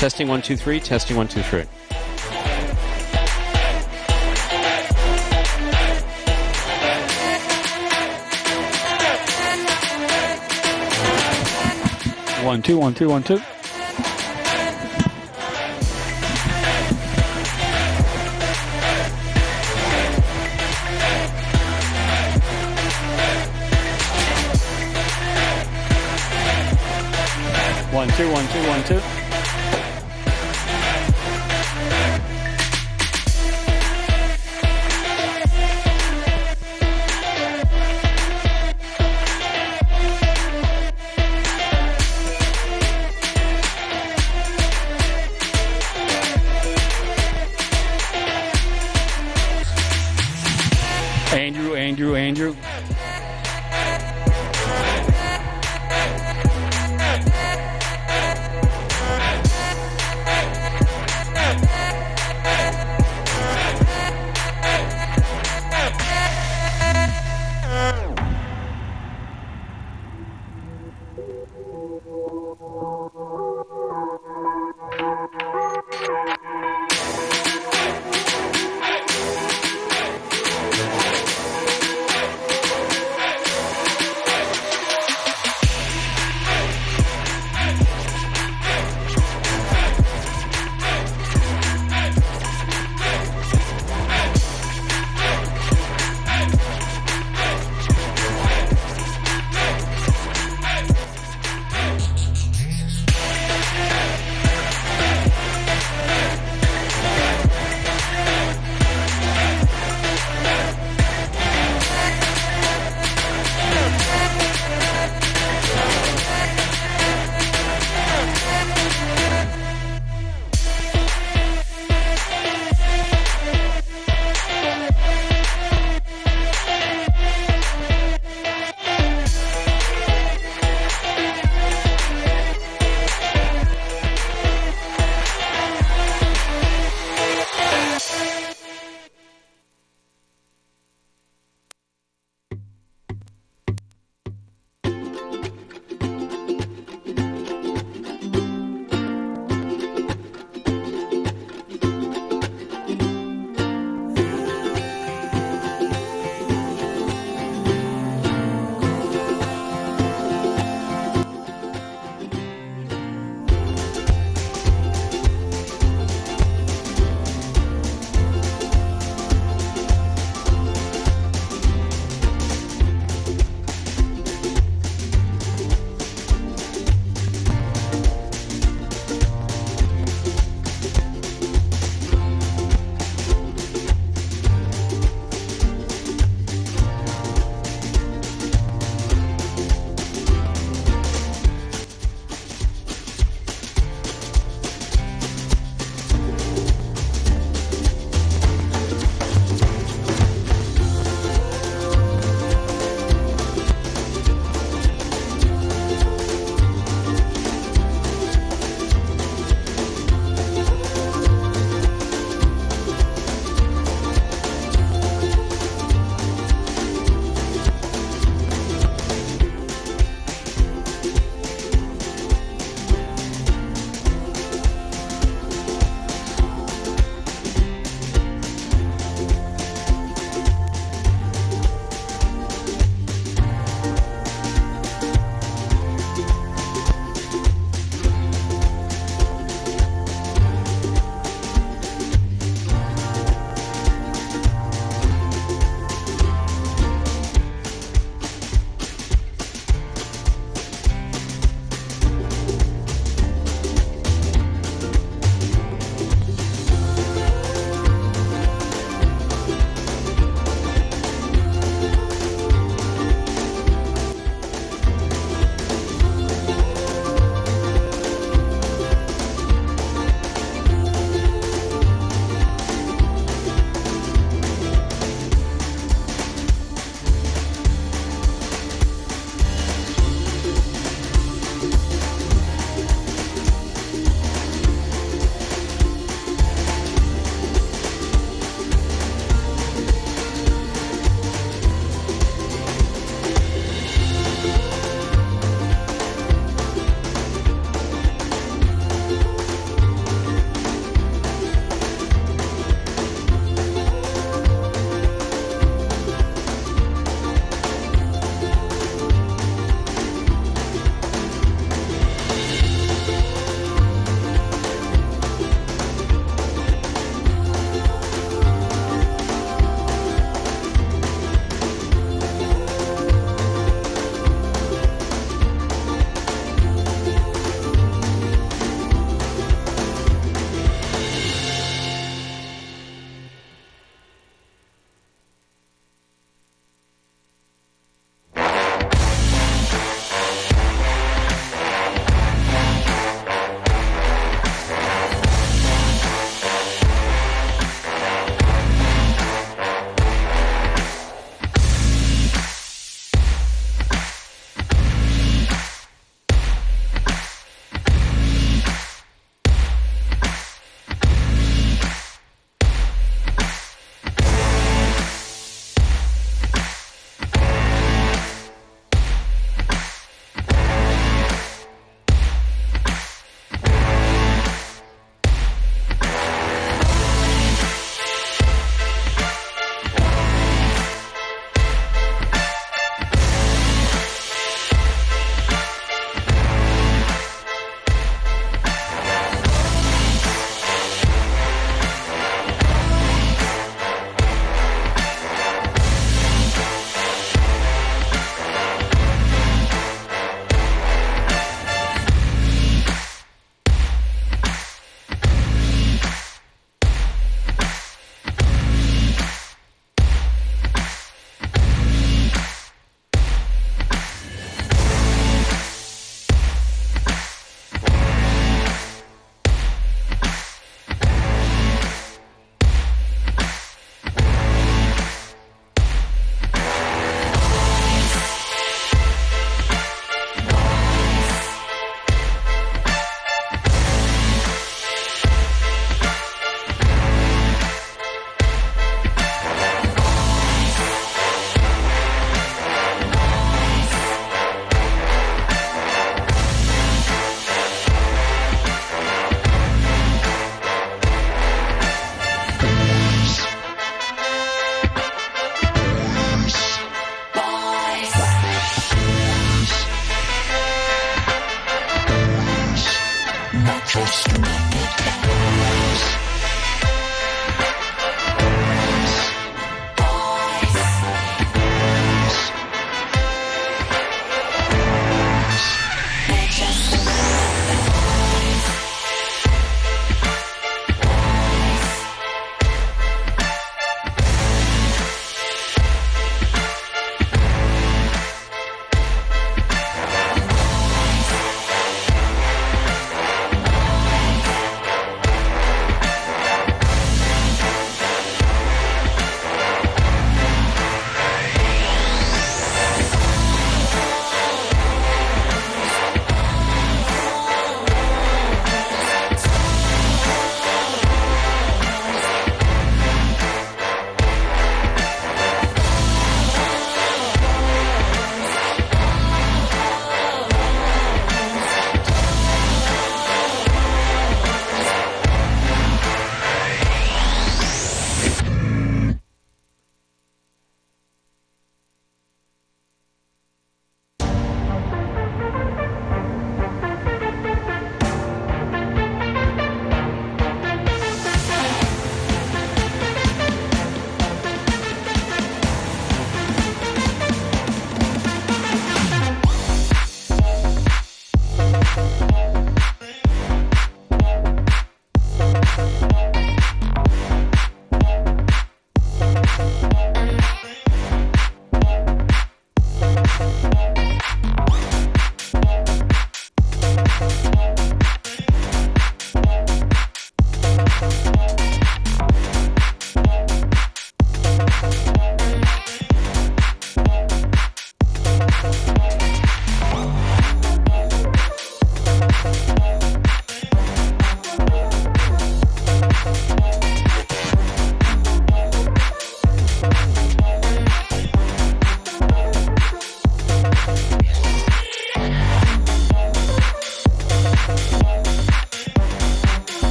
Testing 1 2 3. Testing 1 2 3. One, two, one, two, one, two. One, two, one, two, one, two. Andrew.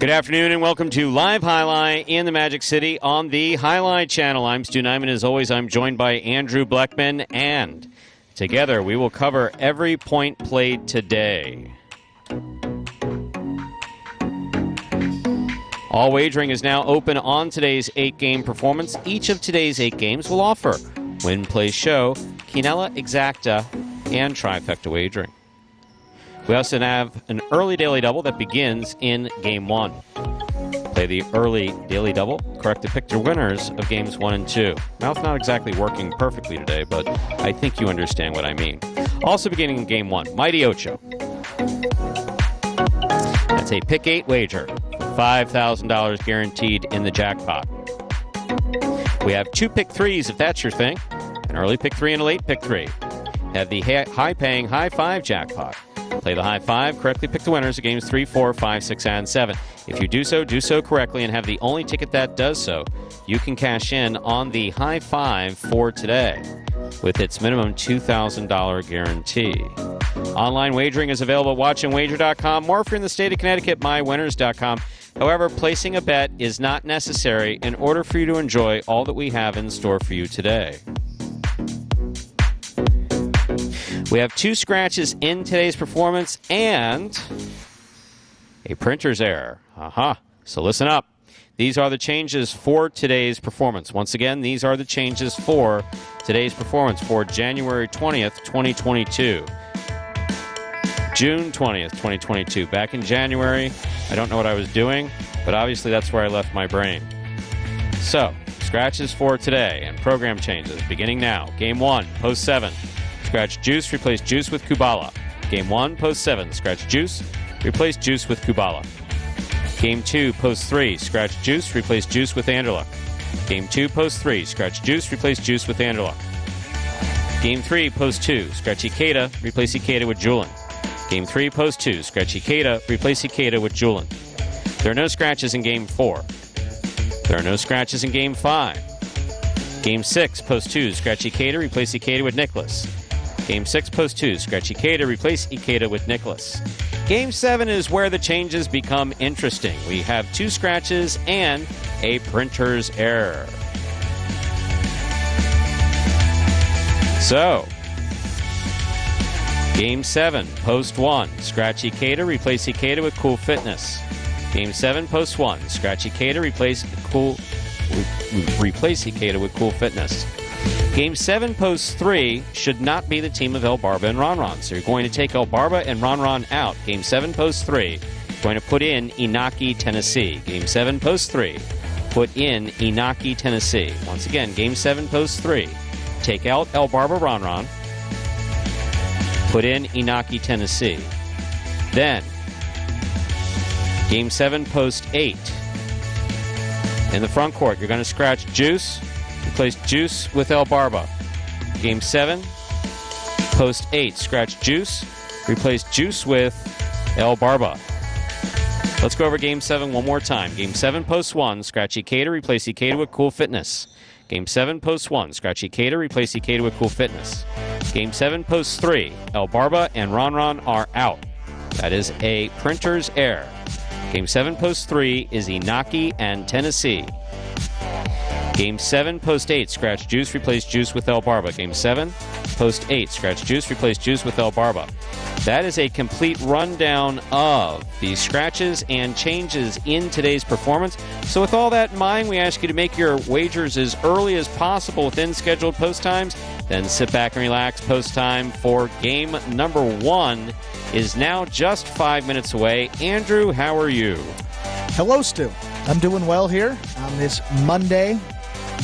Good afternoon and welcome to Live Jai-Alai in the Magic City on the Jai-Alai channel. I'm Stu Nyman. As always, I'm joined by Andrew Bleckman, and together we will cover every point played today. All wagering is now open on today's 8-game performance. Each of today's 8 games will offer Win, Play, Show, Quinella, Exacta, and Trifecta wagering. We also have an early daily double that begins in Game 1. Play the early daily double. Correct the pick your winners of Games 1 and 2. Mouth's not exactly working perfectly today, but I think you understand what I mean. Also beginning in Game 1, Mighty Ocho. That's a pick 8 wager. $5,000 guaranteed in the jackpot. We have 2 pick 3s if that's your thing. An early pick 3 and a late pick 3. Have the high-paying high 5 jackpot. Play the high 5, correctly pick the winners of games 3, 4, 5, 6, and 7. If you do so correctly and have the only ticket that does so, you can cash in on the high 5 for today with its minimum $2,000 guarantee. Online wagering is available at watchandwager.com, or if you're in the state of Connecticut, mywinners.com. However, placing a bet is not necessary in order for you to enjoy all that we have in store for you today. We have 2 scratches in today's performance and a printer's error. So listen up. These are the changes for today's performance. Once again, these are the changes for today's performance for January 20th, 2022. June 20th, 2022. Back in January, I don't know what I was doing, but obviously that's where I left my brain. So, scratches for today and program changes beginning now. Game 1, post 7. Scratch Juice, replace Juice with Kubala. Game 1, post 7. Scratch Juice, replace Juice with Kubala. Game 2, post 3. Scratch Juice, replace Juice with Anderluck. Game 2, post 3. Scratch Juice, replace Juice with Anderluck. Game 3, post 2. Scratch Ikeda, replace Ikeda with Julin. Game 3, post 2. Scratch Ikeda, replace Ikeda with Julin. There are no scratches in Game 4. There are no scratches in Game 5. Game 6, post 2. Scratch Ikeda, replace Ikeda with Nicholas. Game 6, post 2. Scratch Ikeda, replace Ikeda with Nicholas. Game 7 is where the changes become interesting. We have 2 scratches and a printer's error. So, Game 7, post 1. Scratch Ikeda, replace Ikeda with Cool Fitness. Game 7, post 1. Scratch Ikeda, replace Ikeda with Cool Fitness. Game 7, post 3 should not be the team of El Barba and Ron. So you're going to take El Barba and Ron out. Game 7, post 3. Going to put in Inaki, Tennessee. Game 7, post 3. Put in Inaki, Tennessee. Once again, Game 7, post 3. Take out El Barba, Ron. Put in Inaki, Tennessee. Then, Game 7, post 8. In the front court, you're going to scratch Juice, replace Juice with El Barba. Game 7, post 8. Scratch Juice, replace Juice with El Barba. Let's go over Game 7 one more time. Game 7, post 1. Scratch Ikeda, replace Ikeda with Cool Fitness. Game 7, post 1. Scratch Ikeda, replace Ikeda with Cool Fitness. Game 7, post 3. El Barba and Ron are out. That is a printer's error. Game 7, post 3 is Inaki and Tennessee. Game 7, post 8. Scratch Juice, replace Juice with El Barba. Game 7, post 8. Scratch Juice, replace Juice with El Barba. That is a complete rundown of the scratches and changes in today's performance. So with all that in mind, we ask you to make your wagers as early as possible within scheduled post times. Then sit back and relax. Post time for game number 1 is now just 5 minutes away. Andrew, how are you? Hello, Stu. I'm doing well here on this Monday,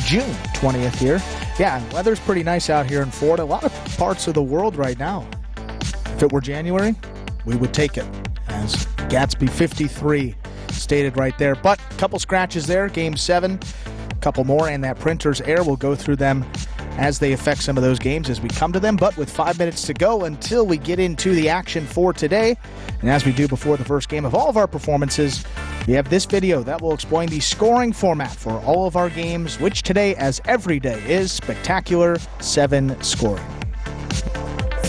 June 20th here. Yeah, weather's pretty nice out here in Florida. A lot of parts of the world right now. If it were January, we would take it. As Gatsby 53 stated right there. But a couple scratches there. Game 7, a couple more, and that printer's error. We'll go through them as they affect some of those games as we come to them. But with 5 minutes to go until we get into the action for today, and as we do before the first game of all of our performances, we have this video that will explain the scoring format for all of our games, which today, as every day, is Spectacular 7 scoring.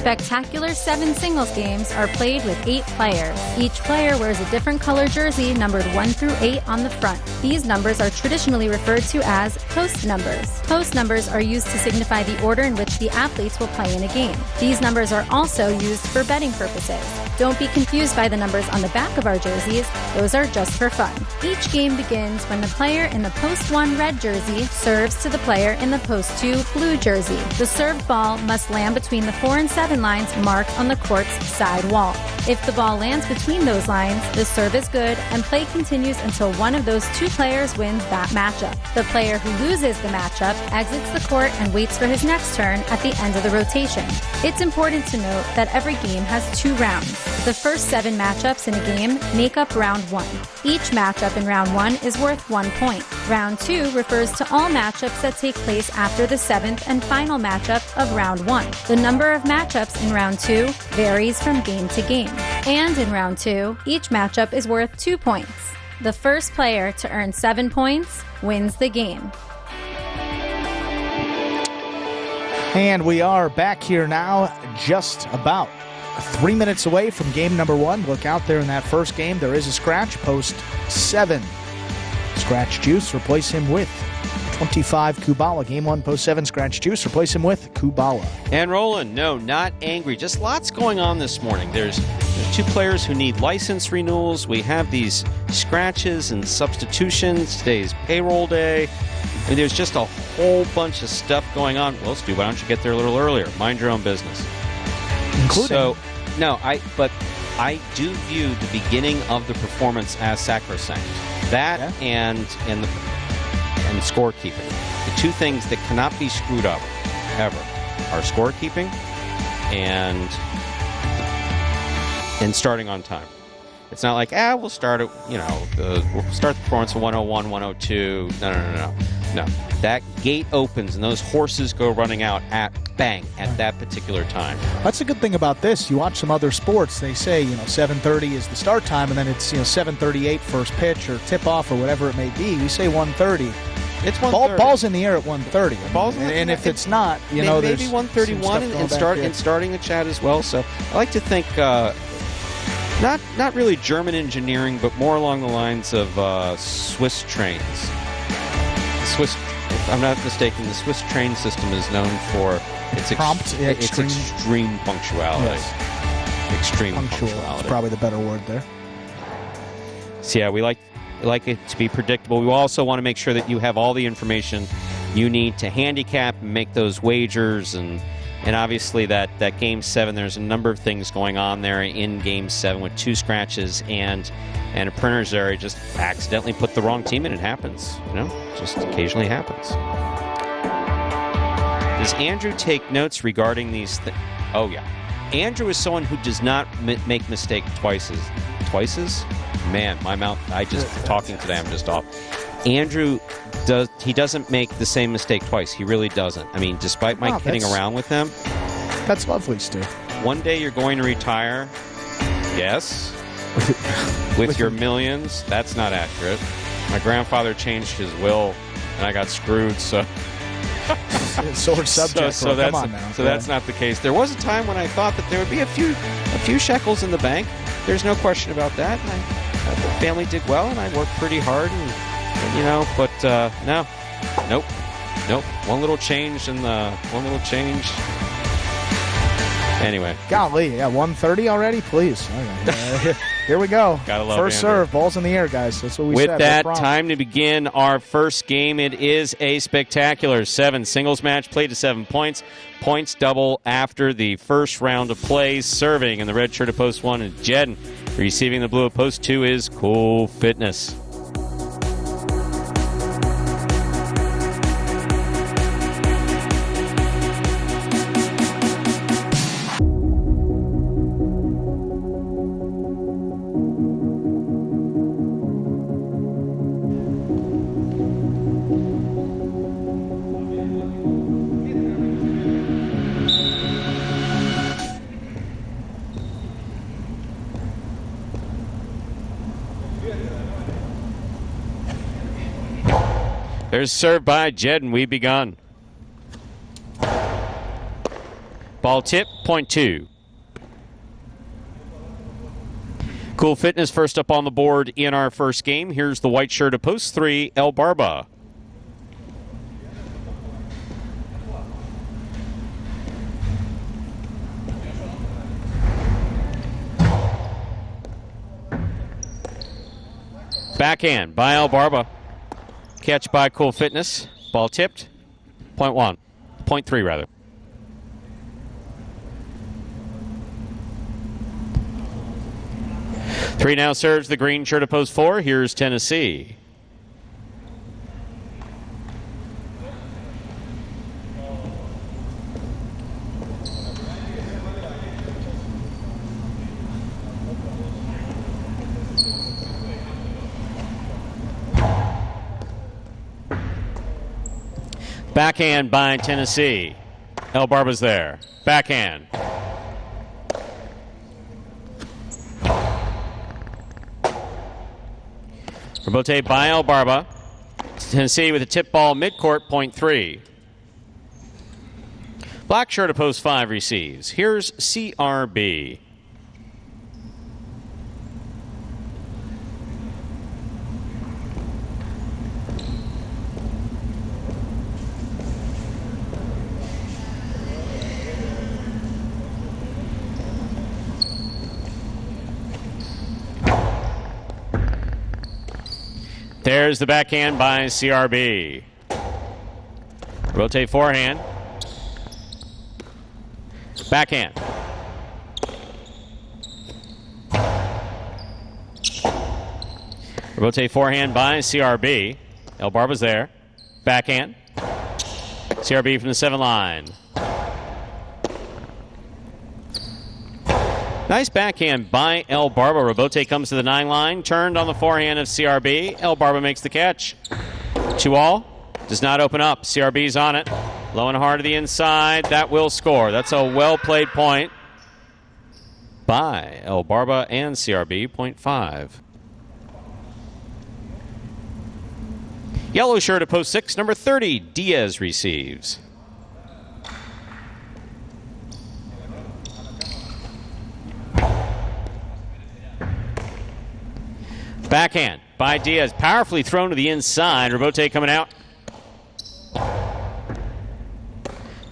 Spectacular 7 singles games are played with 8 players. Each player wears a different color jersey numbered 1 through 8 on the front. These numbers are traditionally referred to as post numbers. Post numbers are used to signify the order in which the athletes will play in a game. These numbers are also used for betting purposes. Don't be confused by the numbers on the back of our jerseys. Those are just for fun. Each game begins when the player in the post 1 red jersey serves to the player in the post 2 blue jersey. The served ball must land between the 4 and 7 lines marked on the court's side wall. If the ball lands between those lines, the serve is good and play continues until one of those 2 players wins that matchup. The player who loses the matchup exits the court and waits for his next turn at the end of the rotation. It's important to note that every game has 2 rounds. The first 7 matchups in a game make up round 1. Each matchup in round 1 is worth 1 point. Round 2 refers to all matchups that take place after the 7th and final matchup of round 1. The number of matchups in round 2 varies from game to game. And in round 2, each matchup is worth 2 points. The first player to earn 7 points wins the game. And we are back here now, just about 3 minutes away from game number 1. Look out there in that first game. There is a scratch, post 7. Scratch Juice, replace him with 25 Kubala. Game 1, post 7, Scratch Juice, replace him with Kubala. And Roland, no, not angry. Just lots going on this morning. There's 2 players who need license renewals. We have these scratches and substitutions. Today's payroll day. I mean, there's just a whole bunch of stuff going on. Well, Stu, why don't you get there a little earlier? Mind your own business. Including. So, no, but I do view the beginning of the performance as sacrosanct. That and scorekeeping. The 2 things that cannot be screwed up ever are scorekeeping and starting on time. It's not like, we'll start at, we'll start the performance at 101, 102. No. That gate opens and those horses go running out at that particular time. That's a good thing about this. You watch some other sports, they say, 7:30 is the start time, and then it's, 7:38 first pitch or tip off or whatever it may be. We say 1:30. It's 1:30. Ball's in the air at 1:30. And if it's not, maybe there's 1:31 and starting the chat as well. So I like to think not really German engineering, but more along the lines of Swiss trains. If I'm not mistaken, the Swiss train system is known for its extreme punctuality. Yes. Extreme punctuality. Is probably the better word there. So yeah, we like it to be predictable. We also want to make sure that you have all the information you need to handicap and make those wagers, and obviously that Game 7, there's a number of things going on there in Game 7 with 2 scratches and a printer's error. Just accidentally put the wrong team in. It happens. Just occasionally happens. Does Andrew take notes regarding these things? Oh, yeah. Andrew is someone who does not make mistake twices. Man, my mouth, talking today, I'm just off. Andrew doesn't make the same mistake twice. He really doesn't. I mean, despite my kidding around with him. That's lovely, Stu. One day you're going to retire. Yes. With your millions. That's not accurate. My grandfather changed his will, and I got screwed, so... Sore subject. So that's not the case. There was a time when I thought that there would be a few shekels in the bank. There's no question about that. And the family did well, and I worked pretty hard, but no. Nope. One little change. Anyway. Golly, 1:30 already? Please. Okay. Here we go. Gotta love First Andrew. serve, balls in the air, guys. That's what we said. With that, time to begin our first game. It is a spectacular 7 singles match, played to 7 points. Points double after the first round of plays. Serving in the red shirt at post 1 is Jedden. Receiving the blue at post 2 is Cool Fitness. There's served by Jedden. We begun. Ball tip, point 2. Cool Fitness first up on the board in our first game. Here's the white shirt of post 3, El Barba. Backhand by El Barba. Catch by Cool Fitness. Ball tipped. Point 1. Point 3, rather. Three now serves the green shirt of post 4. Here's Tennessee. Backhand by Tennessee. El Barba's there. Backhand. Rebote by El Barba. Tennessee with a tip ball midcourt, point 3. Black shirt of post 5 receives. Here's CRB. There's the backhand by CRB. Rotate forehand. Backhand. Rotate forehand by CRB. El Barba's there. Backhand. CRB from the 7 line. Nice backhand by El Barba. Rebote comes to the 9 line. Turned on the forehand of CRB. El Barba makes the catch. 2-all. Does not open up. CRB's on it. Low and hard to the inside. That will score. That's a well-played point by El Barba and CRB. Point 5. Yellow shirt at post 6. Number 30. Diaz receives. Backhand by Diaz. Powerfully thrown to the inside. Rebote coming out.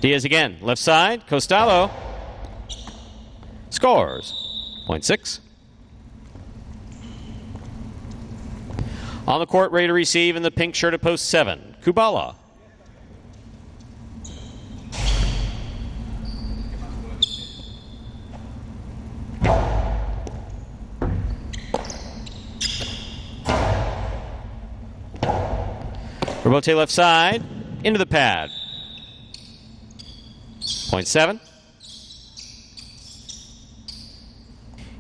Diaz again. Left side. Costalo. Scores. Point 6. On the court, ready to receive in the pink shirt at post 7. Kubala. Rebote left side, into the pad. Point 7.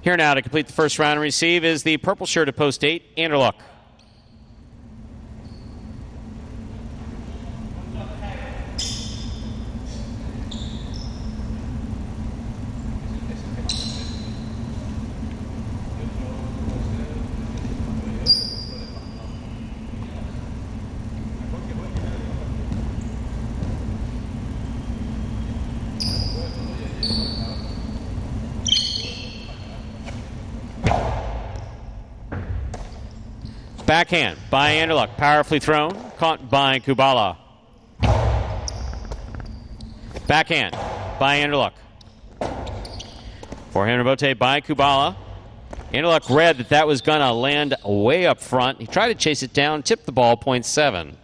Here now to complete the first round and receive is the purple shirt at post 8, Anderluck. Backhand by Anderluck. Powerfully thrown. Caught by Kubala. Backhand by Anderluck. Forehand rebote by Kubala. Anderluck read that was going to land way up front. He tried to chase it down, tipped the ball, point 7.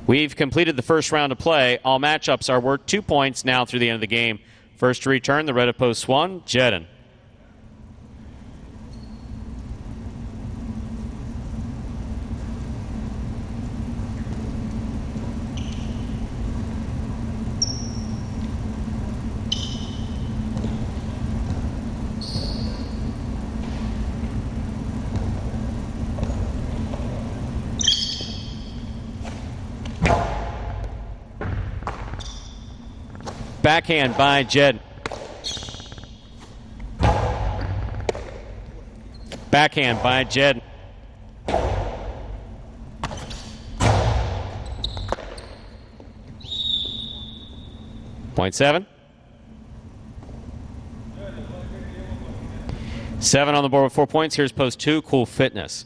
We've completed the first round of play. All matchups are worth 2 points now through the end of the game. First to return, the red of post 1, Jedin. Backhand by Jed. Backhand by Jed. Point 7. 7 on the board with 4 points. Here's post 2, Cool Fitness.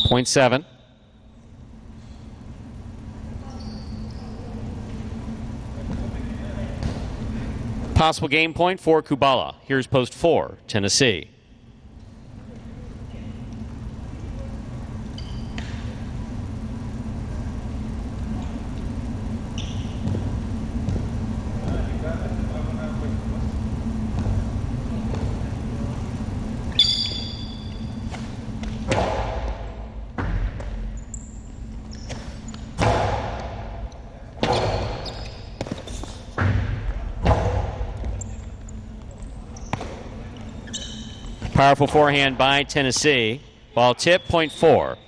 Point 7. Possible game point for Kubala. Here's post 4, Tennessee. Powerful forehand by Tennessee. Ball tip, point 4.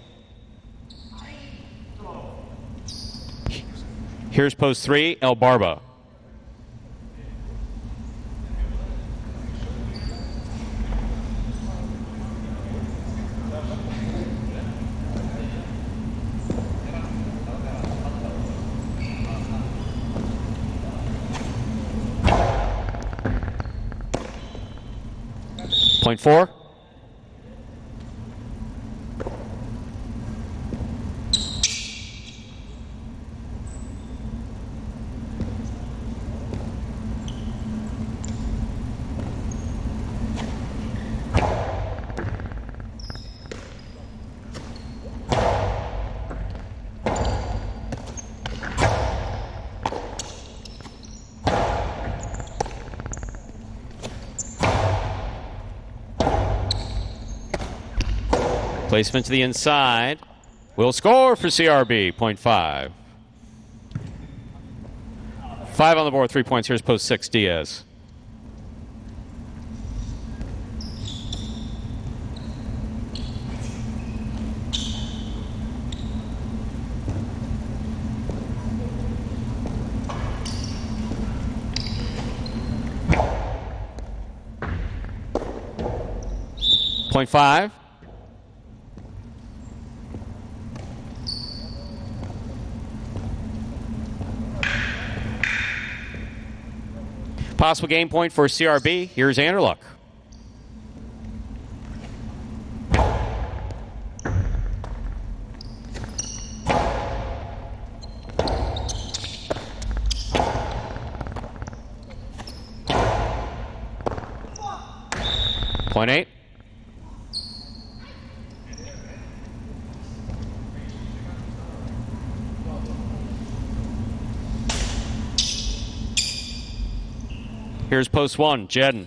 Here's post 3, El Barba. Point 4. Placement to the inside. Will score for CRB, point 5. 5 on the board, 3 points. Here's post 6, Diaz. Point 5. Possible game point for CRB. Here's Anderluck. Point 8. Here's post 1, Jedden.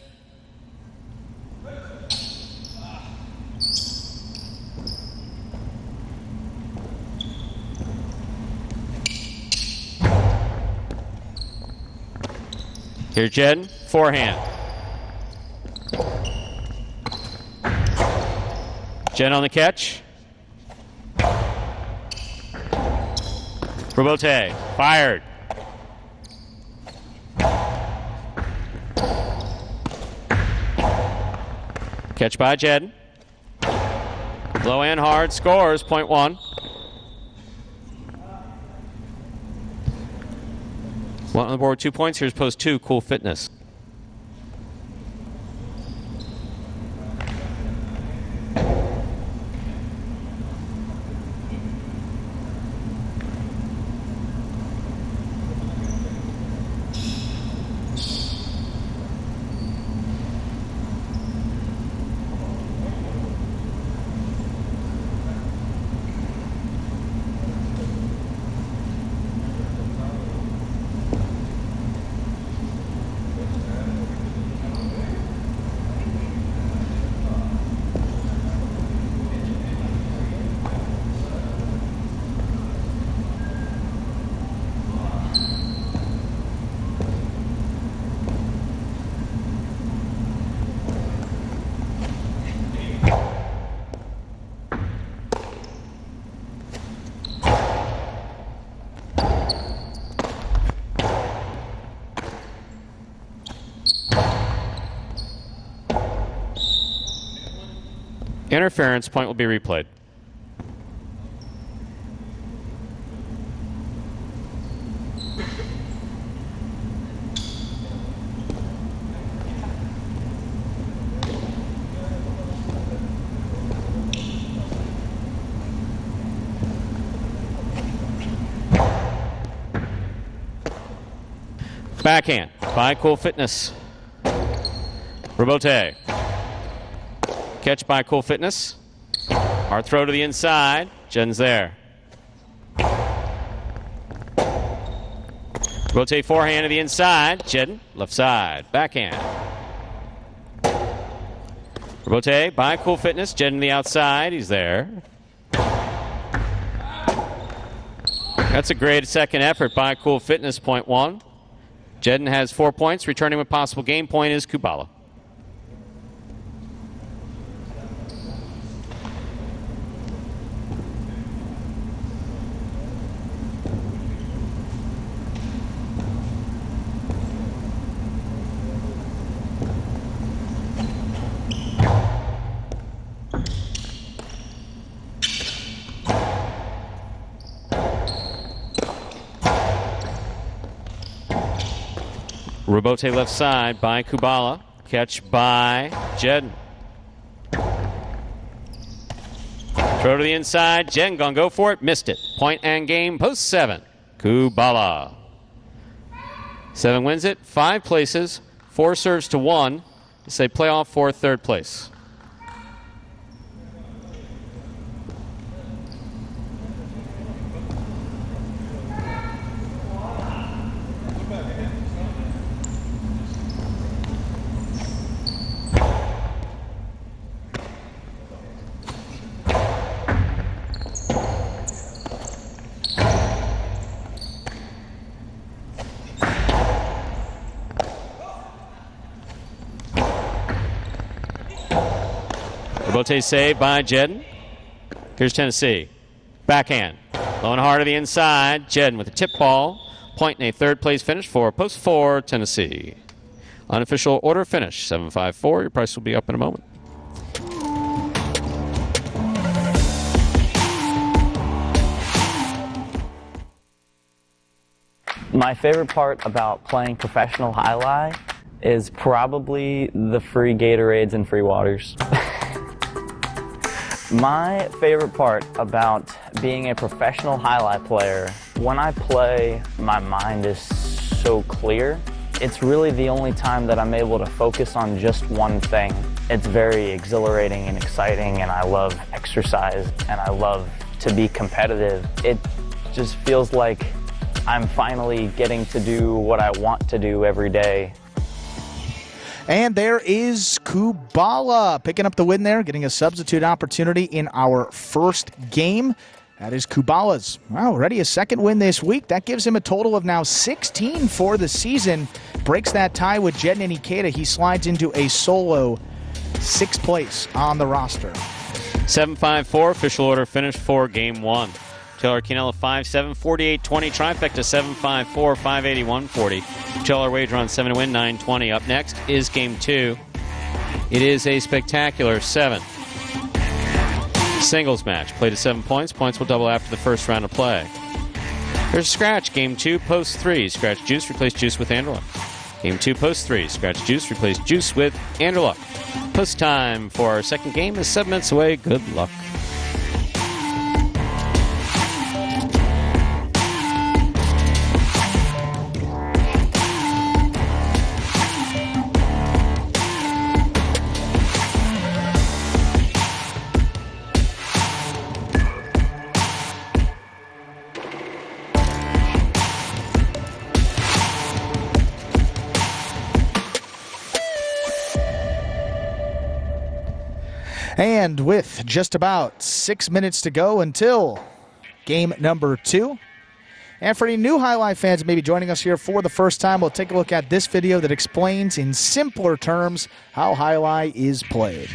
Here's Jedden, forehand. Jedden on the catch. Robote, fired. Catch by Jedden. Low and hard, scores, point 1. 1 on the board, 2 points. Here's post 2, Cool Fitness. Interference, point will be replayed. Backhand by Cool Fitness. Rebote. Catch by Cool Fitness. Hard throw to the inside. Jen's there. Rebote forehand to the inside. Jen, left side. Backhand. Rebote by Cool Fitness. Jen to the outside. He's there. That's a great second effort by Cool Fitness, point one. Jedden has 4 points. Returning with possible game point is Kubala. Rebote left side by Kubala. Catch by Jedden. Throw to the inside. Jen gonna go for it. Missed it. Point and game. Post 7. Kubala. 7 wins it. 5 places. 4 serves to 1. Say playoff for 3rd place. Rebote saved by Jedden. Here's Tennessee. Backhand. Low and hard to the inside. Jedden with a tip ball. Point in a 3rd place finish for post 4, Tennessee. Unofficial order finish, 7-5-4. Your price will be up in a moment. My favorite part about playing professional Jai-Alai is probably the free Gatorades and free waters. My favorite part about being a professional Jai-Alai player, when I play, my mind is so clear. It's really the only time that I'm able to focus on just one thing. It's very exhilarating and exciting, and I love exercise, and I love to be competitive. It just feels like I'm finally getting to do what I want to do every day. And there is Kubala picking up the win there, getting a substitute opportunity in our first game. That is Kubala's. Wow, already a 2nd win this week. That gives him a total of now 16 for the season. Breaks that tie with Jedden and Ikeda. He slides into a solo 6th place on the roster. 7-5-4, official order finish for game 1. Taylor Quinella 5-7, 48-20, trifecta 7-5-4, 581-40. Taylor wager on 7 to win, 920. Up next is game 2. It is a spectacular 7 singles match. Played at 7 points. Points will double after the first round of play. Here's Scratch, game 2, post 3. Scratch Juice, replace Juice with Anderluck. Game 2, post 3. Scratch Juice, replace Juice with Anderluck. Post time for our second game is 7 minutes away. Good luck. And with just about 6 minutes to go until game number 2. And for any new Jai-Alai fans maybe joining us here for the first time, we'll take a look at this video that explains in simpler terms how Jai-Alai is played.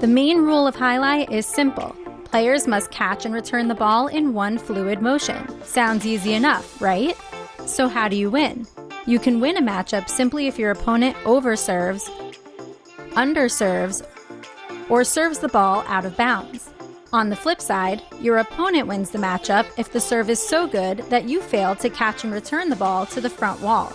The main rule of Jai-Alai is simple. Players must catch and return the ball in one fluid motion. Sounds easy enough, right? So how do you win? You can win a matchup simply if your opponent overserves, underserves, or serves the ball out of bounds. On the flip side, your opponent wins the matchup if the serve is so good that you fail to catch and return the ball to the front wall.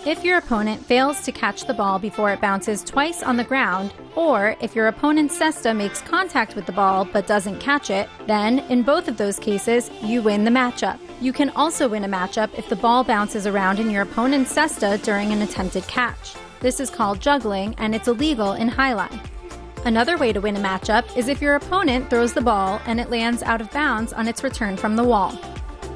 If your opponent fails to catch the ball before it bounces twice on the ground, or if your opponent's cesta makes contact with the ball but doesn't catch it, then, in both of those cases, you win the matchup. You can also win a matchup if the ball bounces around in your opponent's cesta during an attempted catch. This is called juggling, and it's illegal in Jai-Alai. Another way to win a matchup is if your opponent throws the ball and it lands out of bounds on its return from the wall.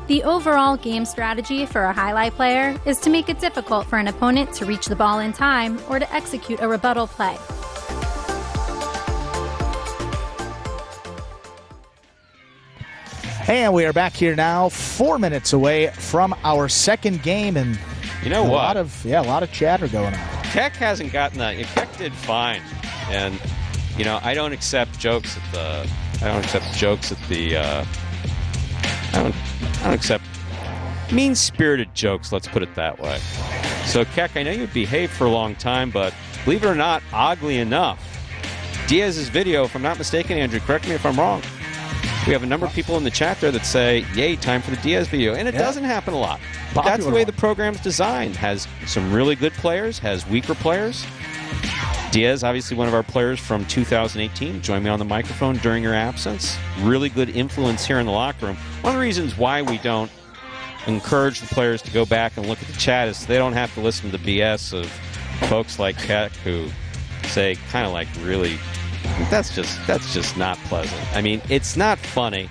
The overall game strategy for a Jai-Alai player is to make it difficult for an opponent to reach the ball in time or to execute a rebuttal play. And we are back here now, 4 minutes away from our second game, and You know a what? lot of chatter going on. Keck hasn't gotten that. Keck did fine, and I don't accept jokes at the. I don't accept mean-spirited jokes. Let's put it that way. So Keck, I know you've behaved for a long time, but believe it or not, oddly enough, Diaz's video, if I'm not mistaken, Andrew, correct me if I'm wrong. We have a number of people in the chat there that say, yay, time for the Diaz video. And it doesn't happen a lot. But that's the way the program's designed. Has some really good players, has weaker players. Diaz, obviously one of our players from 2018, joined me on the microphone during your absence. Really good influence here in the locker room. One of the reasons why we don't encourage the players to go back and look at the chat is they don't have to listen to the BS of folks like Keck who say kind of like really... That's just not pleasant. I mean, it's not funny.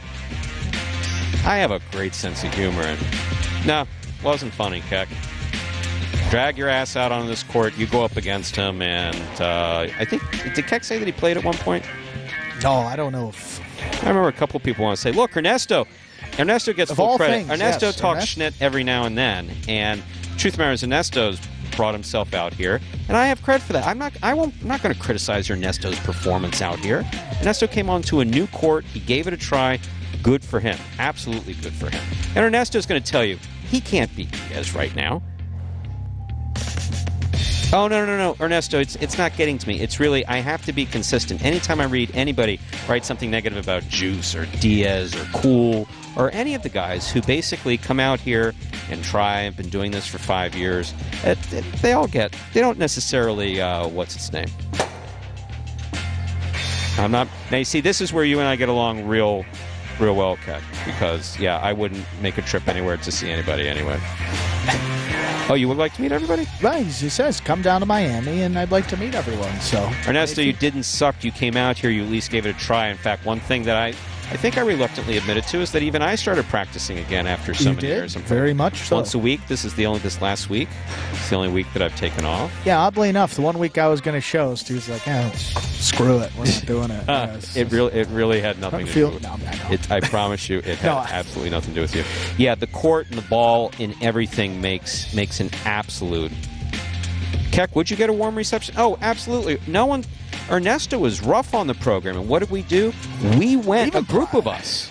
I have a great sense of humor, and no, wasn't funny, Keck. Drag your ass out on this court. You go up against him, and I think did Keck say that he played at one point? No, I don't know if... I remember a couple people want to say, "Look, Ernesto gets full credit. Ernesto talks schnitt every now and then, and truth of the matter is, Ernesto's brought himself out here, and I have credit for that. I'm not going to criticize Ernesto's performance out here. Ernesto came onto a new court. He gave it a try. Good for him. Absolutely good for him. And Ernesto's going to tell you he can't beat Diaz right now. Oh, no, Ernesto, it's not getting to me. It's really, I have to be consistent. Anytime I read anybody write something negative about Juice or Diaz or Cool or any of the guys who basically come out here and try, I've been doing this for 5 years, they don't necessarily, what's its name? Now you see, this is where you and I get along real well, Keck, because, I wouldn't make a trip anywhere to see anybody anyway. Oh, you would like to meet everybody? Right, he says, come down to Miami, and I'd like to meet everyone. So, Ernesto, you didn't suck. You came out here. You at least gave it a try. In fact, one thing that I think I reluctantly admitted to is that even I started practicing again after so many years. Very much so. Once a week. This last week. It's the only week that I've taken off. Yeah, oddly enough, the 1 week I was going to show, Stu's like, screw it. We're not doing it. It really had nothing to do with it. I promise you, it had absolutely nothing to do with you. Yeah, the court and the ball and everything makes an absolute... Keck, would you get a warm reception? Oh, absolutely. No one... Ernesto was rough on the program, and what did we do? We went, a group of us,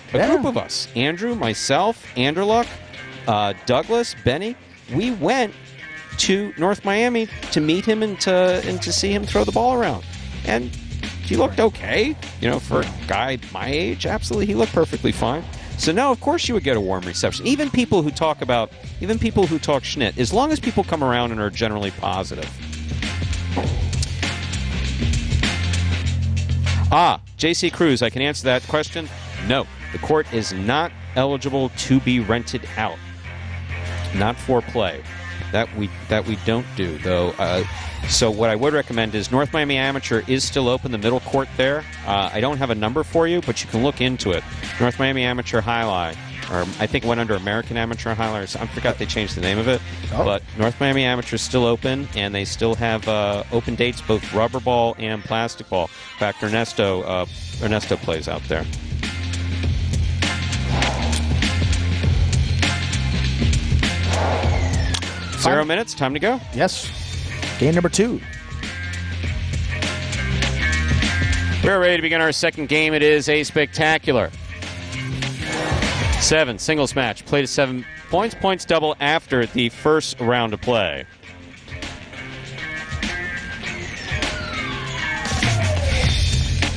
Andrew, myself, Anderluck, Douglas, Benny, we went to North Miami to meet him and to see him throw the ball around. And he looked okay, for a guy my age. Absolutely, he looked perfectly fine. So no, of course you would get a warm reception. Even people who talk schnitt, as long as people come around and are generally positive. J.C. Cruz, I can answer that question. No, the court is not eligible to be rented out. Not for play. That we don't do, though. So what I would recommend is North Miami Amateur is still open, the middle court there. I don't have a number for you, but you can look into it. North Miami Amateur Jai-Alai, or I think it went under American Amateur Jai-Alai. I forgot they changed the name of it. Oh. But North Miami Amateur is still open, and they still have open dates, both rubber ball and plastic ball. In fact, Ernesto plays out there. Fine. 0 minutes, time to go. Yes. Game number 2. We're ready to begin our second game. It is a spectacular 7 singles match. Played at 7 points. Points double after the first round of play.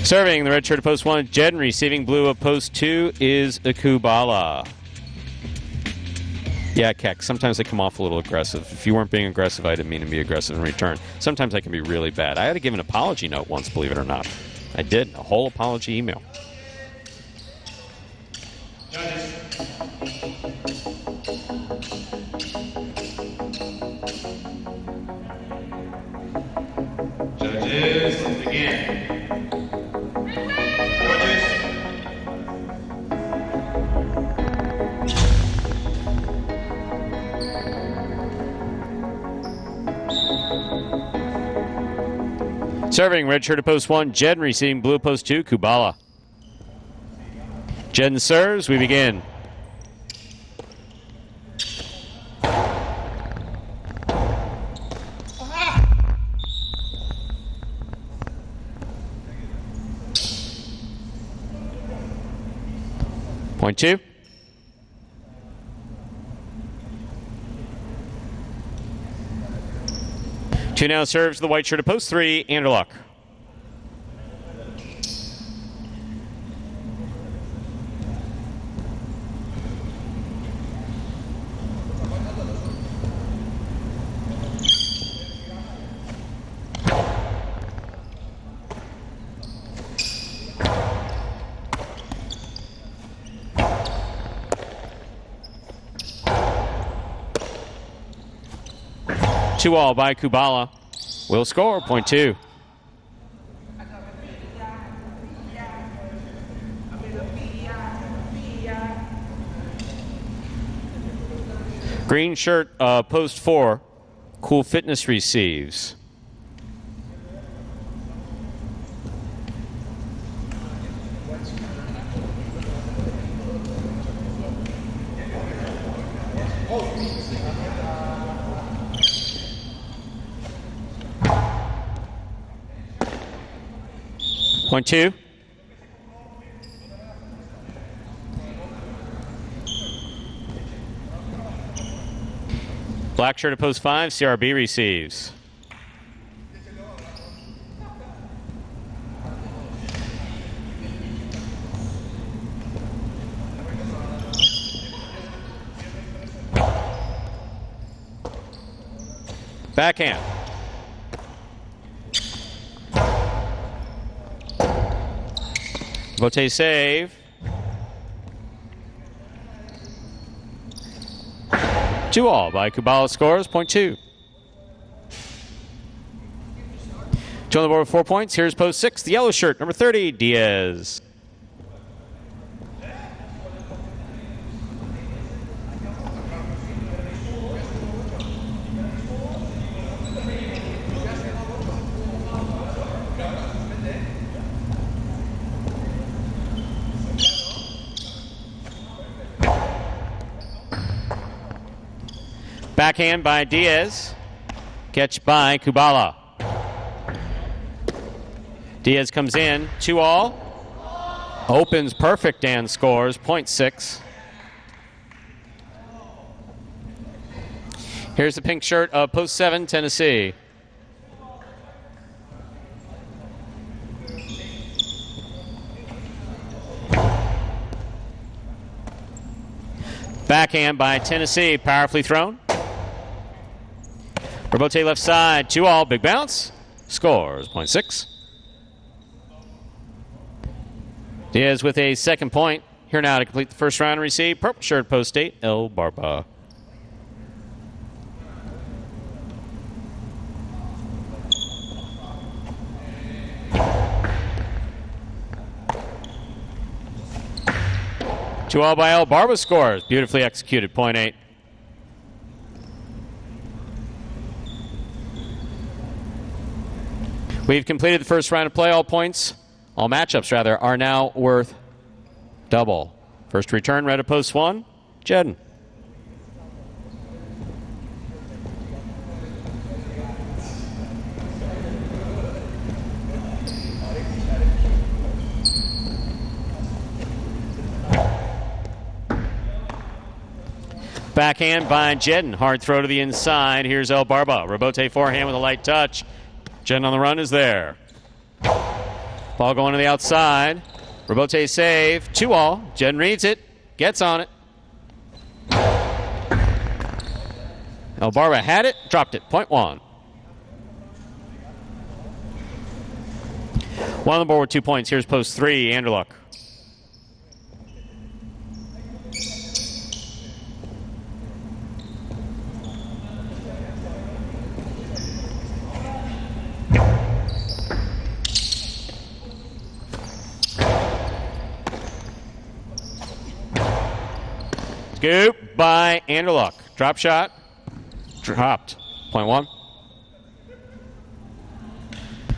Serving the red shirt of post 1 is Jed, and receiving blue of post 2 is Kubala. Yeah, Keck, sometimes they come off a little aggressive. If you weren't being aggressive, I didn't mean to be aggressive in return. Sometimes I can be really bad. I had to give an apology note once, believe it or not. I did, a whole apology email. Judges. Judges, begin. Judges. Serving red shirt of post 1, Jed, and receiving blue of post 2, Kubala. Jed serves, we begin. Point 2. Two now serves the white shirt of post 3, Anderluck. Two all by Kubala. Will score, point 2. Green shirt, post 4. Cool Fitness receives. Point 2. Black shirt at post 5, CRB receives. Backhand. Bote save. Two all by Kubala scores, point 2. Two on the board with 4 points. Here's post 6, the yellow shirt, number 30, Diaz. Backhand by Diaz. Catch by Kubala. Diaz comes in, 2 all. Opens perfect and scores, point 6. Here's the pink shirt of post 7, Tennessee. Backhand by Tennessee, powerfully thrown. Robote left side, 2 all, big bounce. Scores, point 6. Diaz with a second point. Here now to complete the first round and receive. Purple shirt, post 8, El Barba. Two all by El Barba scores. Beautifully executed, point 8. We've completed the first round of play. All matchups rather, are now worth double. First return, red at post 1, Jedden. Backhand by Jedden. Hard throw to the inside. Here's El Barba. Robote forehand with a light touch. Jedden on the run is there. Ball going to the outside. Robote save. 2-all. Jen reads it. Gets on it. Elbarba had it. Dropped it. Point 1. One on the board with 2 points. Here's post 3. Anderluck. Scoop by Anderluck. Drop shot. Dropped. Point 1.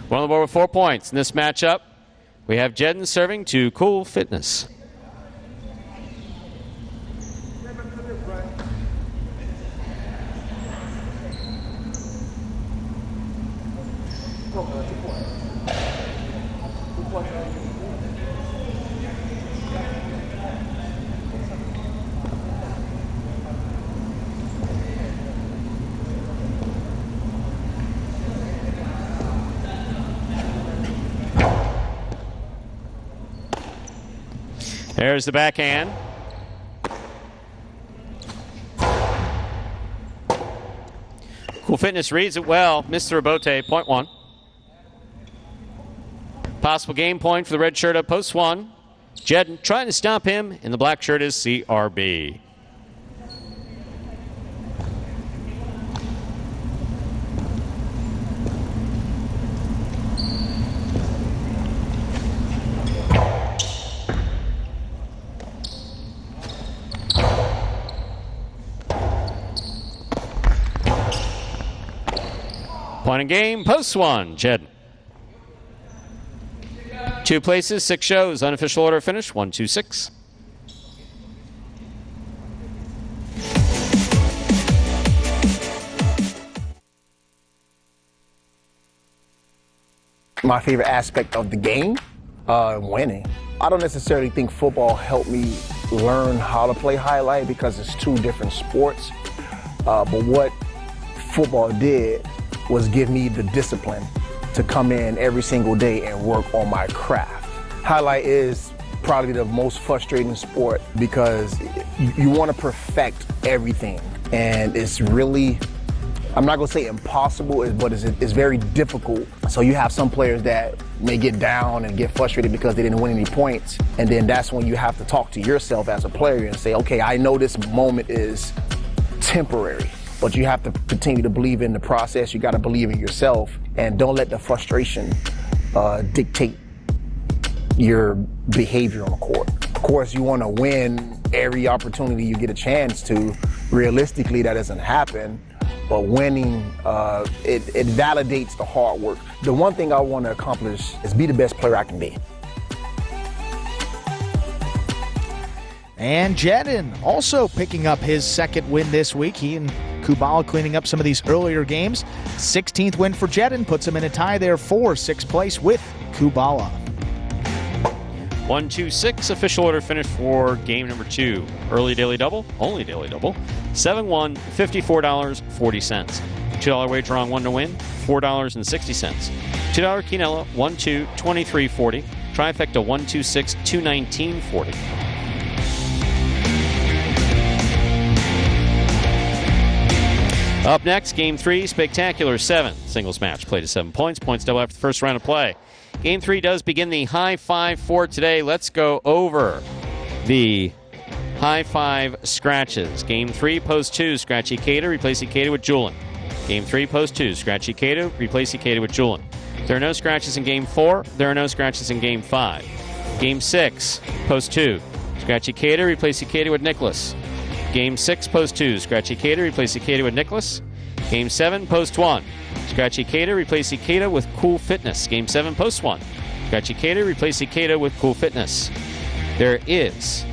One on the board with 4 points. In this matchup, we have Jedden serving to Cool Fitness. There's the backhand. Cool Fitness reads it well. Mr. Robote, point 1. Possible game point for the red shirt at post 1. Jedden trying to stop him, and the black shirt is CRB. Point in game, post 1, Jedden. 2 places, 6 shows. Unofficial order finish, 1, 2, 6. My favorite aspect of the game, winning. I don't necessarily think football helped me learn how to play highlight because it's 2 different sports. But what football did was give me the discipline to come in every single day and work on my craft. Highlight is probably the most frustrating sport because you want to perfect everything, and it's really, I'm not gonna say impossible, but it's very difficult. So you have some players that may get down and get frustrated because they didn't win any points, and then that's when you have to talk to yourself as a player and say, okay, I know this moment is temporary, but you have to continue to believe in the process. You got to believe in yourself, and don't let the frustration dictate your behavior on the court. Of course, you want to win every opportunity you get a chance to. Realistically, that doesn't happen, but winning, it validates the hard work. The one thing I want to accomplish is be the best player I can be. And Jedden also picking up his second win this week. He and Kubala cleaning up some of these earlier games. 16th win for Jedden puts him in a tie there for 6th place with Kubala. 1, 2, 6. Official order finish for game number 2. Early daily double, only daily double. 7-1, $54.40. $2 wager on 1 to win, $4.60. $2 Quinella, 1-2, $23.40. Trifecta 1, 2, 6, $219.40. Up next, Game 3, Spectacular 7. Singles match, played to 7 points. Points double after the first round of play. Game 3 does begin the high five for today. Let's go over the high five scratches. Game 3, post 2, scratch Ikeda, replace Ikeda with Julin. Game 3, post 2, scratch Ikeda, replace Ikeda with Julin. There are no scratches in Game 4. There are no scratches in Game 5. Game 6, post 2, scratch Ikeda, replace Ikeda with Nicholas. Game 6, post 2, scratch Ikeda, replace Ikeda with Nicholas. Game 7, post 1, scratch Ikeda, replace Ikeda with Cool Fitness. Game 7, post 1, scratch Ikeda, replace Ikeda with Cool Fitness. There is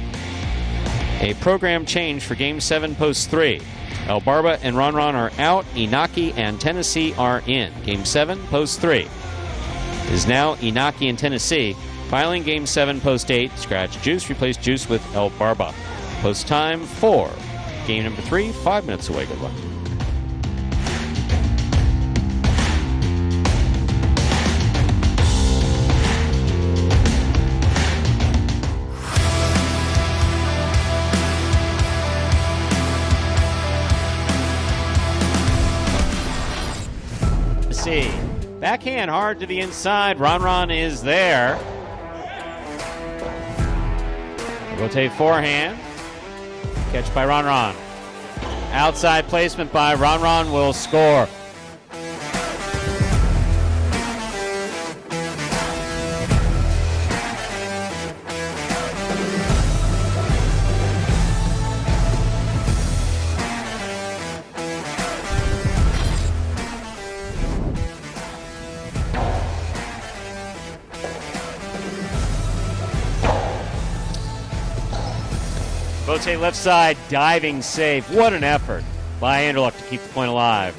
a program change for Game 7, post 3. El Barba and Ron are out. Inaki and Tennessee are in. Game 7, post 3 is now Inaki and Tennessee. Filing Game 7, post 8, scratch Juice, replace Juice with El Barba. Post time 4. Game number 3, 5 minutes away. Good luck. Backhand hard to the inside. Ron is there. Rotate forehand. Catch by Ron. Outside placement by Ron will score. Rotate left side, diving save. What an effort by Anderluck to keep the point alive.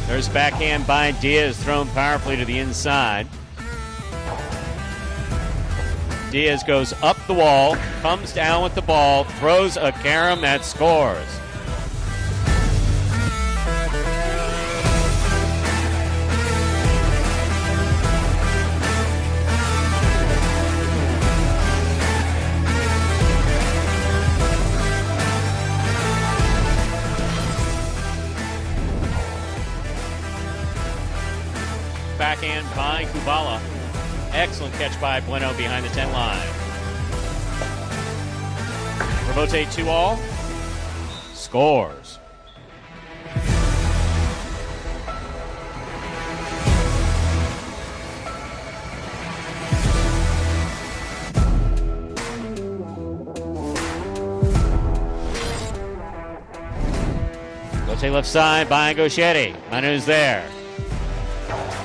There's backhand by Diaz, thrown powerfully to the inside. Diaz goes up the wall, comes down with the ball, throws a carom that scores. Backhand by Kubala. Excellent catch by Bueno behind the 10 line. Rebote 2-all. Scores. Rebote left side by Gauchetti. Manu's there.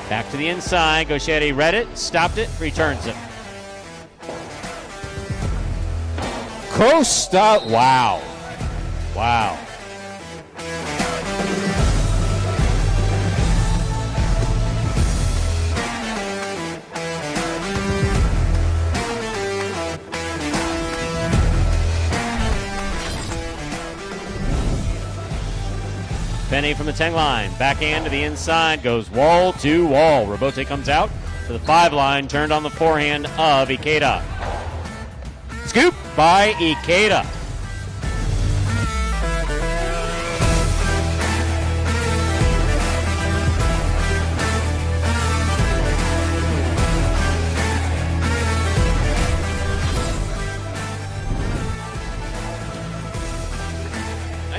Back to the inside. Gauchetti read it, stopped it, returns it. Costa. Wow. Penny from the 10 line. Backhand to the inside. Goes wall to wall. Rebote comes out to the 5 line. Turned on the forehand of Ikeda. Scoop by Ikeda.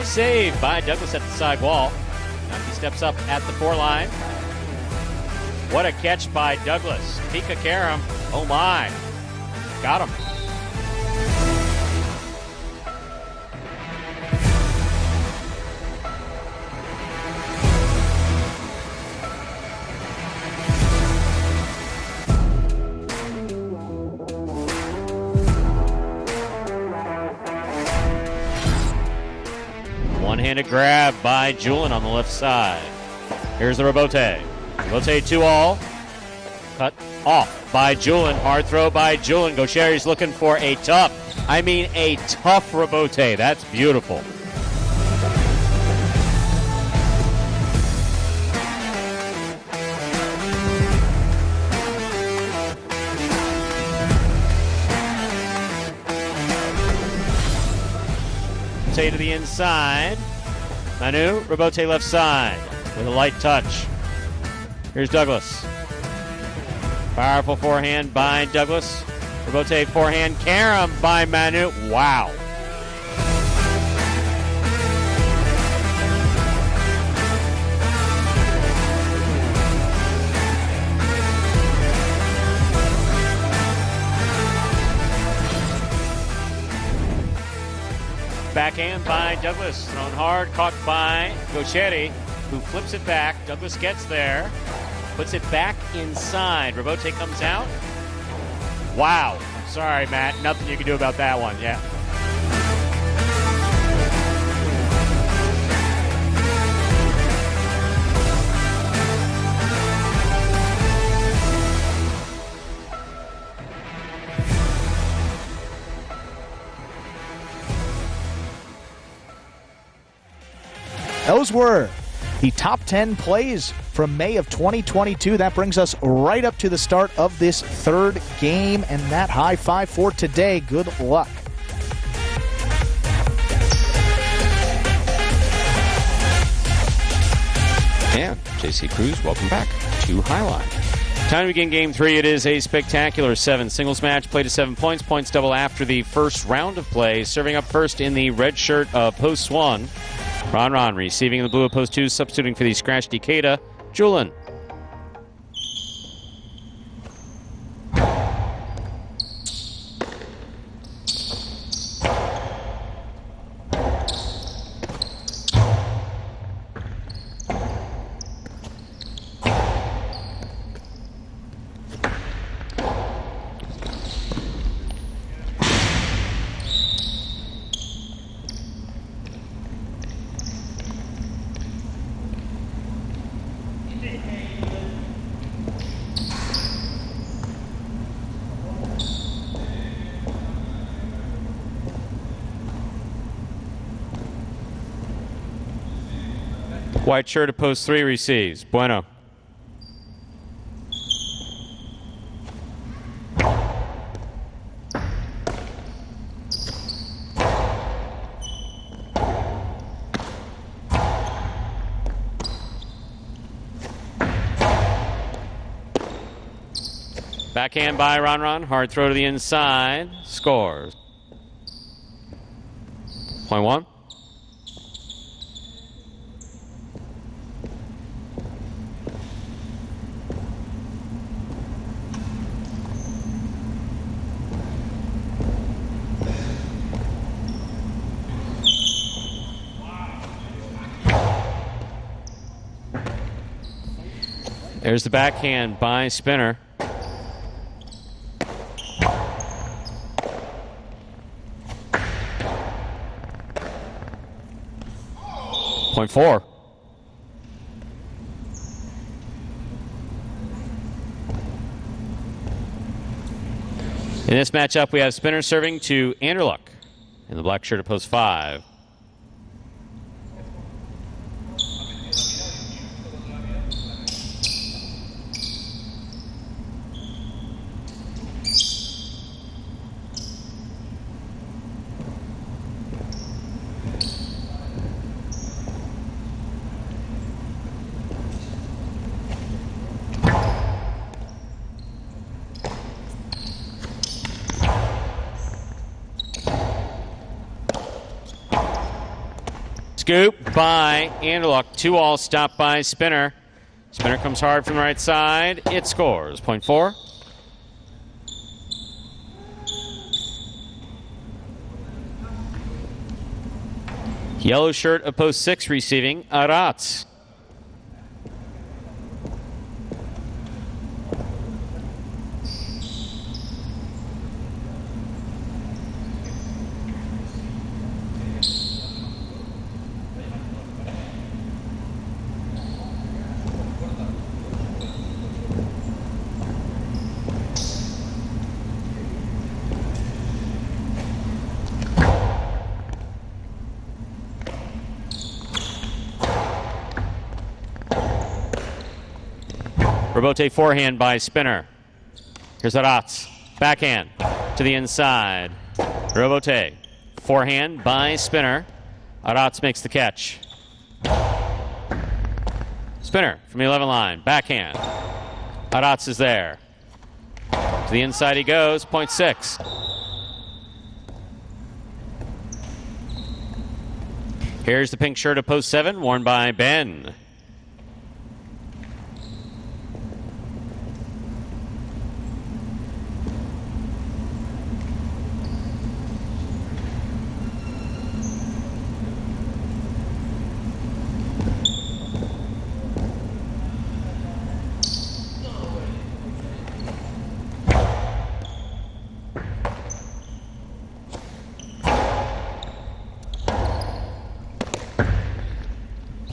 Save by Douglas at the side wall. Now he steps up at the 4 line. What a catch by Douglas. Hípica carom. Oh my. Got him. One-handed grab by Julin on the left side. Here's the Rebote. Rebote 2-all. Cut off by Julin. Hard throw by Julin. Gaucherti's looking for a tough Rebote. That's beautiful. To the inside. Manu, Rebote left side with a light touch. Here's Douglas. Powerful forehand by Douglas. Rebote forehand carom by Manu. Wow. Backhand by Douglas, thrown hard, caught by Gauchetti, who flips it back. Douglas gets there, puts it back inside. Rebote comes out. Wow. Sorry, Matt. Nothing you can do about that one. Yeah. Those were the top 10 plays from May of 2022. That brings us right up to the start of this third game, and that high five for today. Good luck. And JC Cruz, welcome back to Highline. Time to begin Game 3. It is a spectacular 7 singles match. Played to 7 points. Points double after the first round of play. Serving up first in the red shirt of Post 1. Ron receiving in the blue of Post 2. Substituting for the scratched Ikeda, Julian. White shirt of Post 3 receives. Bueno. Backhand by Ron. Hard throw to the inside. Scores. Point 1. There's the backhand by Spinner. Point 4. In this matchup, we have Spinner serving to Anderluck in the black shirt of Post 5. Scoop by Anderluck. 2-all stop by Spinner. Spinner comes hard from the right side. It scores. Point 4. Yellow shirt of Post 6 receiving. Aratz. Robote forehand by Spinner. Here's Aratz. Backhand to the inside. Robote. Forehand by Spinner. Aratz makes the catch. Spinner from the 11 line. Backhand. Aratz is there. To the inside he goes. Point 6. Here's the pink shirt of Post 7 worn by Ben.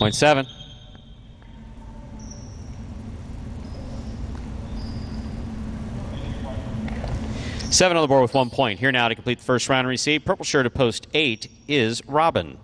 Point 7. Seven on the board with 1 point. Here now to complete the first round and receive. Purple shirt of Post 8 is Robin.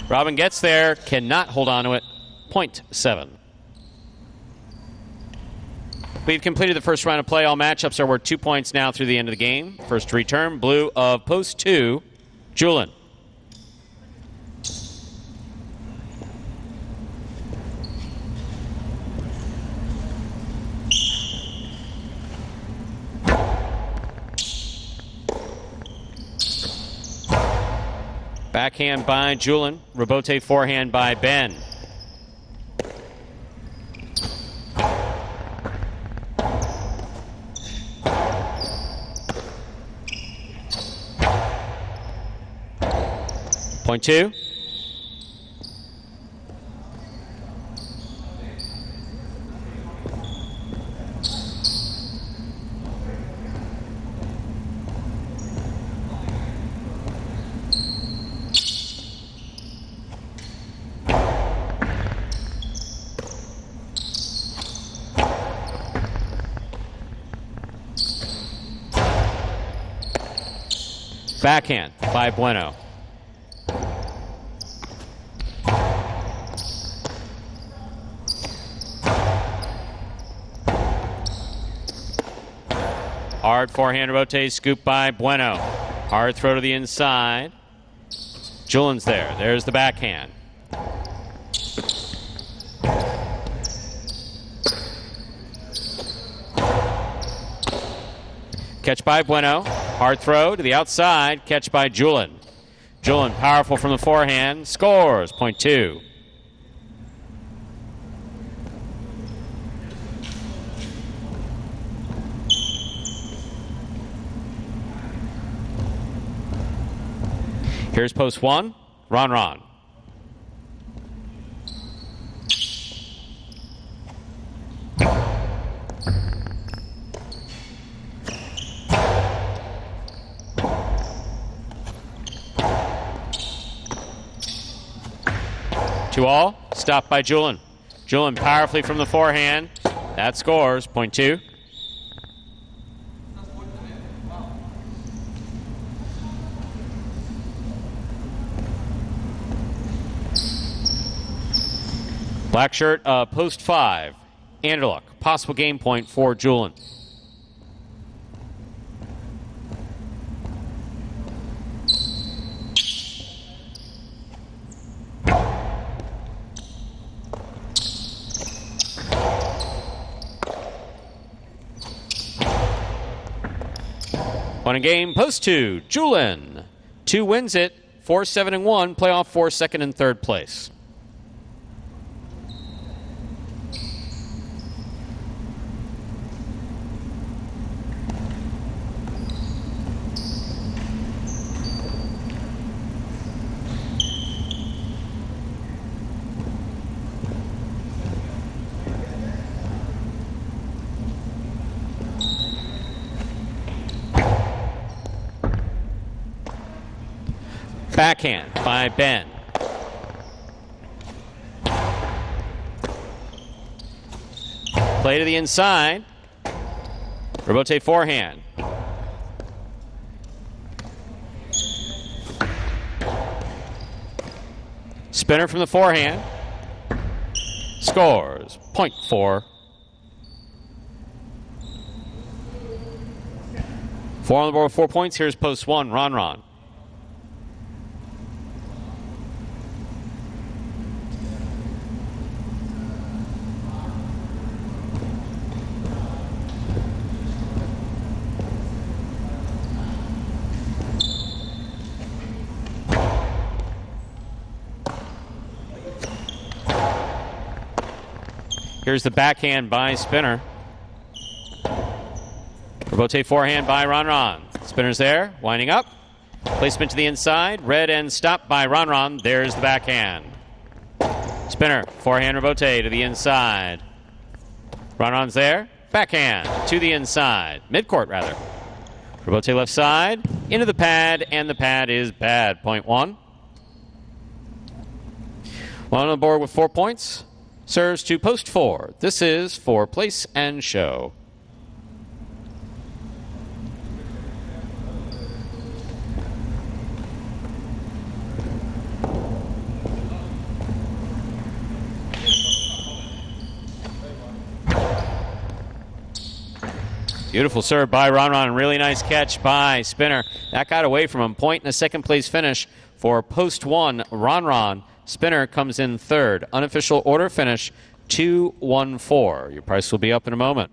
Robin gets there, cannot hold on to it. Point 7. We've completed the first round of play. All matchups are worth 2 points now through the end of the game. First to return, blue of post 2, Julin. Backhand by Julin. Rebote forehand by Ben. Point 2. Backhand by Bueno. Hard forehand rotate scoop by Bueno. Hard throw to the inside. Julin's there. There's the backhand. Catch by Bueno. Hard throw to the outside. Catch by Julin. Julin powerful from the forehand. Scores. Point 2. Here's post 1. Ron. Two all. Stopped by Julin. Julin powerfully from the forehand. That scores. Point 2. Black shirt, post 5. Anderluck. Possible game point for Julin. One in game, post 2, Julin. 2 wins it, 4-7-1, playoff for second and third place. Backhand by Ben. Play to the inside. Rebote forehand. Spinner from the forehand. Scores. Point 4. 4 on the board with 4 points. Here's post 1, Ron. Here's the backhand by Spinner. Rebote forehand by Ron. Spinner's there, winding up. Placement to the inside, read and stopped by Ron. There's the backhand. Spinner, forehand rebote to the inside. Ron's there, backhand to the inside. Midcourt, rather. Rebote left side, into the pad, and the pad is bad. Point 1. One on the board with 4 points. Serves to post 4. This is for place and show. Beautiful serve by Ron. Really nice catch by Spinner. That got away from him. Point and a second place finish for post 1, Ron. Spinner comes in third. Unofficial order finish 2-1-4. Your price will be up in a moment.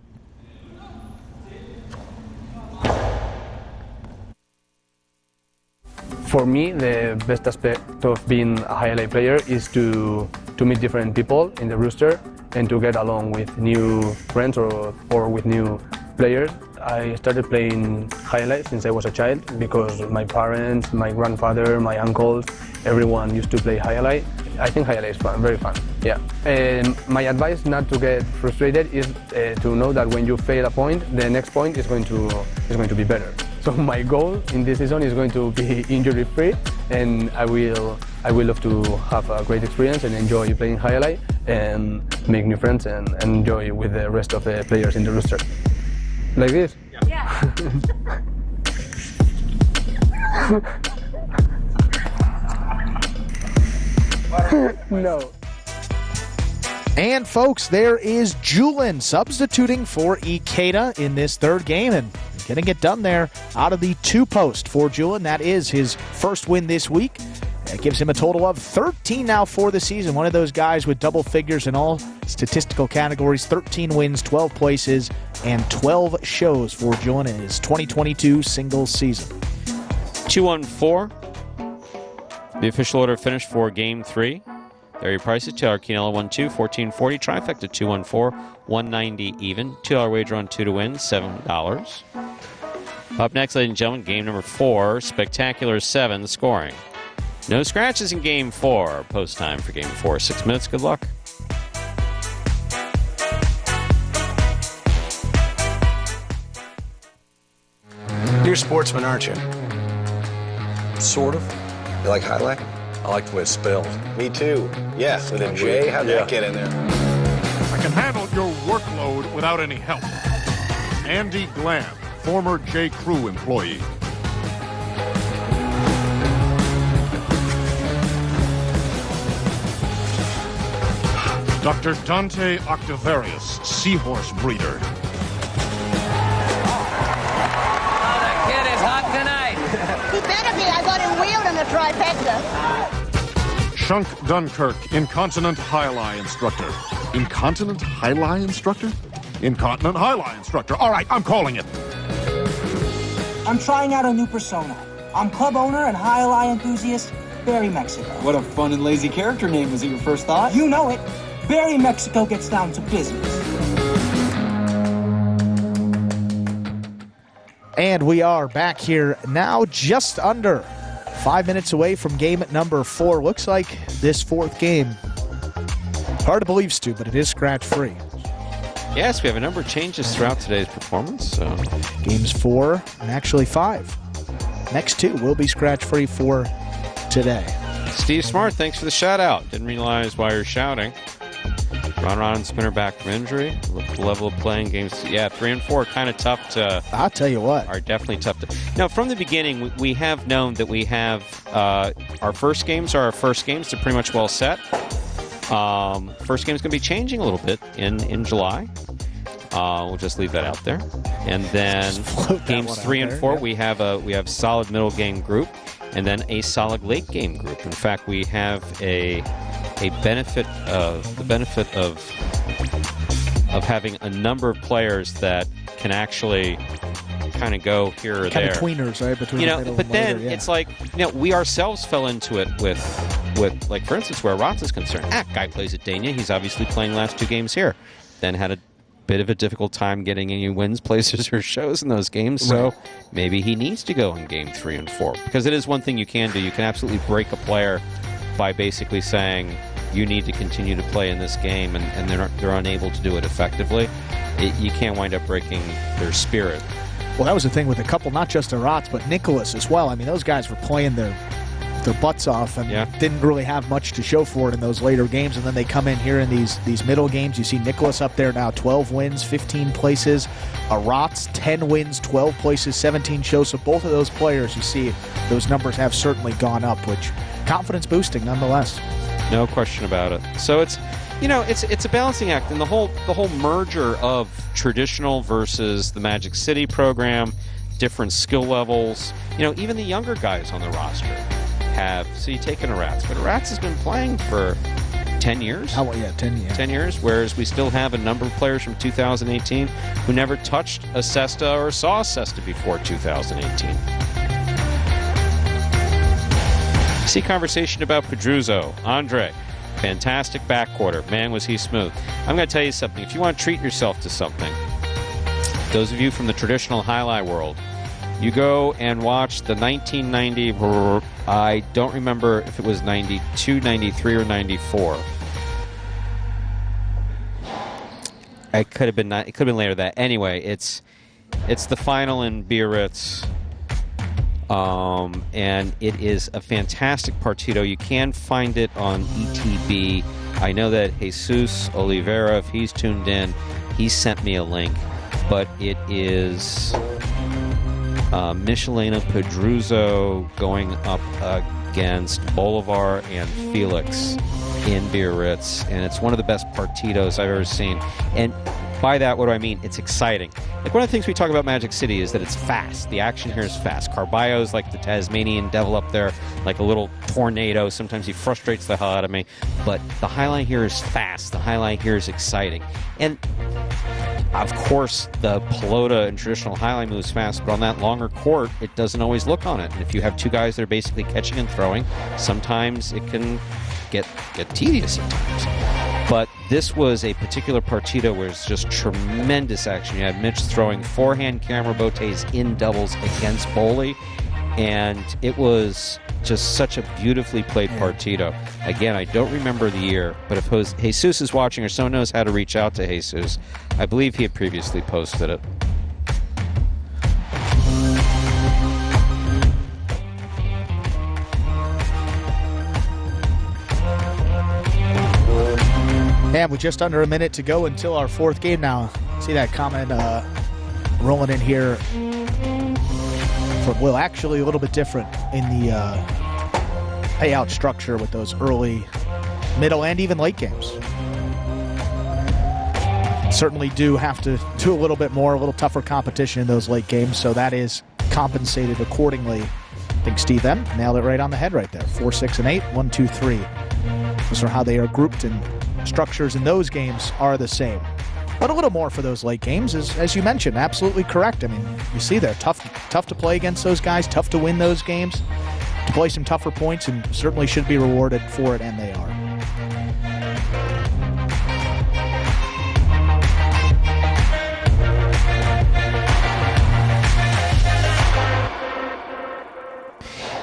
For me, the best aspect of being a Jai-Alai player is to meet different people in the rooster and to get along with new friends or with new players. I started playing Jai-Alai since I was a child because my parents, my grandfather, my uncles, everyone used to play Jai-Alai. I think Jai-Alai is fun, very fun. Yeah. And my advice not to get frustrated is to know that when you fail a point, the next point is going to be better. So my goal in this season is going to be injury-free, and I will love to have a great experience and enjoy playing Jai-Alai and make new friends and enjoy with the rest of the players in the rooster. Like this? Yeah. No. And folks, there is Julian substituting for Ikeda in this third game and getting it done there out of the 2-post for Julian. That is his first win this week. That gives him a total of 13 now for the season. One of those guys with double figures in all statistical categories. 13 wins, 12 places, and 12 shows for Julian in his 2022 singles season. 2-1-4. The official order finish for Game 3. There are your prices. $2 Quinella 1-2, $14.40. Trifecta 2-1-4, $190 even. $2 wager on 2 to win, $7. Up next, ladies and gentlemen, game number 4. Spectacular 7, the scoring. No scratches in Game 4. Post time for Game 4. 6 minutes. Good luck. You're a sportsman, aren't you? Sort of. You like highlight? I like the way it's spelled. Me too. Yes, with a J. How'd that get in there? I can handle your workload without any help. Andy Glam, former J. Crew employee. Dr. Dante Octavarius, seahorse breeder. Oh, the kid is hot tonight. He better be. I got him wheeled in a trifecta. Shunk Dunkirk, incontinent Jai-Alai instructor. Incontinent Jai-Alai instructor? Incontinent Jai-Alai instructor. All right, I'm calling it. I'm trying out a new persona. I'm club owner and Jai-Alai enthusiast, Barry Mexico. What a fun and lazy character name. Was it your first thought? You know it. Barry Mexico gets down to business. And we are back here now just under 5 minutes away from game number 4. Looks like this fourth game, hard to believe, Stu, but it is scratch-free. Yes, we have a number of changes throughout today's performance. So games 4 and actually 5. Next 2 will be scratch-free for today. Steve Smart, thanks for the shout-out. Didn't realize why you're shouting. Ron and Spinner back from injury. Look at the level of playing games. Yeah, 3 and 4 kind of tough to... I'll tell you what. Are definitely tough to... Now, from the beginning, we have known that we have... our first games are our first games. They're pretty much well set. First game's going to be changing a little bit in July. We'll just leave that out there. And then games 3 and 4, we have solid middle game group, and then a solid late game group. In fact, we have a benefit of having a number of players that can actually kind of go here or kind there. Kind of tweeners, right? Between the middle but and then later, yeah. it's like, we ourselves fell into it with like, for instance, where Rotz is concerned. Guy plays at Dania. He's obviously playing last 2 games here. Then had a bit of a difficult time getting any wins, places, or shows in those games. So maybe he needs to go in game 3 and 4, because it is one thing you can do. You can absolutely break a player by basically saying you need to continue to play in this game, and they're unable to do it effectively. You can't wind up breaking their spirit. Well, that was the thing with a couple, not just Arats, but Nicholas as well. I mean, those guys were playing their butts off and didn't really have much to show for it in those later games. And then they come in here in these middle games. You see Nicholas up there now, 12 wins, 15 places. Arats, 10 wins, 12 places, 17 shows. So both of those players, you see, those numbers have certainly gone up, which confidence boosting nonetheless. No question about it. So it's, you know, it's a balancing act, and the whole merger of traditional versus the Magic City program, different skill levels. You know, even the younger guys on the roster have. So you take in Arats, but Arats has been playing for 10 years. Oh, well, yeah, 10 years. 10 years, whereas we still have a number of players from 2018 who never touched a cesta or saw a cesta before 2018. See conversation about Pedruzzo, Andre. Fantastic backquarter. Man, was he smooth. I'm going to tell you something. If you want to treat yourself to something, those of you from the traditional highlight world, you go and watch the 1990, I don't remember if it was 92, 93, or 94. It could have been later that. Anyway, it's the final in Biarritz. And it is a fantastic partido. You can find it on ETB. I know that Jesus Oliveira, if he's tuned in, he sent me a link. But it is Michelena Pedruzzo going up against Bolivar and Felix in Biarritz. And it's one of the best partidos I've ever seen. And by that, what do I mean? It's exciting. Like, one of the things we talk about Magic City is that it's fast. The action here is fast. Carballo's like the Tasmanian devil up there, like a little tornado. Sometimes he frustrates the hell out of me. But the highlight here is fast. The highlight here is exciting. And, of course, the pelota and traditional highlight moves fast, but on that longer court, it doesn't always look on it. And if you have two guys that are basically catching and throwing, sometimes it can get tedious at times. But this was a particular partido where it's just tremendous action. You had Mitch throwing forehand camera botes in doubles against Boley, and it was just such a beautifully played partido. Again, I don't remember the year, but if Jesus is watching or someone knows how to reach out to Jesus, I believe he had previously posted it. Man, with just under a minute to go until our fourth game now. See that comment rolling in here. Well, actually a little bit different in the payout structure with those early, middle, and even late games. Certainly do have to do a little bit more, a little tougher competition in those late games, so that is compensated accordingly. I think Steve M nailed it right on the head right there. 4, 6, and 8, 1, 2, 3. Those are how they are grouped, and structures in those games are the same. But a little more for those late games, as you mentioned, absolutely correct. I mean, you see they're tough to play against those guys, tough to win those games, to play some tougher points, and certainly should be rewarded for it, and they are.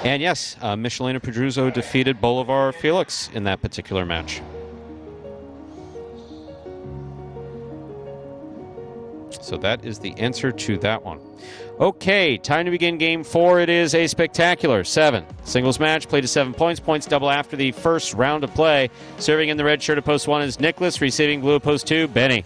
And yes, Michelena Pedruzzo defeated Bolivar Felix in that particular match. So that is the answer to that one. Okay, time to begin game 4. It is a spectacular 7 singles match, played to 7 points. Points double after the first round of play. Serving in the red shirt at post 1 is Nicholas. Receiving blue at post 2, Benny.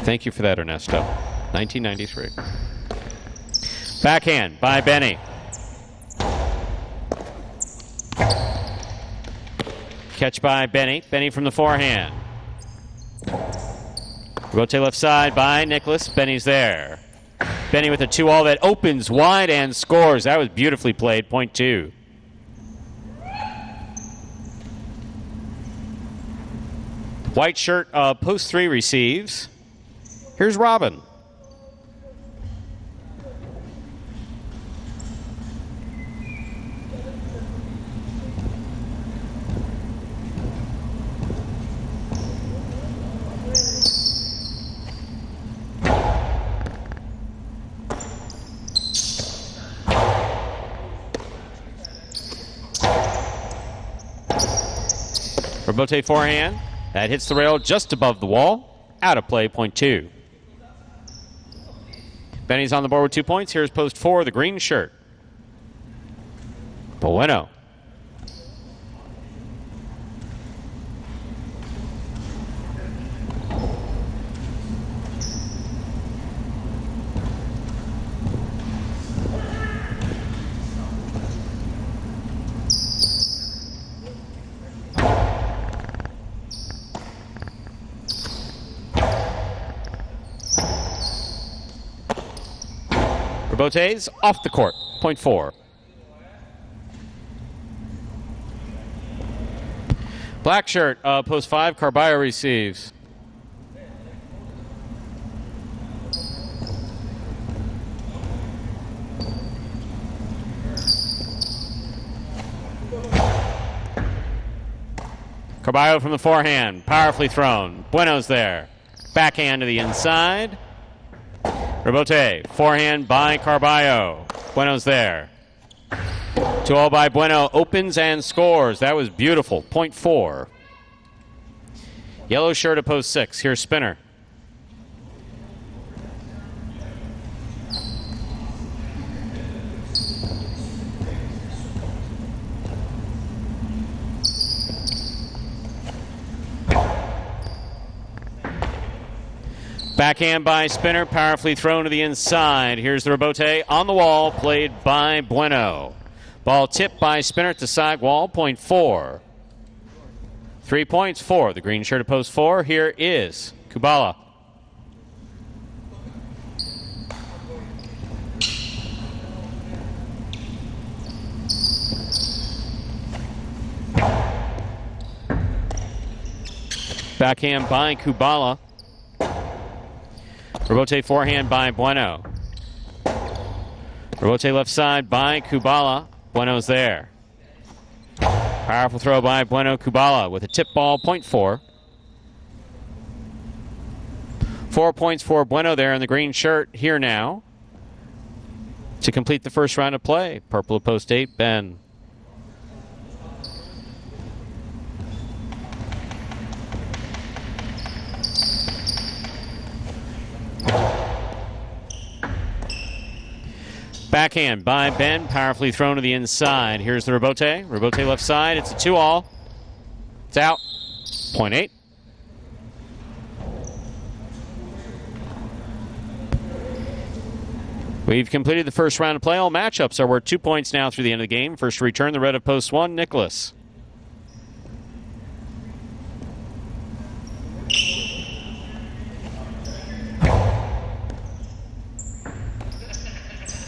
Thank you for that, Ernesto. 1993. Backhand by Benny. Catch by Benny. Benny from the forehand. Rotate left side by Nicholas. Benny's there. Benny with a 2-all that opens wide and scores. That was beautifully played. Point 2. White shirt, post 3 receives. Here's Robin. Robote forehand. That hits the rail just above the wall. Out of play, point 2. Benny's on the board with 2 points. Here's post 4, the green shirt. Bueno. Rabote's off the court. Point 4. Black shirt, post 5. Carballo receives. Carballo from the forehand, powerfully thrown. Bueno's there. Backhand to the inside. Rabote, forehand by Carballo. Bueno's there. 2-all by Bueno, opens and scores. That was beautiful. Point 4. Yellow shirt at post 6. Here's Spinner. Backhand by Spinner, powerfully thrown to the inside. Here's the rebote on the wall, played by Bueno. Ball tipped by Spinner at the side wall, point 4. 3 points for the green shirt at post 4. Here is Kubala. Backhand by Kubala. Rebote forehand by Bueno. Rebote left side by Kubala. Bueno's there. Powerful throw by Bueno. Kubala with a tip ball, point 4. 4 points for Bueno there in the green shirt here now to complete the first round of play. Purple at post 8, Ben. Backhand by Ben, powerfully thrown to the inside. Here's the rebote. Rebote left side. It's a 2-all. It's out. Point 8. We've completed the first round of play. All matchups are worth 2 points now through the end of the game. First to return, the red of post 1, Nicholas.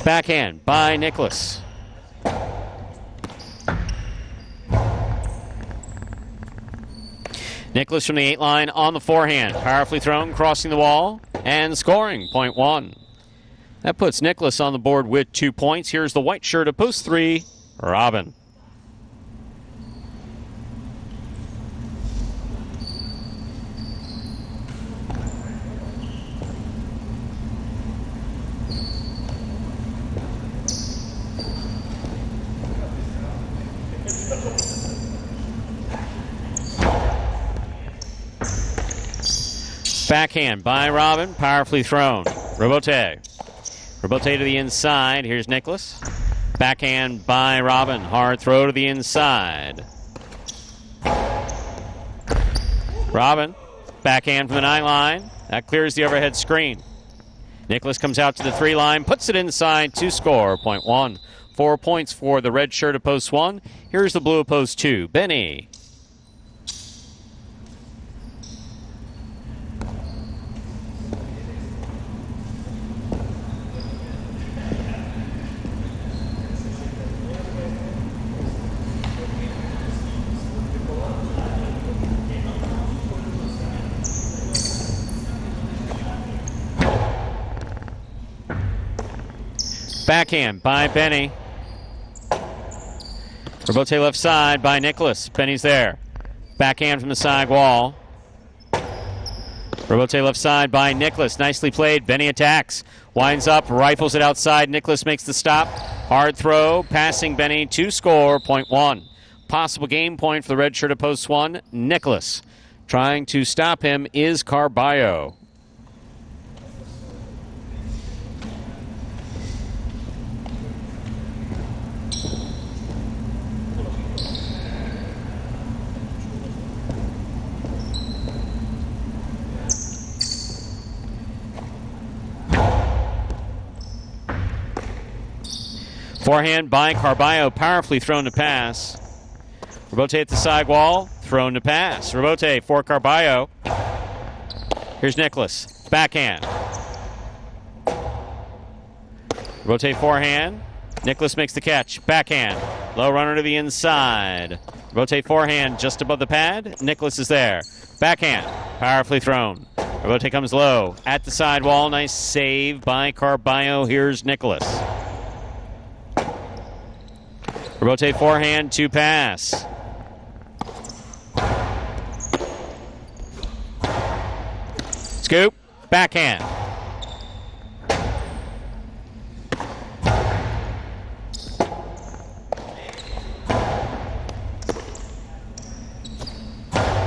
Backhand by Nicholas. Nicholas from the 8 line on the forehand. Powerfully thrown, crossing the wall, and scoring. Point 1. That puts Nicholas on the board with 2 points. Here's the white shirt of post 3, Robin. Backhand by Robin, powerfully thrown. Rebote. Rebote to the inside. Here's Nicholas. Backhand by Robin. Hard throw to the inside. Robin. Backhand from the 9 line. That clears the overhead screen. Nicholas comes out to the 3 line, puts it inside to score. Point 1. 4 points for the red shirt of post 1. Here's the blue of post 2. Benny. Backhand by Benny. Rebote left side by Nicholas. Benny's there. Backhand from the side wall. Rebote left side by Nicholas. Nicely played. Benny attacks. Winds up. Rifles it outside. Nicholas makes the stop. Hard throw. Passing Benny to score. Point 1. Possible game point for the red shirt of post 1. Nicholas. Trying to stop him is Carballo. Forehand by Carballo, powerfully thrown to pass. Rebote at the side wall, thrown to pass. Rebote for Carballo. Here's Nicholas. Backhand. Rotate forehand. Nicholas makes the catch. Backhand. Low runner to the inside. Rotate forehand just above the pad. Nicholas is there. Backhand. Powerfully thrown. Rotate comes low. At the sidewall. Nice save by Carballo. Here's Nicholas. Rotate forehand to pass. Scoop. Backhand.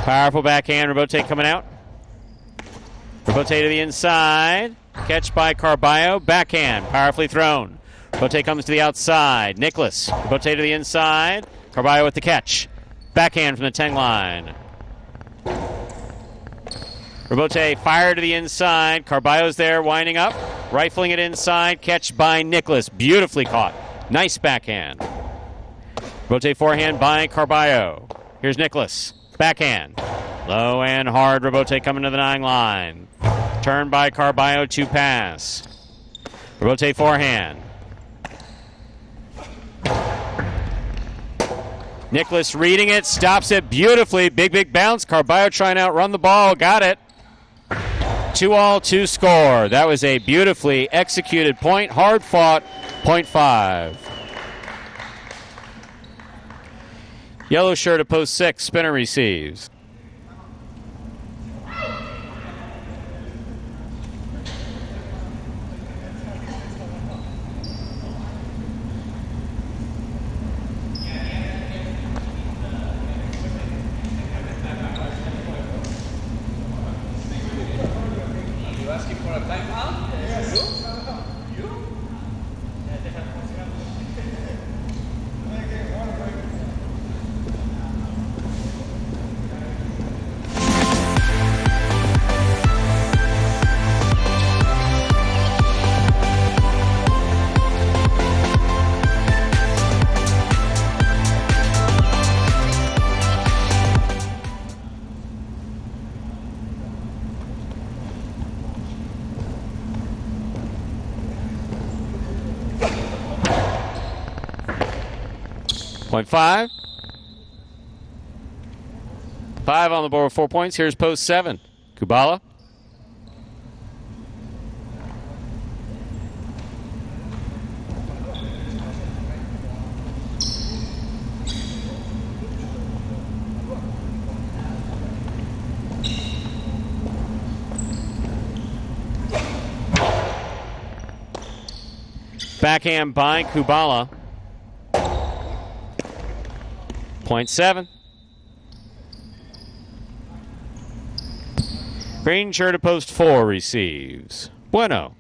Powerful backhand. Rotate coming out. Rotate to the inside. Catch by Carballo. Backhand. Powerfully thrown. Rotate comes to the outside. Nicholas. Rotate to the inside. Carballo with the catch. Backhand from the 10 line. Robote fire to the inside. Carballo's there winding up. Rifling it inside. Catch by Nicholas. Beautifully caught. Nice backhand. Rotate forehand by Carballo. Here's Nicholas. Backhand. Low and hard. Robote coming to the 9 line. Turn by Carballo to pass. Robote forehand. Nicholas reading it. Stops it beautifully. Big bounce. Carballo trying to outrun the ball. Got it. 2-all, 2 score. That was a beautifully executed point. Hard fought. .5. Yellow shirt at post 6. Spinner receives. .5. 5 on the board with 4 points. Here's post 7. Kubala. Backhand by Kubala. .7. Green shirt at post 4 receives. Bueno.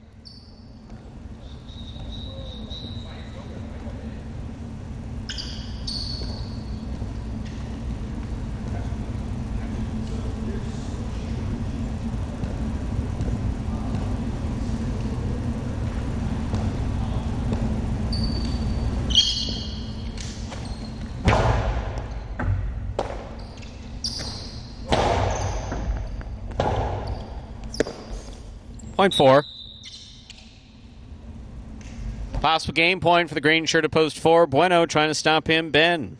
.4. Possible game point for the green shirt at post 4. Bueno trying to stop him. Ben.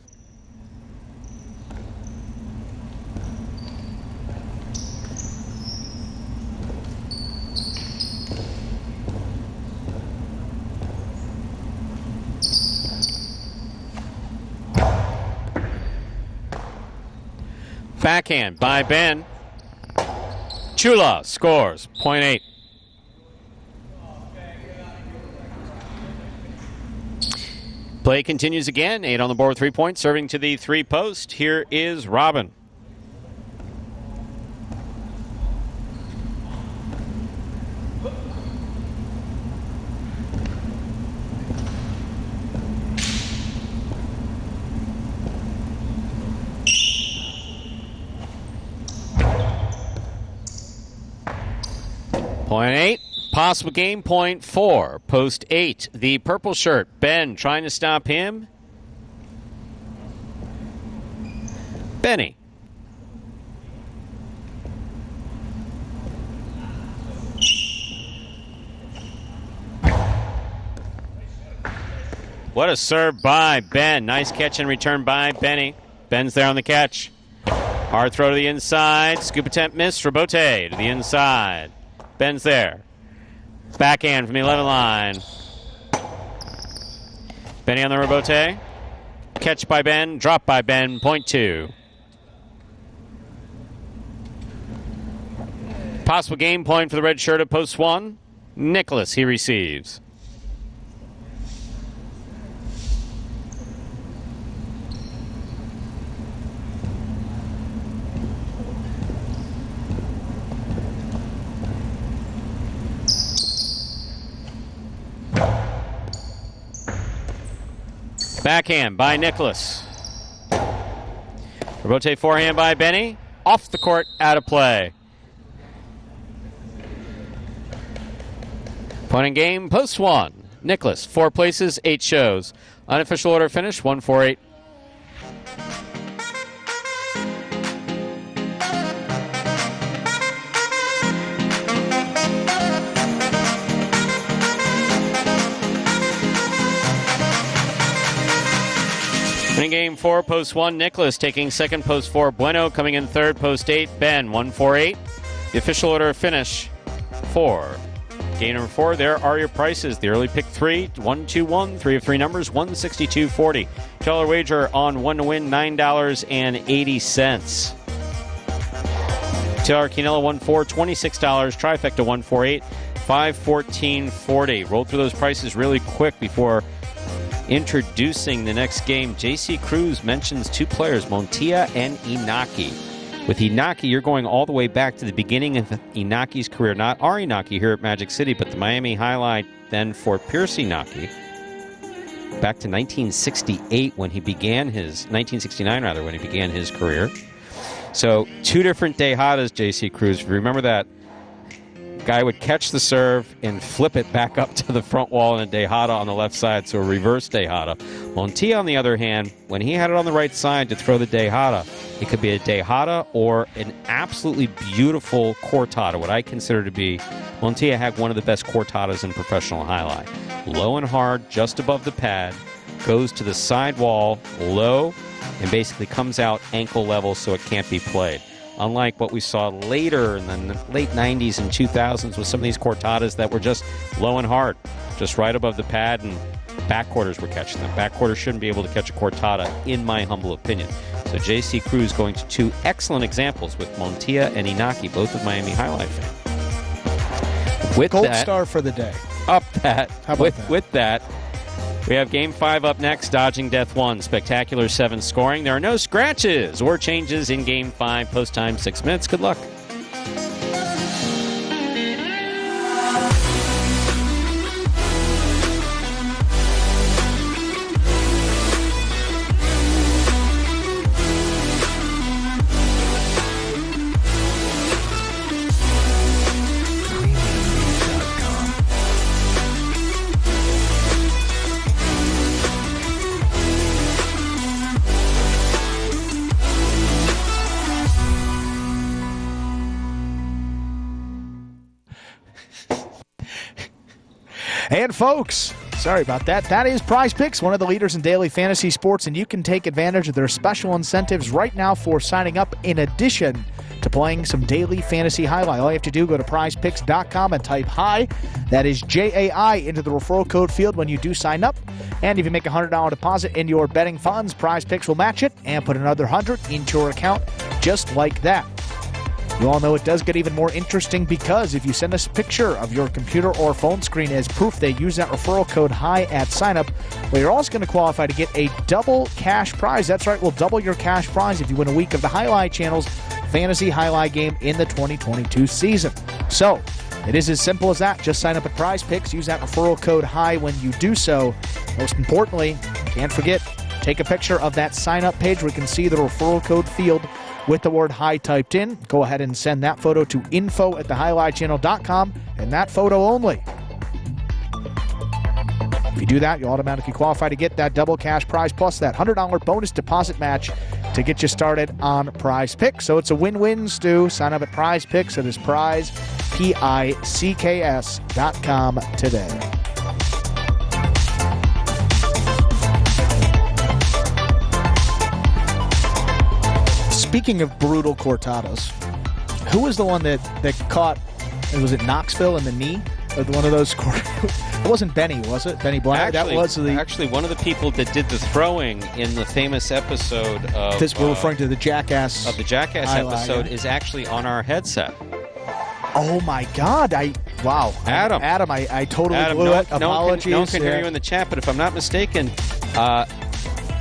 Backhand by Ben. Chula scores. .8. Play continues again. 8 on the board with 3 points. Serving to the 3 post. Here is Robin. .8. Possible game .4. Post 8. The purple shirt. Ben trying to stop him. Benny. What a serve by Ben. Nice catch and return by Benny. Ben's there on the catch. Hard throw to the inside. Scoop attempt missed. Rebote to the inside. Ben's there. Backhand from the 11 line. Benny on the rebote. Catch by Ben. Drop by Ben. Point 2. Possible game point for the red shirt at post 1. Nicholas, he receives. Backhand by Nicholas. Rebote forehand by Benny. Off the court, out of play. Point in game, post 1. Nicholas, 4 places, 8 shows. Unofficial order finish, 1-4-8. In game 4, post 1, Nicholas taking second, post 4, Bueno coming in third, post 8, Ben, 1-4-8. The official order finish, 4. Game number 4, there are your prices. The early pick 3, 1-2-1, 3 of 3 numbers, 162.40. $2 wager on 1 to win, $9.80. $2 Quinella, 1-4, $26. Trifecta, 148, $514.40. Roll through those prices really quick before introducing the next game. JC Cruz mentions 2 players, Montilla and Inaki. With Inaki, you're going all the way back to the beginning of Inaki's career. Not our Inaki here at Magic City, but the Miami highlight then for Pierce Inaki. Back to 1968 when he began his, 1969 rather, when he began his career. So 2 different Tejadas, JC Cruz. Remember that guy would catch the serve and flip it back up to the front wall in a Tejada on the left side, so a reverse Tejada. Montilla, on the other hand, when he had it on the right side to throw the Tejada, it could be a Tejada or an absolutely beautiful cortada, what I consider to be. Montilla had one of the best cortadas in professional highlight. Low and hard, just above the pad, goes to the side wall, low, and basically comes out ankle level so it can't be played. Unlike what we saw later in the late 90s and 2000s with some of these cortadas that were just low and hard, just right above the pad, and backquarters were catching them. Backquarters shouldn't be able to catch a cortada, in my humble opinion. So JC Cruz going to 2 excellent examples with Montilla and Inaki, both of Miami highlight fame. With Gold that, star for the day. Up that. How about that? With that, we have Game 5 up next, Dodging Death 1. Spectacular 7 scoring. There are no scratches or changes in Game 5. Post time 6 minutes. Good luck. And folks, sorry about that. That is Prize Picks, one of the leaders in daily fantasy sports, and you can take advantage of their special incentives right now for signing up in addition to playing some daily fantasy highlight. All you have to do, go to prizepicks.com and type HI. That is Jai into the referral code field when you do sign up. And if you make a $100 deposit in your betting funds, Prize Picks will match it and put another $100 into your account just like that. You all know it does get even more interesting because if you send us a picture of your computer or phone screen as proof they use that referral code HI at sign-up, well, you're also going to qualify to get a double cash prize. That's right, we'll double your cash prize if you win a week of the Highlight Channel's Fantasy Highlight Game in the 2022 season. So, it is as simple as that. Just sign up at Prize Picks. Use that referral code HI when you do so. Most importantly, can't forget, take a picture of that sign-up page where you can see the referral code field with the word HI typed in. Go ahead and send that photo to info@thehighlightchannel.com, and that photo only. If you do that, you'll automatically qualify to get that double cash prize plus that $100 bonus deposit match to get you started on Prize Picks. So it's a win-win, Stu. Sign up at Prize Picks. It is Prize, PICKS.com today. Speaking of brutal cortados, who was the one that caught, was it Knoxville in the knee? Or one of those, it wasn't Benny, was it? Benny Black? Actually, one of the people that did the throwing in the famous episode of... This, we're referring to the Jackass... Of the Jackass episode is actually on our headset. Oh, my God. Wow. Adam, I totally blew it. Apologies. No one can hear you in the chat, but if I'm not mistaken,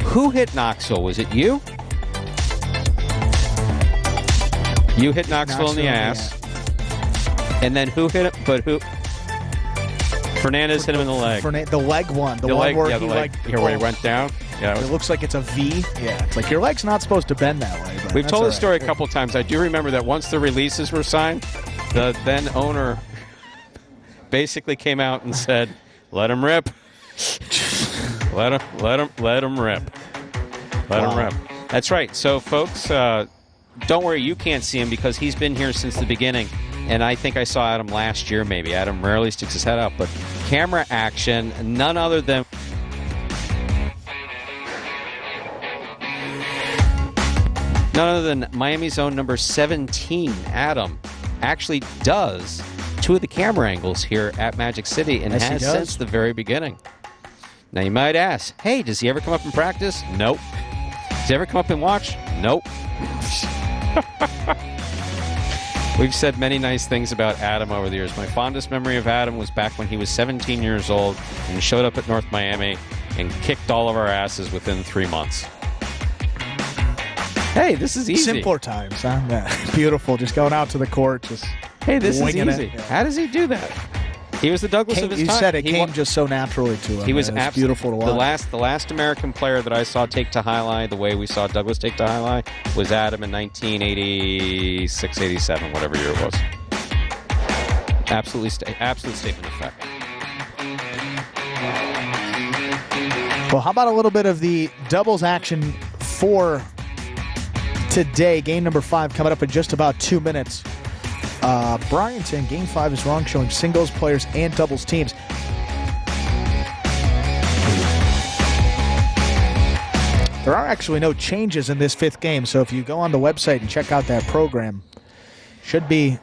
who hit Knoxville? Was it you? You hit Knoxville in the ass. And then who hit it? But who? Fernandez hit him in the leg. The leg one. The one where where he went down. Yeah, it looks like it's a V. Yeah, it's like your leg's not supposed to bend that way. But we've told this story a couple times. I do remember that once the releases were signed, the then owner basically came out and said, "Let him rip. let him rip. Let him rip." That's right. So, folks, don't worry. You can't see him because he's been here since the beginning. And I think I saw Adam last year, maybe. Adam rarely sticks his head up. But camera action, none other than Miami's own number 17, Adam, actually does two of the camera angles here at Magic City and has since the very beginning. Now, you might ask, hey, does he ever come up and practice? Nope. Does he ever come up and watch? Nope. We've said many nice things about Adam over the years. My fondest memory of Adam was back when he was 17 years old and showed up at North Miami and kicked all of our asses within 3 months. Hey, this is easy. Simpler times, huh? Yeah. Beautiful. Just going out to the court. Just hey, this is easy. Yeah. How does he do that? He was the Douglas of his time. You said it came just so naturally to him. He was absolutely beautiful to watch. The last American player that I saw take to highlight the way we saw Douglas take to highlight was Adam in 1986, 87, whatever year it was. Absolute statement of fact. Well, how about a little bit of the doubles action for today? Game number 5 coming up in just about 2 minutes. Bryanton, Game 5 is wrong, showing singles players and doubles teams. There are actually no changes in this 5th game, so if you go on the website and check out that program, should be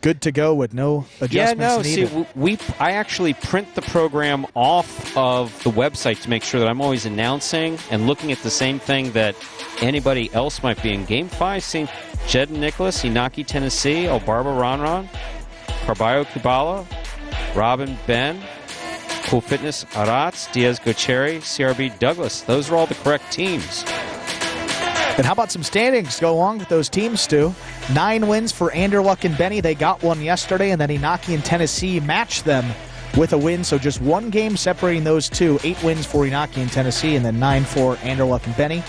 good to go with no adjustments needed. See, I actually print the program off of the website to make sure that I'm always announcing and looking at the same thing that anybody else might be in. Game 5, seeing Jed and Nicholas, Inaki, Tennessee, Obarba, Ronron, Carballo, Kubala, Robin, Ben, Cool Fitness, Aratz, Diaz, Gocheri, CRB, Douglas. Those are all the correct teams. And how about some standings go along with those teams, Stu? 9 wins for Anderluck and Benny. They got one yesterday, and then Inaki and Tennessee matched them with a win. So just one game separating those two. 8 wins for Inaki and Tennessee, and then 9 for Anderluck and Benny.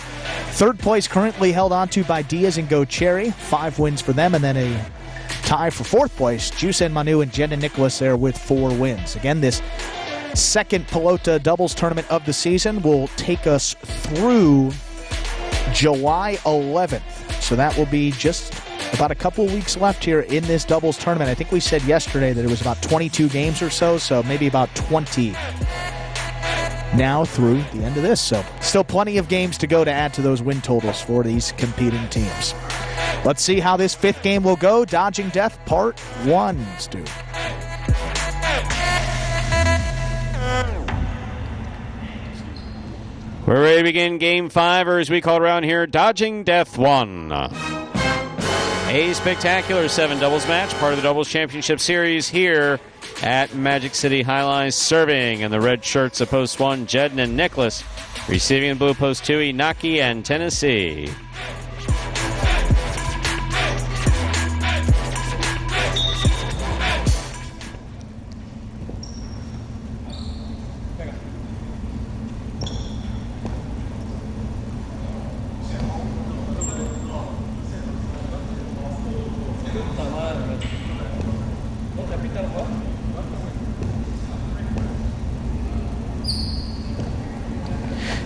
3rd place currently held on to by Diaz and Gocheri. 5 wins for them, and then a tie for 4th place. Juice and Manu and Jen and Nicholas there with 4 wins. Again, this second Pelota doubles tournament of the season will take us through July 11th. So that will be just about a couple weeks left here in this doubles tournament. I think we said yesterday that it was about 22 games or so maybe about 20 now through the end of this. So still plenty of games to go to add to those win totals for these competing teams. Let's see how this 5th game will go. Dodging Death Part 1, Stu. We're ready to begin Game 5, or as we call it around here, Dodging Death 1. A spectacular 7 doubles match, part of the Doubles Championship Series here at Magic City. Highlights serving, and the red shirts of Post 1, Jedden and Nicholas. Receiving in blue, Post 2, Inaki and Tennessee.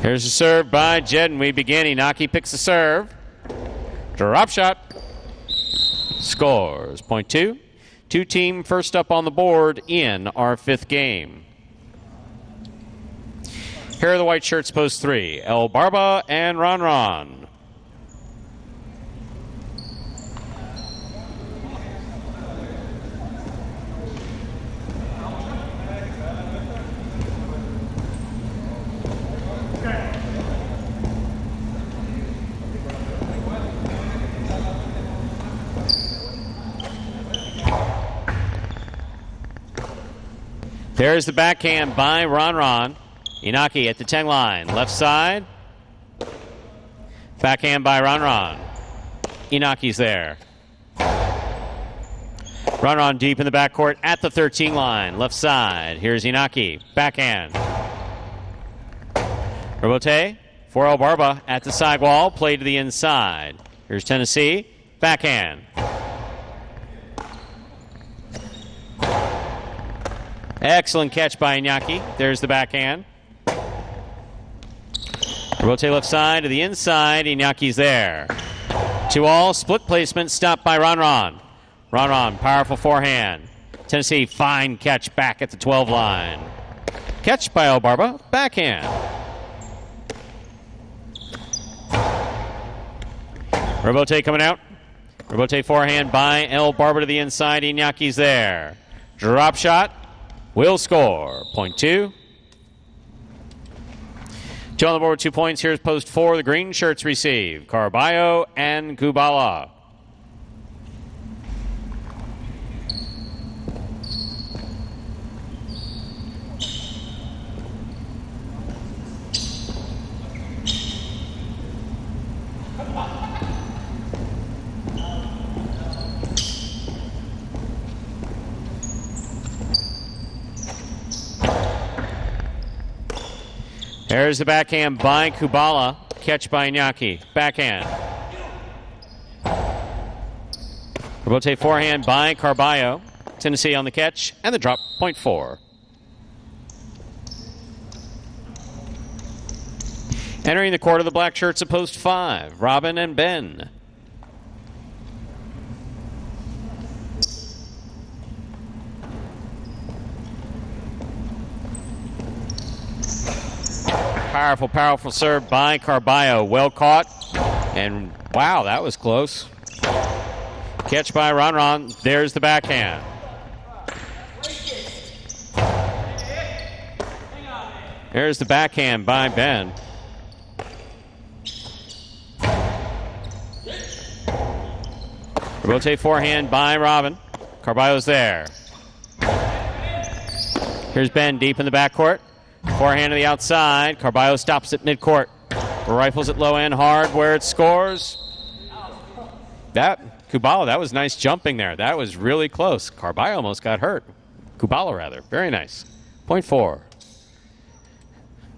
Here's a serve by Jedden. We begin. Inaki picks the serve. Drop shot. Scores. Point 2. 2-team first up on the board in our 5th game. Here are the white shirts, Post 3. El Barba and Ron. There's the backhand by Ron. Inaki at the 10 line. Left side. Backhand by Ron. Inaki's there. Ron deep in the backcourt at the 13 line. Left side. Here's Inaki. Backhand. Robote for El Barba at the sidewall. Play to the inside. Here's Tennessee. Backhand. Excellent catch by Inaki. There's the backhand. Robote left side to the inside. Inaki's there. 2-all. Split placement. Stopped by Ron. Ron, powerful forehand. Tennessee, fine catch back at the 12 line. Catch by El Barba. Backhand. Robote coming out. Robote forehand by El Barba to the inside. Inaki's there. Drop shot. Will score. Point 2. 2 on the board, 2 points. Here's post 4. The green shirts receive Carballo and Kubala. There's the backhand by Kubala. Catch by Inaki. Backhand. Robote forehand by Carballo. Tennessee on the catch. And the drop. Point 4. Entering the court of the black shirts at post 5. Robin and Ben. Powerful serve by Carballo. Well caught. And wow, that was close. Catch by Ron. There's the backhand. There's the backhand by Ben. Robote forehand by Robin. Carballo's there. Here's Ben deep in the backcourt. Forehand to the outside. Carballo stops at midcourt. Rifles it low end hard where it scores. Kubala, that was nice jumping there. That was really close. Carballo almost got hurt. Kubala, rather. Very nice. Point 4.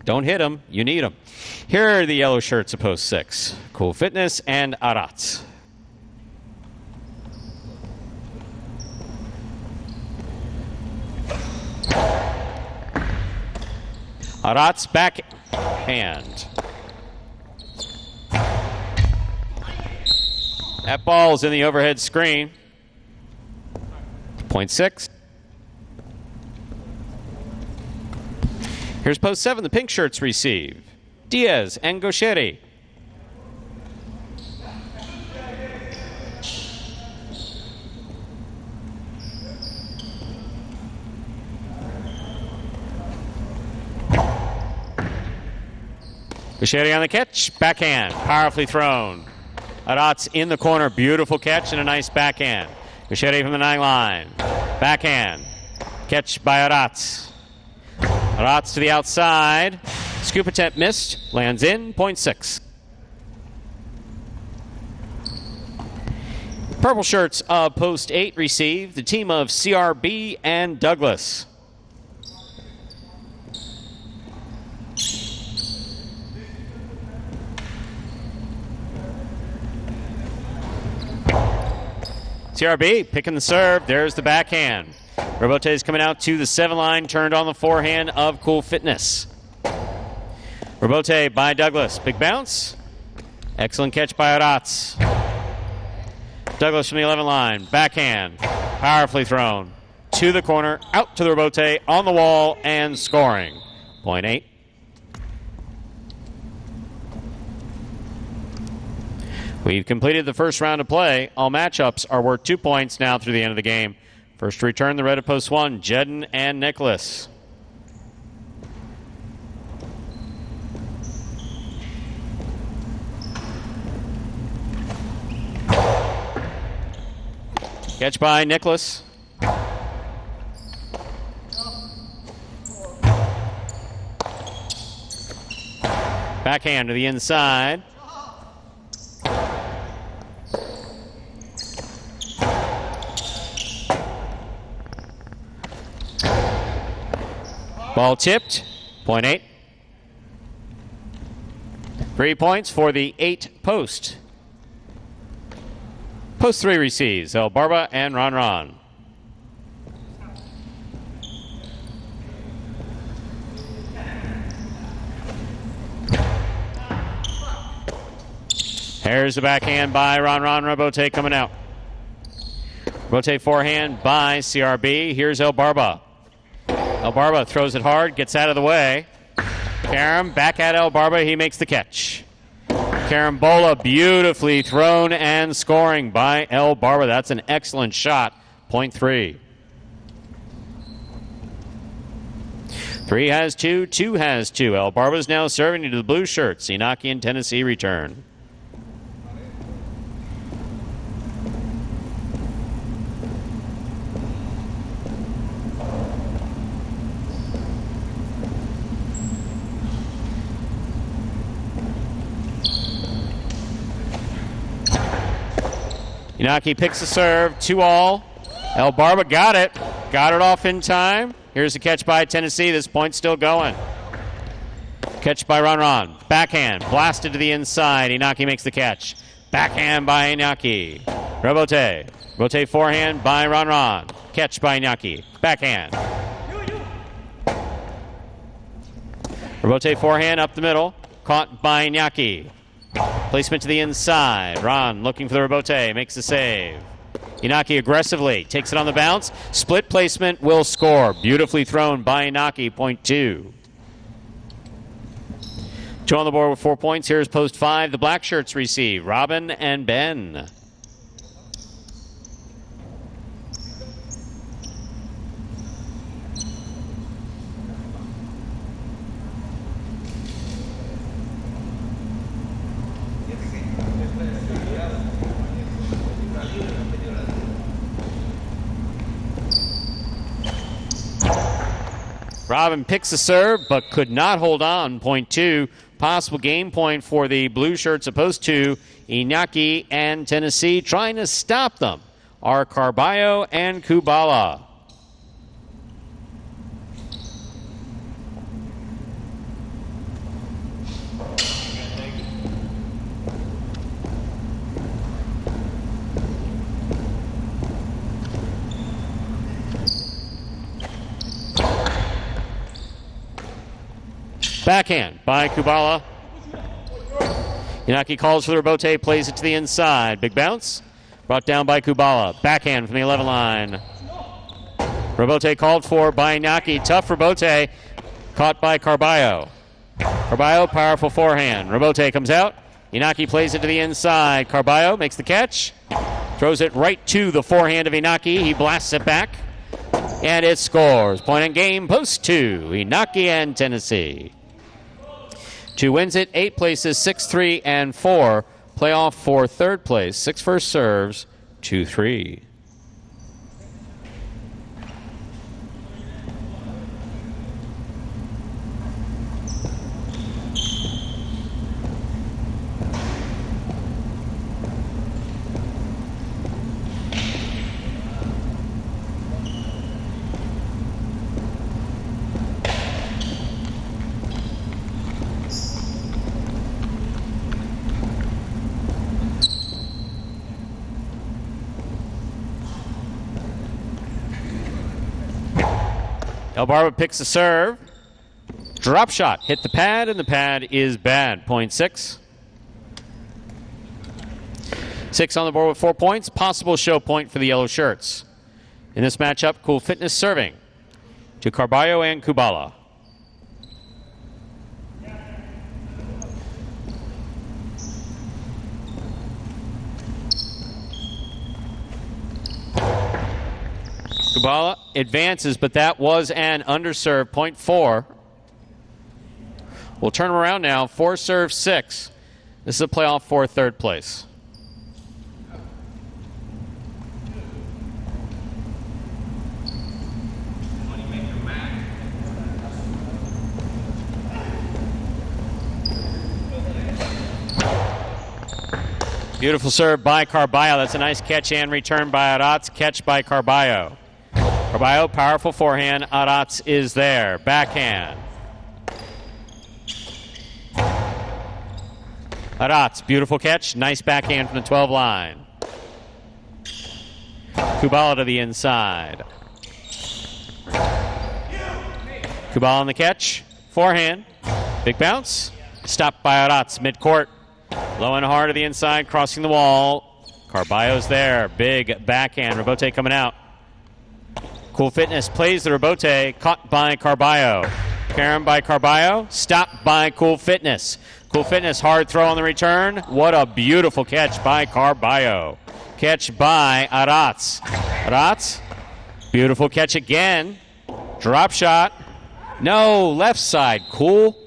Don't hit him. You need him. Here are the yellow shirts of post 6. Cool Fitness and Arats. Arats backhand. That ball's in the overhead screen. Point 6. Here's post 7. The pink shirts receive Diaz and Gaucheri. Gaucheri on the catch. Backhand. Powerfully thrown. Arats in the corner. Beautiful catch and a nice backhand. Gaucheri from the 9 line. Backhand. Catch by Arats. Arats to the outside. Scoop attempt missed. Lands in. Point 6. Purple shirts of post 8 receive the team of CRB and Douglas. CRB picking the serve. There's the backhand. Robote is coming out to the 7 line, turned on the forehand of Cool Fitness. Robote by Douglas. Big bounce. Excellent catch by Arats. Douglas from the 11 line. Backhand. Powerfully thrown. To the corner. Out to the Robote. On the wall and scoring. Point 8. We've completed the first round of play. All matchups are worth 2 points now through the end of the game. First to return, the red at post 1, Jedden and Nicholas. Catch by Nicholas. Backhand to the inside. Ball tipped. Point 8. 3 points for the 8 post. Post 3 receives El Barba and Ron. Here's the backhand by Ron. Rebote coming out. Rebote forehand by CRB. Here's El Barba. El Barba throws it hard, gets out of the way. Karam back at El Barba. He makes the catch. Carambola beautifully thrown and scoring by El Barba. That's an excellent shot. Point 3. 3 has 2. 2 has 2. El Barba's now serving into the blue shirts. Inaki and Tennessee return. Inaki picks the serve, 2-all. El Barba got it off in time. Here's the catch by Tennessee. This point's still going. Catch by Ron. Backhand, blasted to the inside. Inaki makes the catch. Backhand by Inaki. Rebote. Rebote forehand by Ron. Catch by Inaki. Backhand. Rebote forehand up the middle. Caught by Inaki. Placement to the inside. Ron looking for the rebote. Makes the save. Inaki aggressively takes it on the bounce. Split placement will score. Beautifully thrown by Inaki. Point 2. 2 on the board with 4 points. Here's post 5. The black shirts receive. Robin and Ben. Robin picks the serve, but could not hold on. Point 2. Possible game point for the blue shirts opposed to Inaki and Tennessee. Trying to stop them are Carballo and Kubala. Backhand by Kubala. Inaki calls for the rebote, plays it to the inside. Big bounce. Brought down by Kubala. Backhand from the 11 line. Rebote called for by Inaki. Tough rebote. Caught by Carballo. Carballo, powerful forehand. Rebote comes out. Inaki plays it to the inside. Carballo makes the catch. Throws it right to the forehand of Inaki. He blasts it back. And it scores. Point in game, post 2. Inaki and Tennessee. 2 wins it, 8 places, 6, 3, and 4. Playoff for 3rd place. 6 first serves, 2, 3. El Barba picks the serve. Drop shot. Hit the pad, and the pad is bad. Point 6. 6 on the board with 4 points. Possible show point for the yellow shirts. In this matchup, Cool Fitness serving to Carballo and Kubala. Kubala advances, but that was an underserve. Point 4. We'll turn them around now. 4 serve 6. This is a playoff for 3rd place. Beautiful serve by Carballo. That's a nice catch and return by Aratz. Catch by Carballo. Carballo, powerful forehand. Aratz is there. Backhand. Aratz, beautiful catch. Nice backhand from the 12 line. Kubala to the inside. Kubala on the catch. Forehand. Big bounce. Stopped by Aratz. Midcourt. Low and hard to the inside. Crossing the wall. Carballo's there. Big backhand. Rebote coming out. Cool Fitness plays the rebote. Caught by Carballo. Carom by Carballo. Stopped by Cool Fitness. Cool Fitness, hard throw on the return. What a beautiful catch by Carballo. Catch by Aratz. Aratz, beautiful catch again. Drop shot. No, left side. Cool.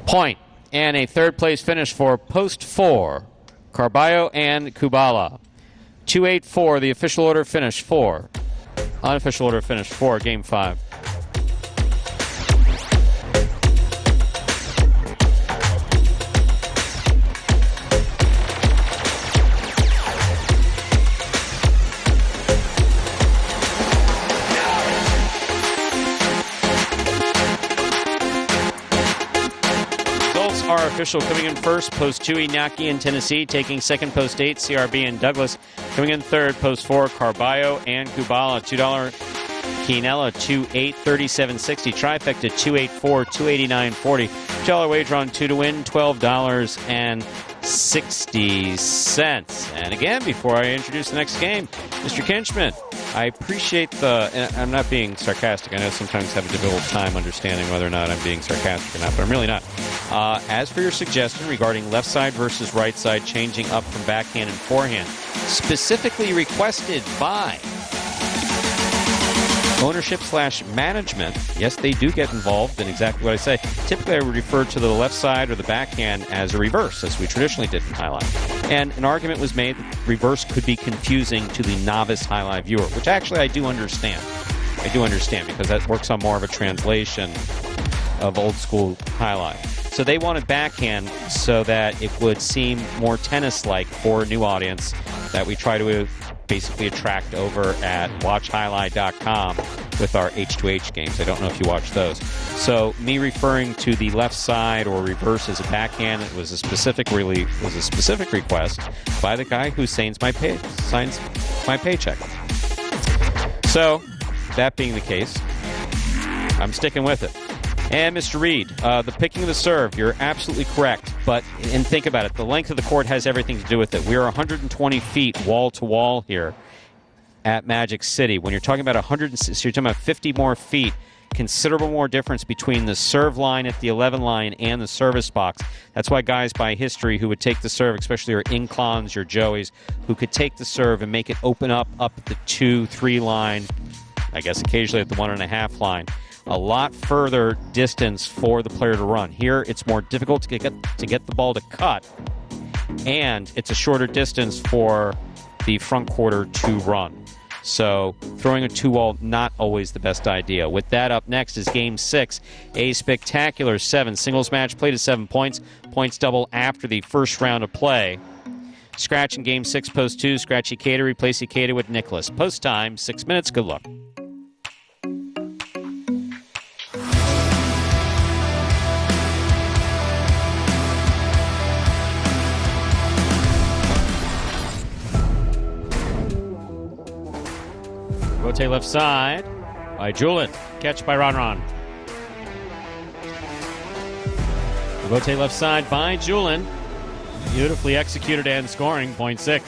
Point. And a third place finish for post 4. Carballo and Kubala. 2-8-4, the official order finish 4. Unofficial order finish 4, game 5. Are official. Coming in first, post 2, Inaki in Tennessee. Taking second, post 8, CRB in Douglas. Coming in third, post 4, Carballo and Kubala. $2 Quinella, 2-8, 37.60. Trifecta, 284, 289.40. $2 wager on 2 to win, $12.60. And again, before I introduce the next game, Mr. Kinchman, I appreciate and I'm not being sarcastic. I know sometimes I have a difficult time understanding whether or not I'm being sarcastic or not, but I'm really not. As for your suggestion regarding left side versus right side, changing up from backhand and forehand, specifically requested by ownership/management, yes, they do get involved in exactly what I say. Typically, I would refer to the left side or the backhand as a reverse, as we traditionally did in highlight. And an argument was made that reverse could be confusing to the novice highlight viewer, which actually I do understand. I do understand because that works on more of a translation of old school highlight. So they wanted backhand so that it would seem more tennis-like for a new audience that we try to basically attract over at watchhighlight.com with our H2H games. I don't know if you watch those. So me referring to the left side or reverse as a backhand, it was a specific request by the guy who signs my paycheck. So that being the case, I'm sticking with it. And Mr. Reed, the picking of the serve, you're absolutely correct. And think about it, the length of the court has everything to do with it. We are 120 feet wall to wall here at Magic City. When you're talking about 106, you're talking about 50 more feet, considerable more difference between the serve line at the 11 line and the service box. That's why guys by history who would take the serve, especially your Inclons, your Joeys, who could take the serve and make it open up at the 2-3 line, I guess occasionally at the 1.5 line. A lot further distance for the player to run. Here, it's more difficult to get the ball to cut, and it's a shorter distance for the front quarter to run. So throwing a 2-wall, not always the best idea. With that, up next is Game 6, a spectacular 7 singles match played at 7 points. Points double after the first round of play. Scratch in Game 6, post 2. Scratch Ikeda, replace Ikeda with Nicholas. Post time, 6 minutes. Good luck. Rotate left side by Julin. Catch by Ron. Rotate left side by Julin. Beautifully executed and scoring. Point 6.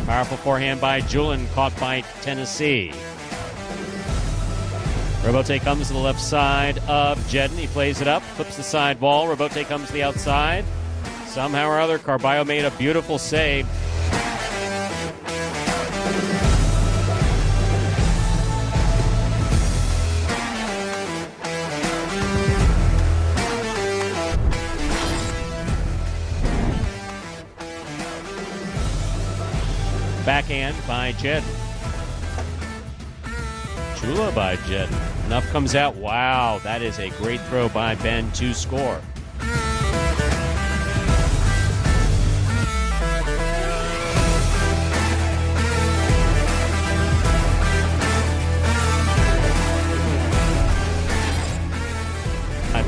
Powerful forehand by Julin, caught by Tennessee. Robote comes to the left side of Jedden. He plays it up, flips the side wall. Robote comes to the outside. Somehow or other, Carballo made a beautiful save. Backhand by Jed. Chula by Jed. Enough comes out. Wow, that is a great throw by Ben to score.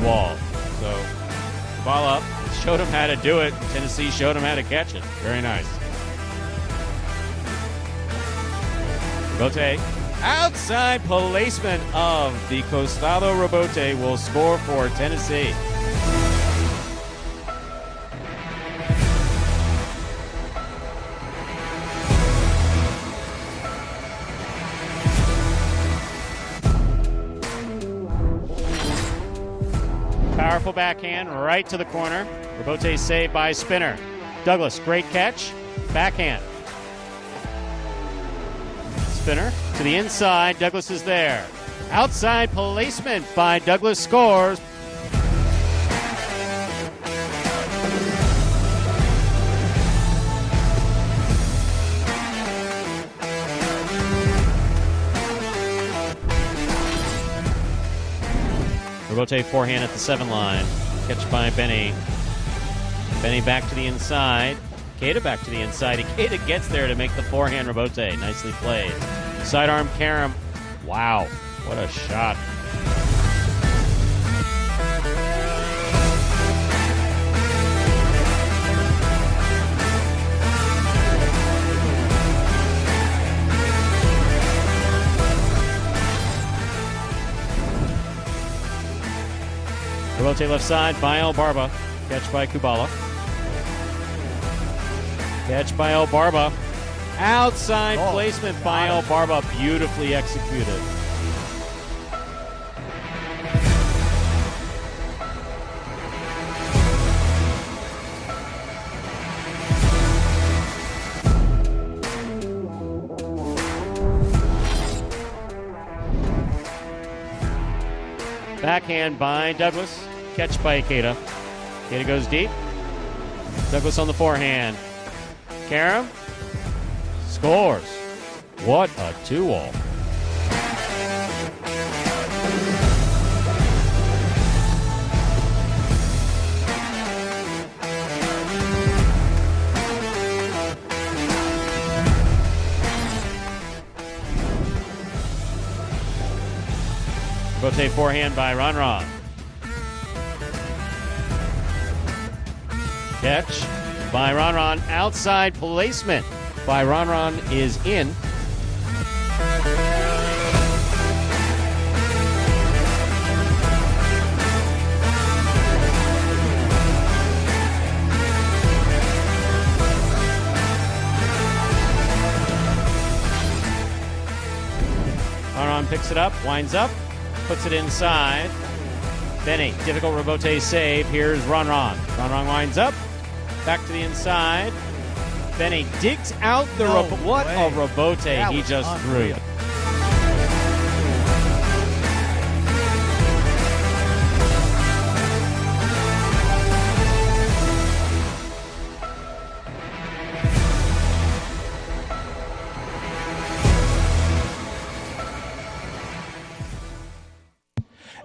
Wall. So, ball up. Showed him how to do it. Tennessee showed him how to catch it. Very nice. Rebote. Outside placement of the Costado Rebote will score for Tennessee. Powerful backhand right to the corner. Rebote saved by Spinner. Douglas, great catch. Backhand. Spinner to the inside. Douglas is there. Outside placement by Douglas scores. Rebote forehand at the 7 line. Catch by Benny. Benny back to the inside. Ikeda back to the inside. Ikeda gets there to make the forehand Rebote. Nicely played. Sidearm Karam. Wow, what a shot. Rebote left side by El Barba. Catch by Kubala. Catch by El Barba. Outside placement by El Barba. Beautifully executed. Backhand by Douglas. Catch by Ikeda. Ikeda goes deep. Douglas on the forehand. Karam scores. What a 2-all. Rotate forehand by Ron. Catch by Ron. Outside placement by Ron is in. Ron picks it up, winds up, puts it inside. Benny, difficult Rebote save. Here's Ron. Ron winds up. Back to the inside. Benny digs out the what a Rebote he just threw.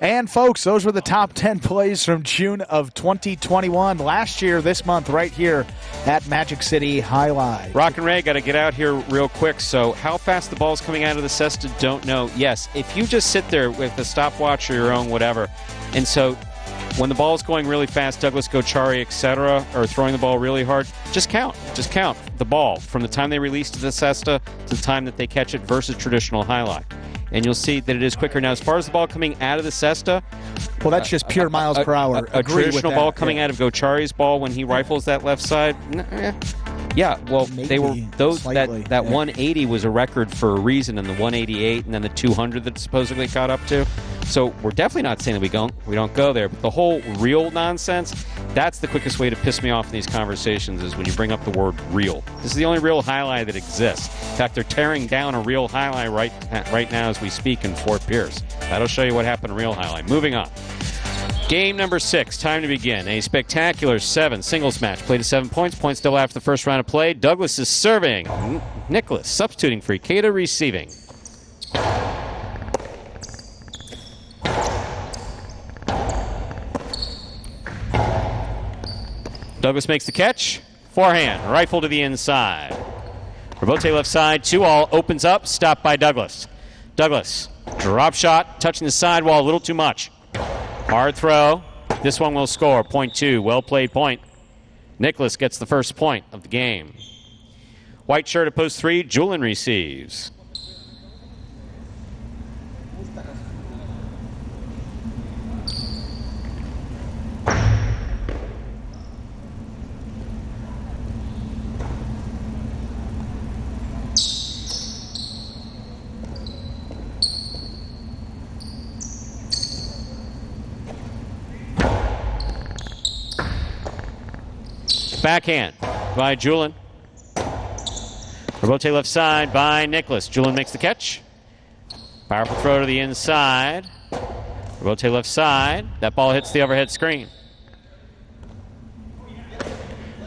And folks, those were the top 10 plays from June of 2021. Last year, this month, right here at Magic City Highlight. Rock and Ray, got to get out here real quick. So how fast the ball's coming out of the cesta, don't know. Yes, if you just sit there with a stopwatch or your own whatever, and so when the ball's going really fast, Douglas Gochari, etc., or throwing the ball really hard, just count. Just count the ball from the time they release to the cesta to the time that they catch it versus traditional highlight. And you'll see that it is quicker. Now, as far as the ball coming out of the cesta, well, that's just pure miles per hour. A traditional ball coming out of Gochari's ball when he rifles that left side, yeah. Well, maybe they were those slightly, that 180 was a record for a reason, and the 188, and then the 200 that supposedly caught up to. So we're definitely not saying that we don't go there. But the whole real nonsense, that's the quickest way to piss me off in these conversations is when you bring up the word real. This is the only real highlight that exists. In fact, they're tearing down a real highlight right now as we speak in Fort Pierce. That'll show you what happened in real highlight. Moving on. Game number 6, time to begin. A spectacular 7 singles match. Played to 7 points. Points still after the first round of play. Douglas is serving. Nicholas substituting for Ikeda receiving. Douglas makes the catch. Forehand, rifle to the inside. Rebote left side, 2-all, opens up, stopped by Douglas. Douglas, drop shot, touching the sidewall a little too much. Hard throw. This one will score. Point 2. Well played point. Nicholas gets the first point of the game. White shirt at post 3. Julian receives. Backhand by Julian. Rebote left side by Nicholas. Julian makes the catch. Powerful throw to the inside. Rebote left side. That ball hits the overhead screen.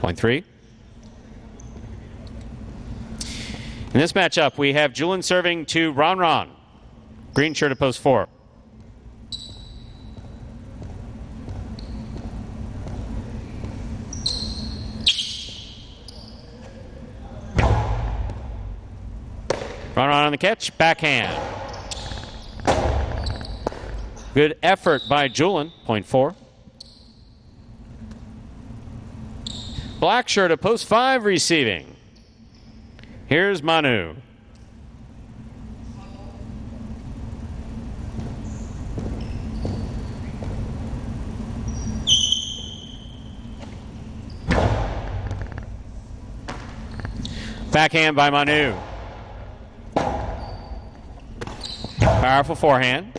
Point 3. In this matchup, we have Julian serving to Ron. Green shirt at post 4. Ron on the catch, backhand. Good effort by Julian, point 4. Black shirt at post 5 receiving. Here's Manu. Backhand by Manu. Powerful forehand.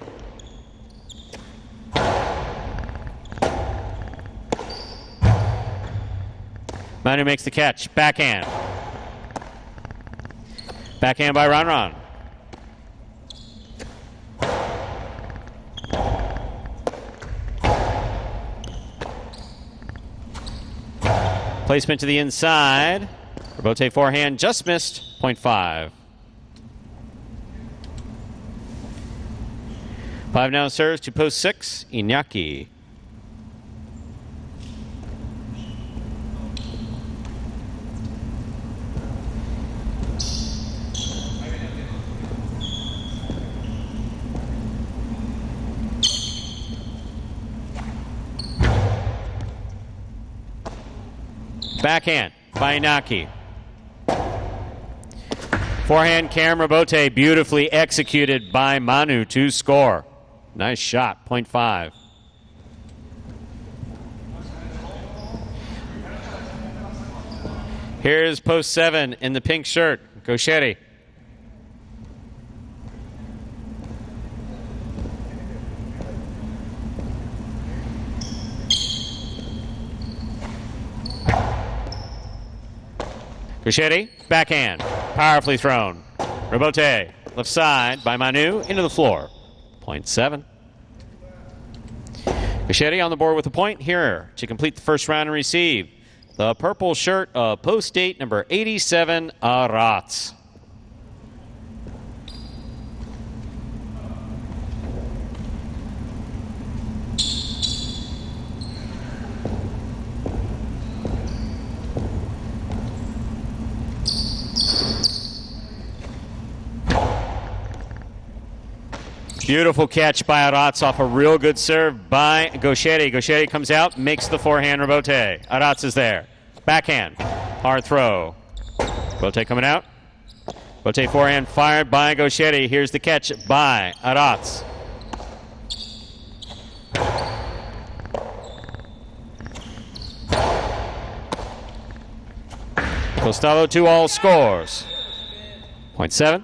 Manu makes the catch. Backhand. Backhand by Ron. Placement to the inside. Rebote forehand just missed. Point 5. 5 now serves to post 6, Iñaki. Backhand by Iñaki. Forehand, Cam Rebote, beautifully executed by Manu to score. Nice shot, point 5. Here's post 7 in the pink shirt, Gauchetti. Gauchetti, backhand, powerfully thrown. Rebote, left side by Manu, into the floor. Point 7. Gauchetti on the board with a point here to complete the first round and receive the purple shirt of post 8, number 87, Aratz. Beautiful catch by Aratz off a real good serve by Gauchetti. Gauchetti comes out, makes the forehand Rebote. Aratz is there. Backhand. Hard throw. Rebote coming out. Rebote forehand fired by Gauchetti. Here's the catch by Aratz. Costello 2-all scores. Point 7.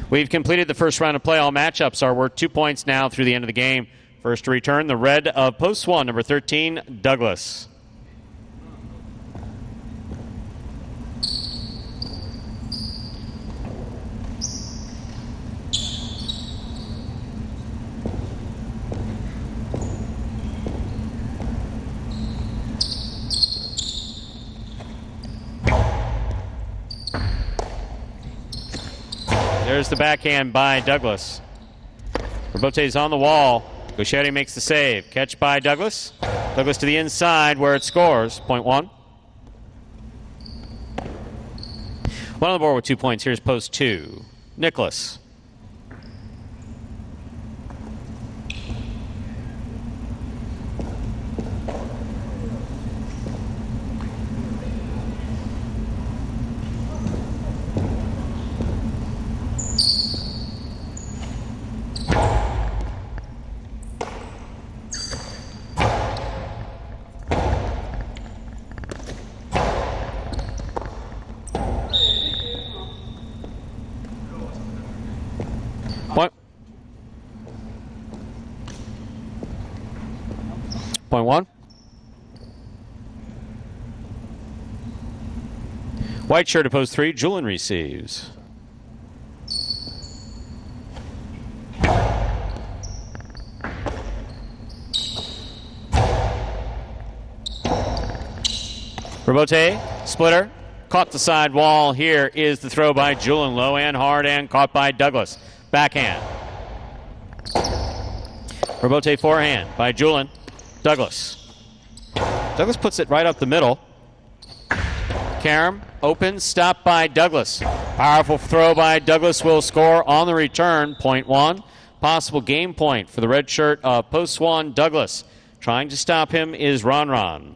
We've completed the first round of play. All matchups are worth 2 points now through the end of the game. First to return, the red of post 1, number 13, Douglas. There's the backhand by Douglas. Robote's on the wall. Gauchetti makes the save. Catch by Douglas. Douglas to the inside where it scores. Point one. One on the board with 2 points. Here's post 2. Nicholas. Point one. White shirt to post 3. Julian receives. Robote, splitter, caught the side wall. Here is the throw by Julian. Low and hard and caught by Douglas. Backhand. Robote forehand by Julian. Douglas. Douglas puts it right up the middle. Karam, open, stopped by Douglas. Powerful throw by Douglas will score on the return. Point one. Possible game point for the red shirt of post one, Douglas. Trying to stop him is Ron.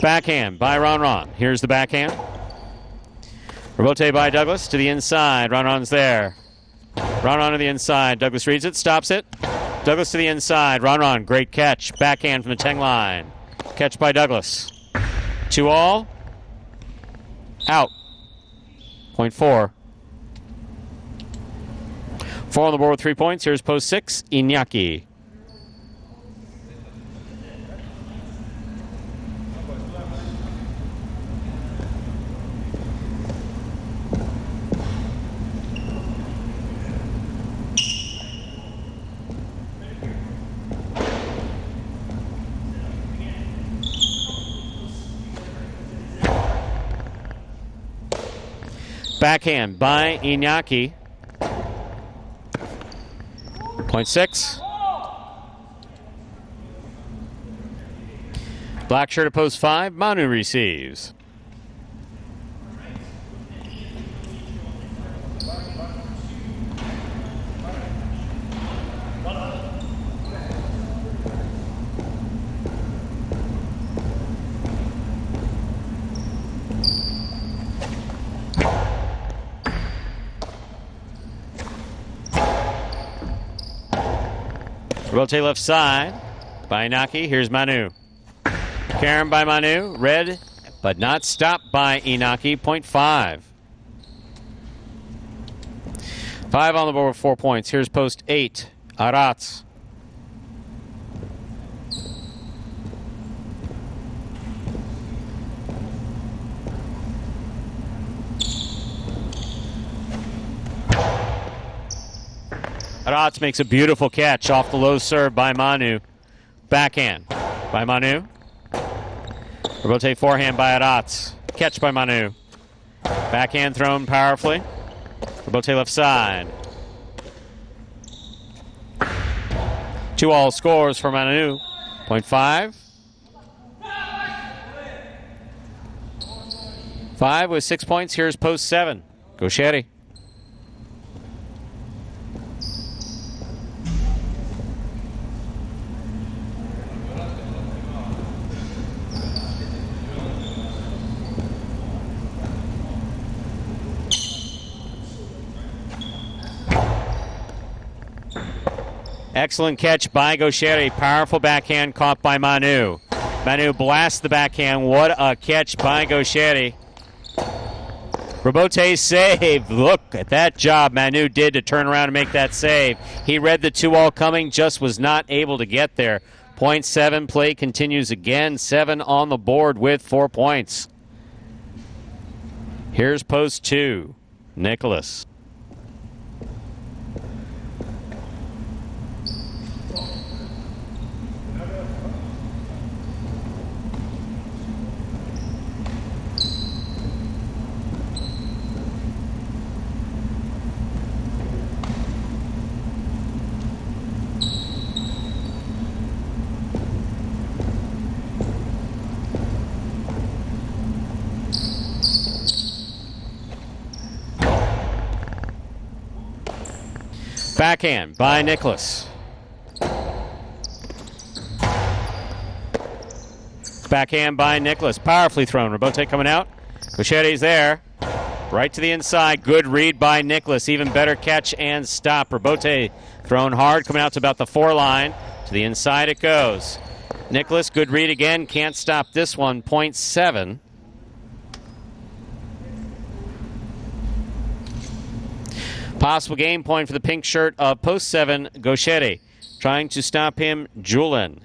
Backhand by Ron. Here's the backhand. Robote by Douglas to the inside. Ron's there. Ron to the inside. Douglas reads it, stops it. Douglas to the inside. Ron, great catch. Backhand from the 10 line. Catch by Douglas. 2-all. Out. Point four. 4 on the board with 3 points. Here's post 6, Iñaki. Backhand by Iñaki. Point 6. Black shirt at post 5. Manu receives. Rotate left side by Inaki. Here's Manu. Karam by Manu. Red, but not stopped by Inaki. Point 5. 5 on the board with 4 points. Here's post 8. Arats. Arats makes a beautiful catch off the low serve by Manu. Backhand by Manu. Rotate forehand by Arats. Catch by Manu. Backhand thrown powerfully. Rotate left side. 2-all scores for Manu. Point 5. 5 with 6 points. Here's post 7. Gauchetti. Excellent catch by Gauchetti. Powerful backhand caught by Manu. Manu blasts the backhand. What a catch by Gauchetti. Robote save. Look at that job Manu did to turn around and make that save. He read the 2-all coming, just was not able to get there. Point 7. Play continues again. 7 on the board with 4 points. Here's post 2. Nicholas. Backhand by Nicholas. Backhand by Nicholas. Powerfully thrown. Rebote coming out. Gauchetti's there. Right to the inside. Good read by Nicholas. Even better catch and stop. Rebote thrown hard. Coming out to about the 4 line. To the inside it goes. Nicholas, good read again. Can't stop this one. 0.7. Possible game point for the pink shirt of post 7, Gauchetti. Trying to stop him, Julin.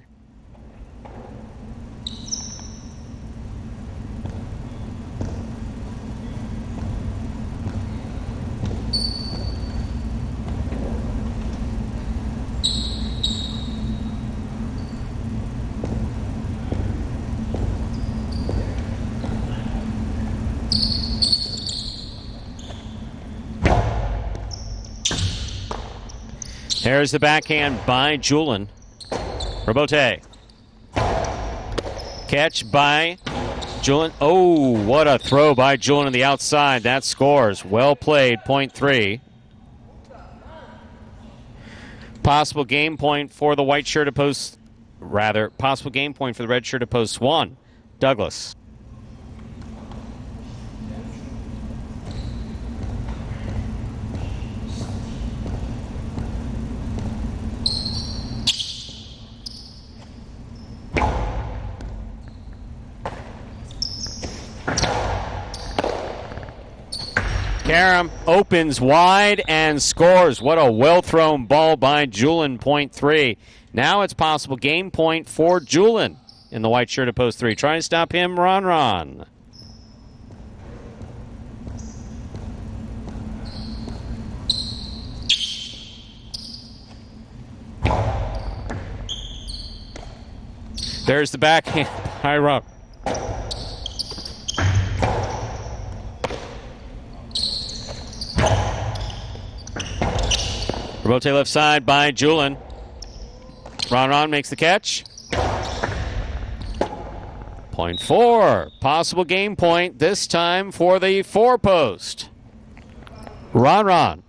There's the backhand by Julin. Rebote. Catch by Julin. Oh, what a throw by Julin on the outside. That scores. Well played, 0.3. Possible game point for the white shirt of post, possible game point for the red shirt of post 1, Douglas. Karam opens wide and scores. What a well-thrown ball by Julin, 0.3. Now it's possible game point for Julin in the white shirt of post 3. Trying to stop him, Ron. There's the backhand by Ron. Rebote left side by Julin. Ron makes the catch. 0.4. Possible game point, this time for the 4-post. Ron.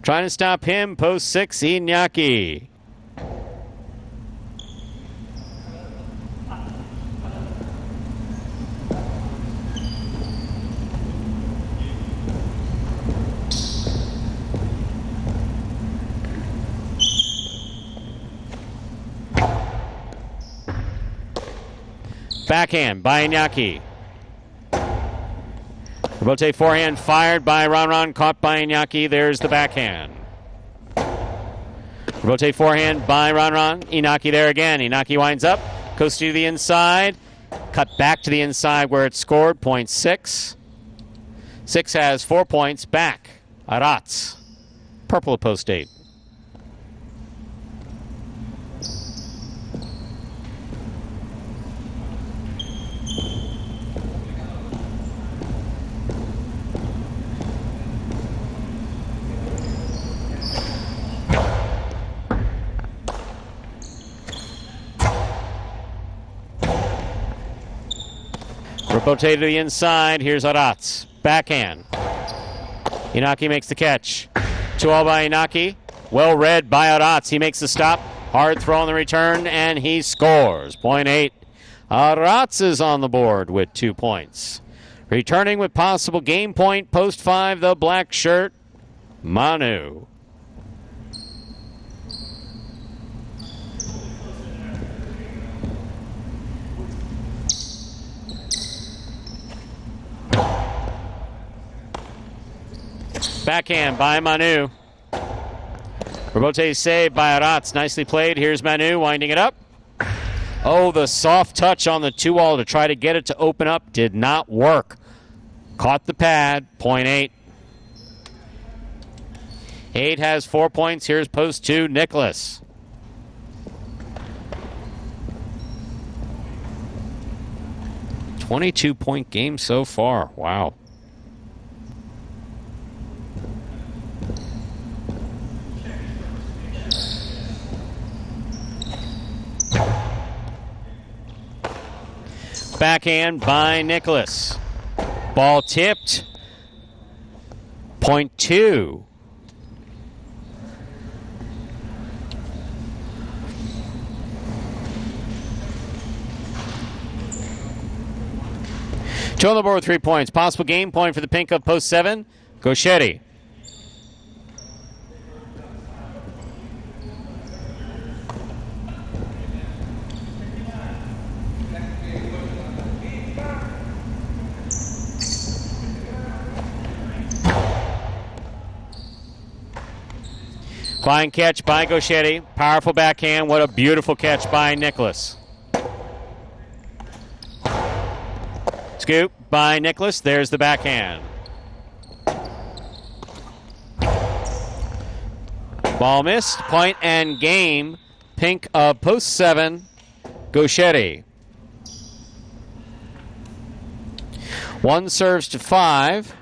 Trying to stop him, post 6, Iñaki. Backhand by Iñaki. Rebote forehand fired by Ron. Caught by Iñaki. There's the backhand. Rebote forehand by Ron. Iñaki there again. Iñaki winds up. Goes to the inside. Cut back to the inside where it scored. 0.6. 6 has 4 points. Back. Arats. Purple at post 8. Rebote to the inside. Here's Arats. Backhand. Iñaki makes the catch. 2-all by Iñaki. Well read by Arats. He makes the stop. Hard throw on the return, and he scores. 0.8. Arats is on the board with 2 points. Returning with possible game point, post 5, the black shirt, Manu. Backhand by Manu. Rebote saved by Arats. Nicely played. Here's Manu winding it up. Oh, the soft touch on the 2-all to try to get it to open up did not work. Caught the pad, point 8. 8 has 4 points. Here's post 2, Nicholas. $22-point game so far. Wow. Backhand by Nicholas. Ball tipped. Point 2. Two on the board with 3 points. Possible game point for the pink of post 7. Gauchetti. Fine catch by Gauchetti. Powerful backhand. What a beautiful catch by Nicholas. Scoop by Nicholas. There's the backhand. Ball missed. Point and game. Pink of post 7. Gauchetti. 1 serves to 5.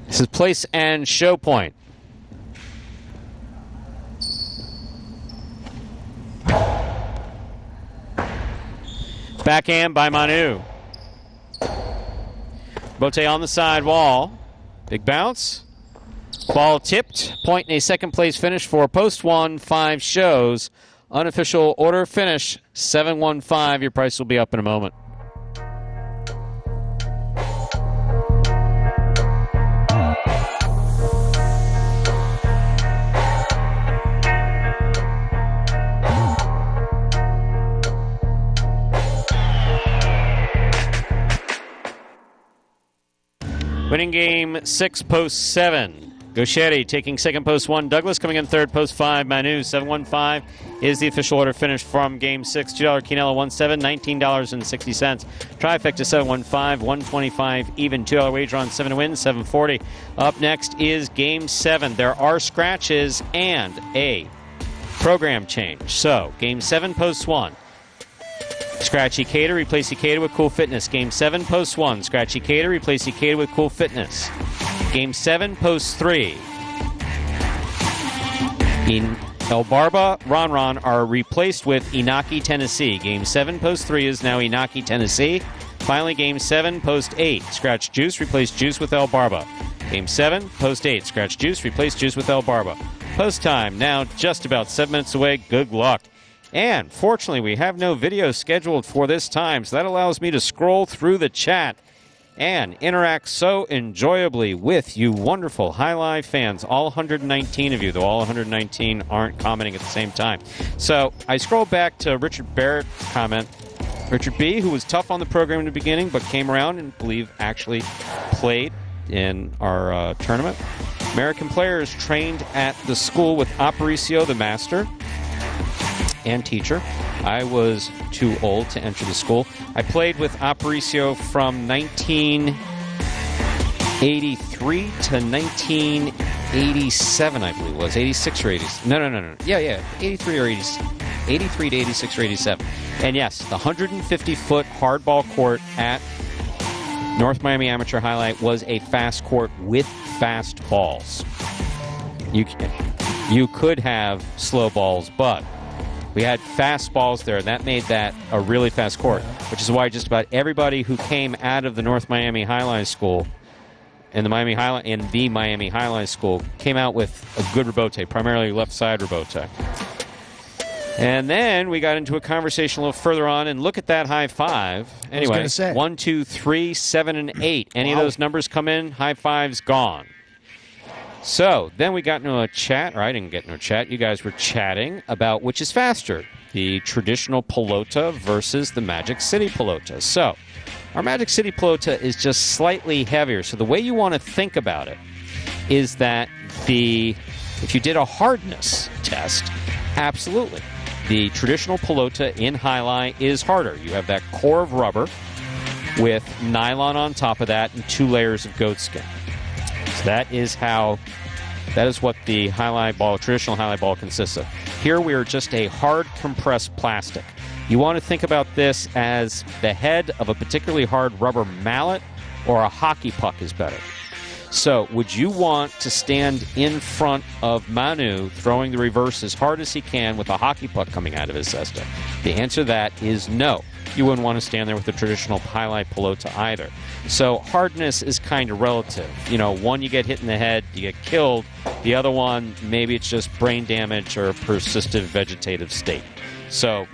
This is place and show point. Backhand by Manu. Bote on the side wall. Big bounce. Ball tipped. Point in a second place finish for post 1. 5 shows. Unofficial order finish 7-1-5. Your price will be up in a moment. Winning game 6, post 7. Gauchetti taking second, post 1. Douglas coming in third, post 5. Manu, 7-1-5 is the official order finish from game 6. $2 Quinella, 1-7, $19.60. Trifecta, 7-1-5, 125 even. $2 wager on 7 to win, 740. Up next is game 7. There are scratches and a program change. So, game 7, post 1. Scratch Ikeda, replace Ikeda with Cool Fitness. Game 7, post 1. Scratch Ikeda, replace Ikeda with Cool Fitness. Game 7, post 3. El Barba, Ron are replaced with Inaki, Tennessee. Game 7, post 3 is now Inaki, Tennessee. Finally, game 7, post 8. Scratch Juice, replace Juice with El Barba. Game 7, post 8. Scratch Juice, replace Juice with El Barba. Post time, now just about 7 minutes away. Good luck. And fortunately, we have no video scheduled for this time, so that allows me to scroll through the chat and interact so enjoyably with you wonderful Jai-Alai fans, all 119 of you, though all 119 aren't commenting at the same time. So I scroll back to Richard Barrett's comment. Richard B., who was tough on the program in the beginning, but came around and believe actually played in our tournament. American players trained at the school with Aparicio, the master and teacher. I was too old to enter the school. I played with Aparicio from 1983 to 1987, I believe it was. 86 or 87. No. Yeah. 83 or 80, 83 to 86 or 87. And yes, the 150-foot hardball court at North Miami Amateur Highlight was a fast court with fast balls. You could have slow balls, but we had fast balls there, and that made that a really fast court, which is why just about everybody who came out of the North Miami Highline School and the Miami Highline School came out with a good rebote, primarily left side rebote. And then we got into a conversation a little further on, and look at that high five. Anyway, 1, 2, 3, 7, and 8. Any of those numbers come in, high five's gone. So then we got into a chat, or I didn't get into a chat. You guys were chatting about which is faster, the traditional pelota versus the Magic City pelota. So our Magic City pelota is just slightly heavier. So the way you want to think about it is that if you did a hardness test, absolutely. The traditional pelota in Jai-Alai is harder. You have that core of rubber, with nylon on top of that and 2 layers of goat skin. So that is what the traditional highlight ball consists of. Here we are just a hard compressed plastic. You want to think about this as the head of a particularly hard rubber mallet, or a hockey puck is better. So would you want to stand in front of Manu throwing the reverse as hard as he can with a hockey puck coming out of his cesta? The answer to that is no. You wouldn't want to stand there with a traditional highlight pelota either. So hardness is kind of relative. One you get hit in the head, you get killed. The other one, maybe it's just brain damage or a persistent vegetative state. So,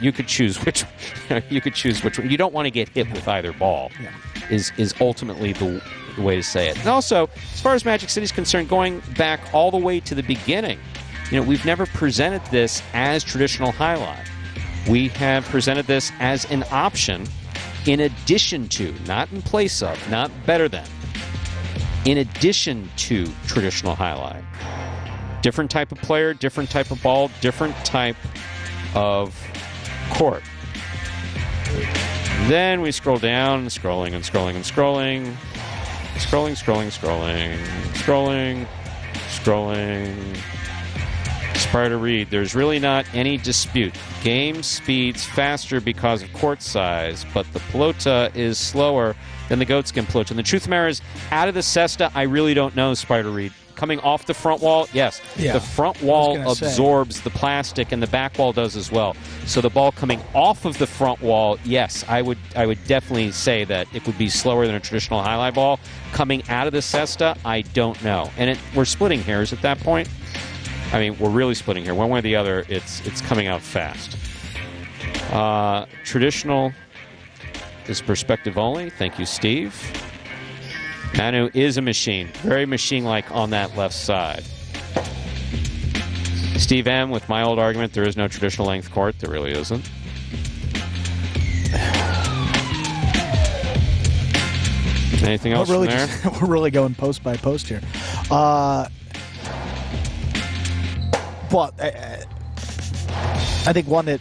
you could choose which one. You don't want to get hit with either ball. Yeah. Is ultimately the way to say it. And also, as far as Magic City is concerned, going back all the way to the beginning, we've never presented this as traditional highlight. We have presented this as an option in addition to, not in place of, not better than, in addition to traditional highlight. Different type of player, different type of ball, different type of court. Then we scroll down, scrolling and scrolling and scrolling. Scrolling. Spider read. There's really not any dispute. Game speeds faster because of court size, but the pelota is slower than the goatskin pelota. And the truth of the matter is, out of the cesta, I really don't know, Spider read. Coming off the front wall, yes. Yeah, the front wall absorbs the plastic, and the back wall does as well. So the ball coming off of the front wall, yes, I would definitely say that it would be slower than a traditional highlight ball. Coming out of the cesta, I don't know. And we're splitting hairs at that point. I mean, we're really splitting here. One way or the other, it's coming out fast. Traditional is perspective only. Thank you, Steve. Manu is a machine. Very machine-like on that left side. Steve M. with my old argument, there is no traditional length court. There really isn't. Anything else from there? We're really going post by post here. But I think one that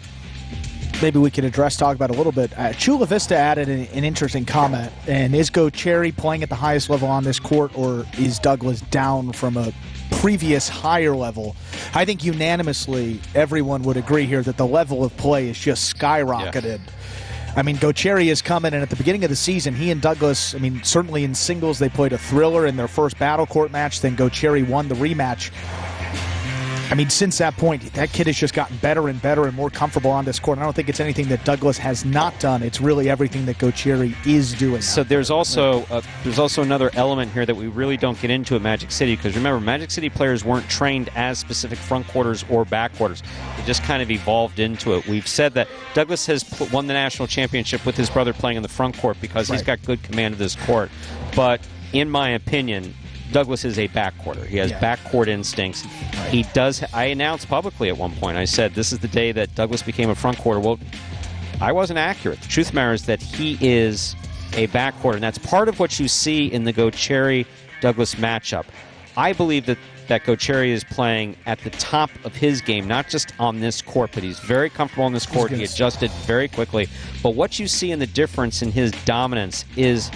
maybe we can talk about a little bit. Chula Vista added an interesting comment. And is Gocherry playing at the highest level on this court, or is Douglas down from a previous higher level? I think unanimously everyone would agree here that the level of play is just skyrocketed. Yeah. I mean, Gocherry is coming, and at the beginning of the season, he and Douglas, certainly in singles, they played a thriller in their first battle court match. Then Gocherry won the rematch. Since that point, that kid has just gotten better and better and more comfortable on this court. I don't think it's anything that Douglas has not done. It's really everything that Gocherry is doing. So there's also another element here that we really don't get into at Magic City, because remember, Magic City players weren't trained as specific front quarters or back quarters. They just kind of evolved into it. We've said that Douglas has won the national championship with his brother playing in the front court because he's got good command of this court. But in my opinion, Douglas is a backcourter. He has backcourt instincts. Right. He does. I announced publicly at one point, I said, this is the day that Douglas became a front quarter. Well, I wasn't accurate. The truth of the matter is that he is a backcourter, and that's part of what you see in the Gocherry-Douglas matchup. I believe that Gocherry is playing at the top of his game, not just on this court, but he's very comfortable on this court. He adjusted very quickly. But what you see in the difference in his dominance is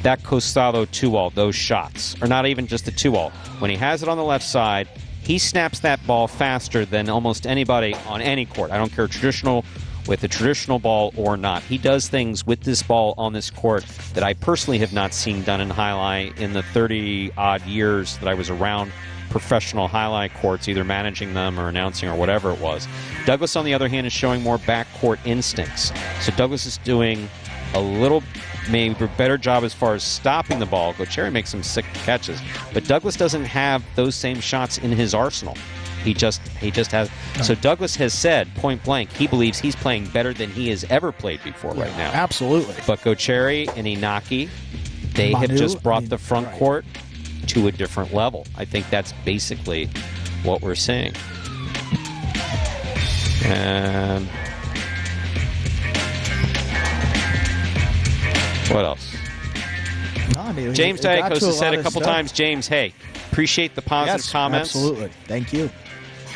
that Costado 2-all, those shots, or not even just the 2-all. When he has it on the left side, he snaps that ball faster than almost anybody on any court. I don't care with a traditional ball or not. He does things with this ball on this court that I personally have not seen done in highlight in the 30-odd years that I was around professional highlight courts, either managing them or announcing or whatever it was. Douglas, on the other hand, is showing more backcourt instincts. So Douglas is doing a little maybe a better job as far as stopping the ball. Gocherry makes some sick catches, but Douglas doesn't have those same shots in his arsenal. He just has. So Douglas has said point blank he believes he's playing better than he has ever played before right now. Absolutely. But Gocherry and Inaki, they have just brought the front court to a different level. I think that's basically what we're seeing. And what else? No, James Diakos has said a couple times, James, hey, appreciate the positive comments. Absolutely. Thank you.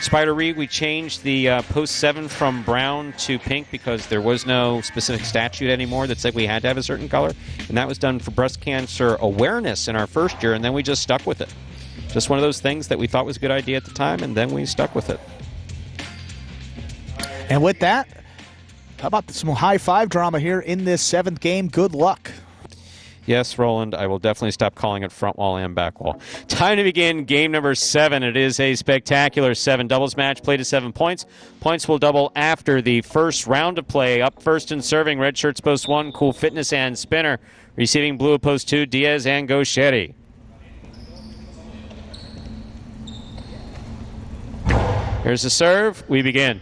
Spider Reed, we changed the post 7 from brown to pink because there was no specific statute anymore that said we had to have a certain color. And that was done for breast cancer awareness in our first year, and then we just stuck with it. Just one of those things that we thought was a good idea at the time, and then we stuck with it. And with that, how about some high five drama here in this 7th game? Good luck. Yes, Roland, I will definitely stop calling it front wall and back wall. Time to begin game number 7. It is a spectacular 7 doubles match, played to 7 points. Points will double after the first round of play. Up first and serving, red shirts post 1, Cool Fitness and Spinner. Receiving blue post 2, Diaz and Gauchetti. Here's the serve. We begin.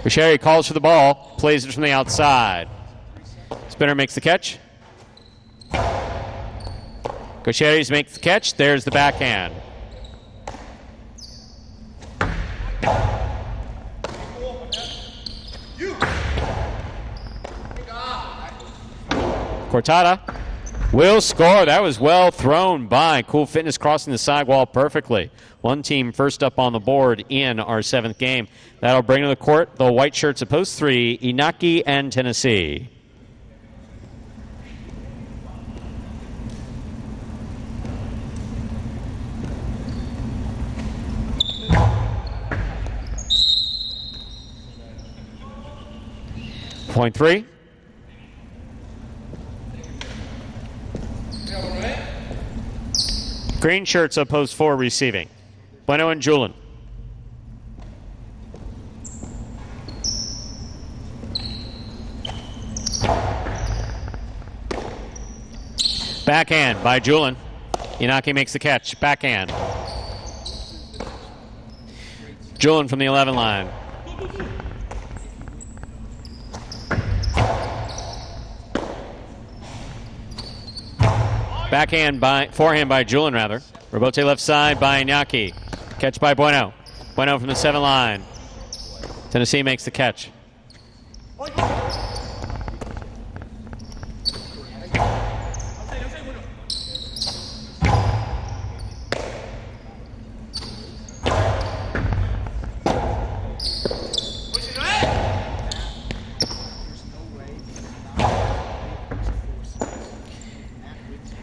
Gauchetti calls for the ball, plays it from the outside. Spinner makes the catch. Gauchetti makes the catch. There's the backhand. Cortada will score. That was well thrown by Cool Fitness, crossing the sidewall perfectly. One team first up on the board in our 7th game. That'll bring to the court the white shirts at post 3, Inaki and Tennessee. Point 3. Green shirts at post 4 receiving. Bueno and Julin. Backhand by Julin. Inaki makes the catch. Backhand. Julin from the 11 line. Forehand by Julin, rather. Rebote left side by Inaki. Catch by Bueno. Bueno from the 7 line. Tennessee makes the catch.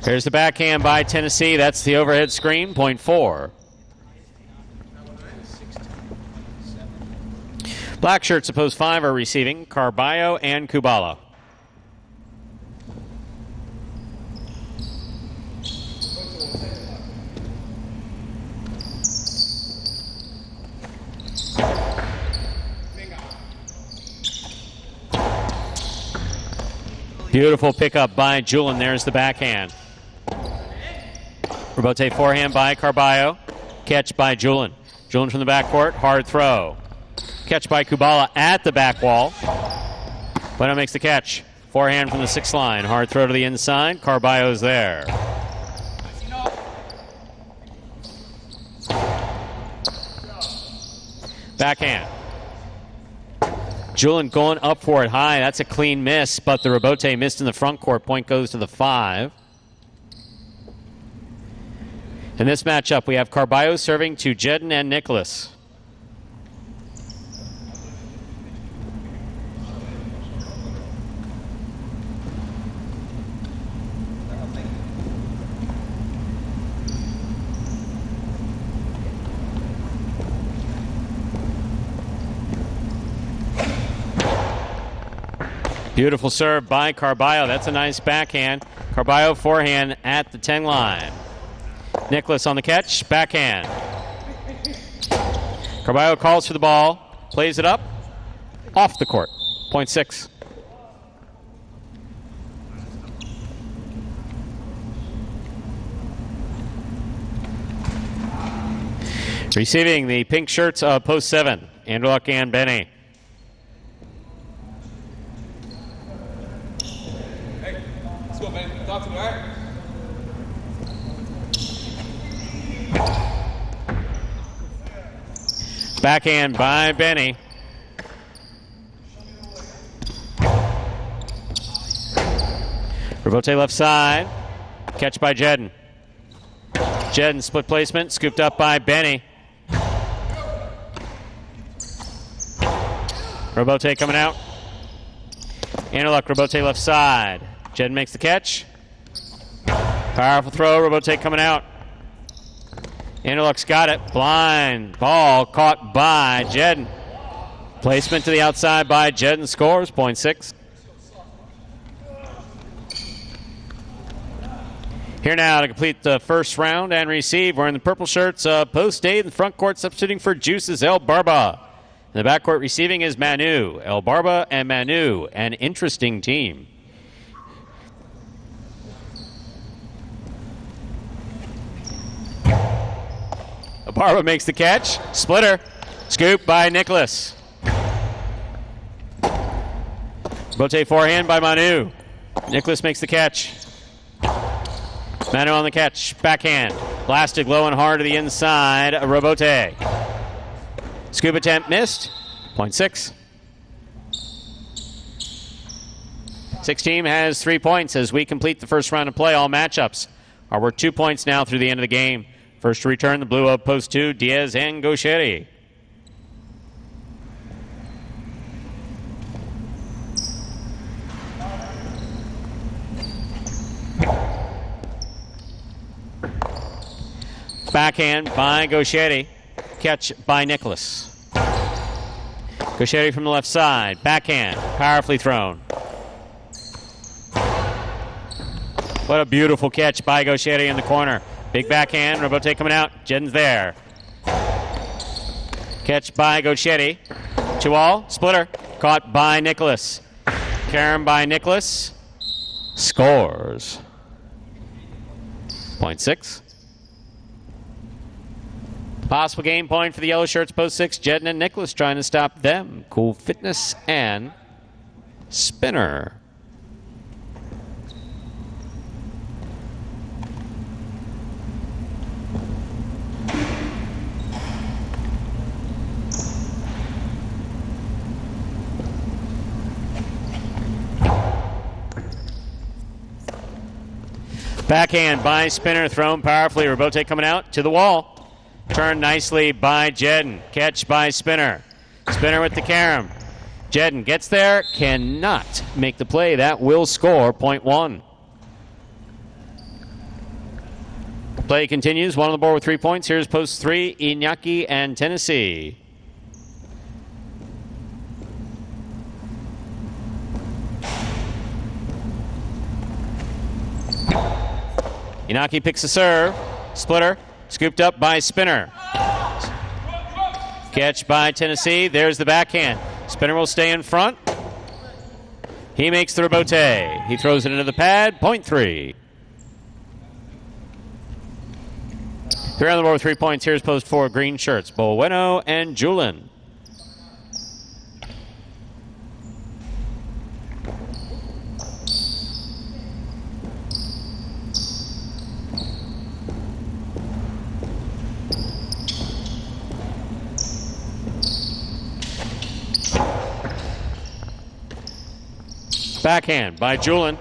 There's the backhand by Tennessee. That's the overhead screen, point 4. Black shirts, opposed 5 are receiving, Carballo and Kubala. Beautiful pickup by Julin. There's the backhand. Rebote forehand by Carballo. Catch by Julin. Julin from the backcourt. Hard throw. Catch by Kubala at the back wall. Bueno makes the catch. Forehand from the 6th line. Hard throw to the inside. Carballo's there. Backhand. Julin going up for it high. That's a clean miss, but the rebote missed in the front court. Point goes to the 5. In this matchup, we have Carballo serving to Jedden and Nicholas. Beautiful serve by Carballo. That's a nice backhand. Carballo forehand at the 10 line. Nicholas on the catch, backhand. Carballo calls for the ball, plays it up, off the court, point 6. Receiving the pink shirts of post 7, Andrew Luck and Benny. Hey, let's go, man. Talk to me, all right? Backhand by Benny. Robote left side. Catch by Jedden. Jedden split placement. Scooped up by Benny. Robote coming out. Interlock. Robote left side. Jedden makes the catch. Powerful throw. Robote coming out. Interlock's got it. Blind. Ball caught by Jedden. Placement to the outside by Jedden. Scores. 0.6. Here now to complete the first round and receive. Wearing the purple shirts of Post 8 in the front court, substituting for Juice's El Barba. In the backcourt receiving is Manu. El Barba and Manu, an interesting team. El Barba makes the catch. Splitter. Scoop by Nicholas. Robote forehand by Manu. Nicholas makes the catch. Manu on the catch. Backhand. Blasted low and hard to the inside. Robote. Scoop attempt missed. 0.6. 6 team has 3 points as we complete the first round of play. All matchups are worth 2 points now through the end of the game. First to return, the blue of Post 2, Diaz and Gaucheri. Backhand by Gaucheri. Catch by Nicholas. Gaucheri from the left side. Backhand. Powerfully thrown. What a beautiful catch by Gaucheri in the corner. Big backhand. Robote coming out. Jedden's there. Catch by Gaucheri. 2-all. Splitter. Caught by Nicholas. Carom by Nicholas. Scores. 0.6. Possible game point for the yellow shirts, Post 6. Jedden and Nicholas trying to stop them. Cool Fitness and Spinner. Backhand by Spinner, thrown powerfully. Robote coming out to the wall. Turned nicely by Jedden. Catch by Spinner. Spinner with the carom. Jedden gets there, cannot make the play. That will score 0.1. Play continues. One on the board with 3 points. Here's Post 3, Iñaki and Tennessee. Iñaki picks a serve. Splitter. Scooped up by Spinner. Catch by Tennessee. There's the backhand. Spinner will stay in front. He makes the rebote. He throws it into the pad. 0.3. 3 on the board with 3 points. Here's Post 4, green shirts. Bueno and Julin. Backhand by Julin.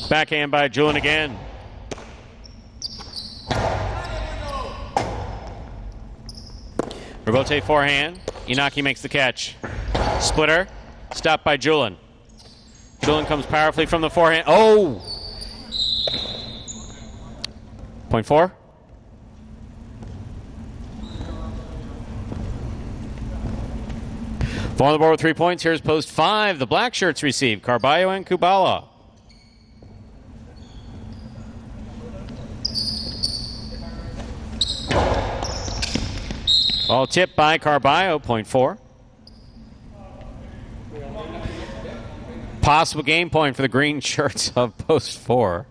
Backhand by Julin again. Robote forehand. Iñaki makes the catch. Splitter. Stopped by Julin. Julin comes powerfully from the forehand. Oh! 0.4. Four on the board with 3 points. Here's Post 5. The black shirts receive Carballo and Kubala. Ball tipped by Carballo, 0.4. Possible game point for the green shirts of Post 4.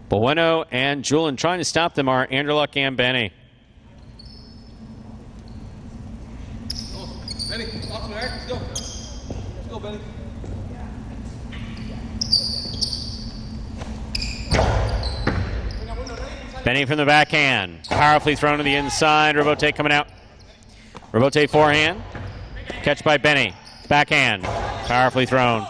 Bueno and Julin trying to stop them are Anderluck and Benny. Benny, talk to me, Let's go. Let's go, Benny. Benny from the backhand. Powerfully thrown to the inside. Robote coming out. Robote forehand. Catch by Benny. Backhand. Powerfully thrown.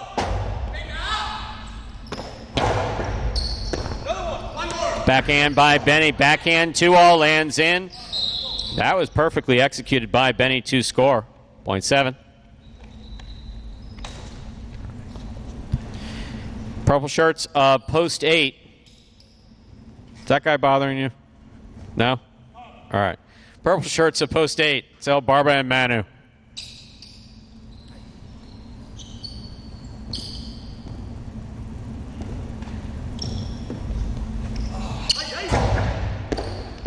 Backhand by Benny. Backhand 2-all lands in. That was perfectly executed by Benny to score. 0.7. Purple shirts, post 8. Is that guy bothering you? No? All right. Purple shirts of post 8. It's El Barba and Manu.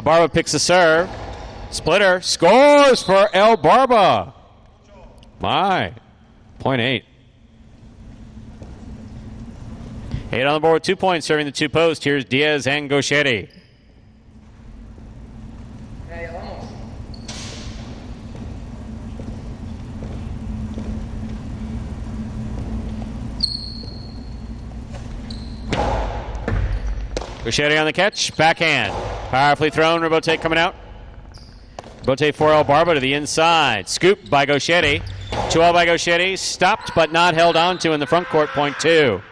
Barba picks the serve. Splitter scores for El Barba. My. 0.8. 8 on the board with 2 points, serving the 2 post. Here's Diaz and Gauchetti. Gauchetti on the catch. Backhand. Powerfully thrown. Robote coming out. Robote for El Barba to the inside. Scoop by Gauchetti. 2-all by Gauchetti. Stopped but not held on to in the front court. 0.2.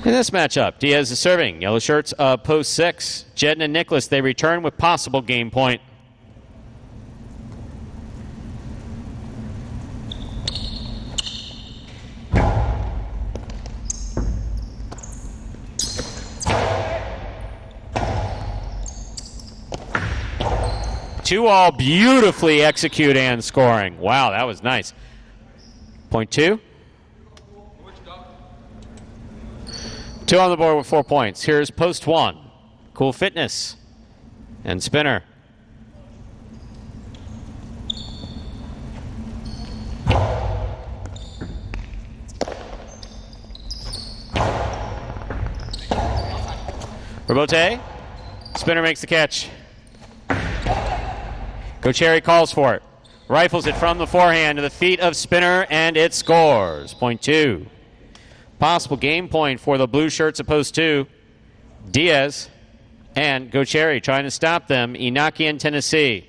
In this matchup, Diaz is serving. Yellow shirts, post 6. Jedden and Nicholas, they return with possible game point. Two all beautifully execute and scoring. Wow, that was nice. 0.2. 2 on the board with 4 points. Here's post 1. Cool Fitness and Spinner. Robote. Spinner makes the catch. Gauchetti calls for it. Rifles it from the forehand to the feet of Spinner, and it scores. 0.2. Possible game point for the blue shirts of post 2. Diaz and Gauchetti trying to stop them. Inaki and Tennessee.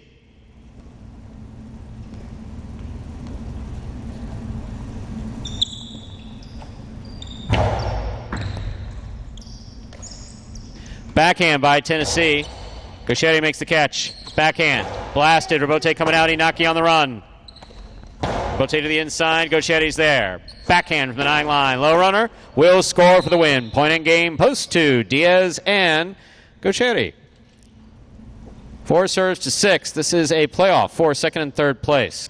Backhand by Tennessee. Gauchetti makes the catch. Backhand. Blasted. Robote coming out. Inaki on the run. Robote to the inside. Gauchetti's there. Backhand from the 9 line. Low runner will score for the win. Point in game. Post 2. Diaz and Gauchetti. 4 serves to 6. This is a playoff for second and third place.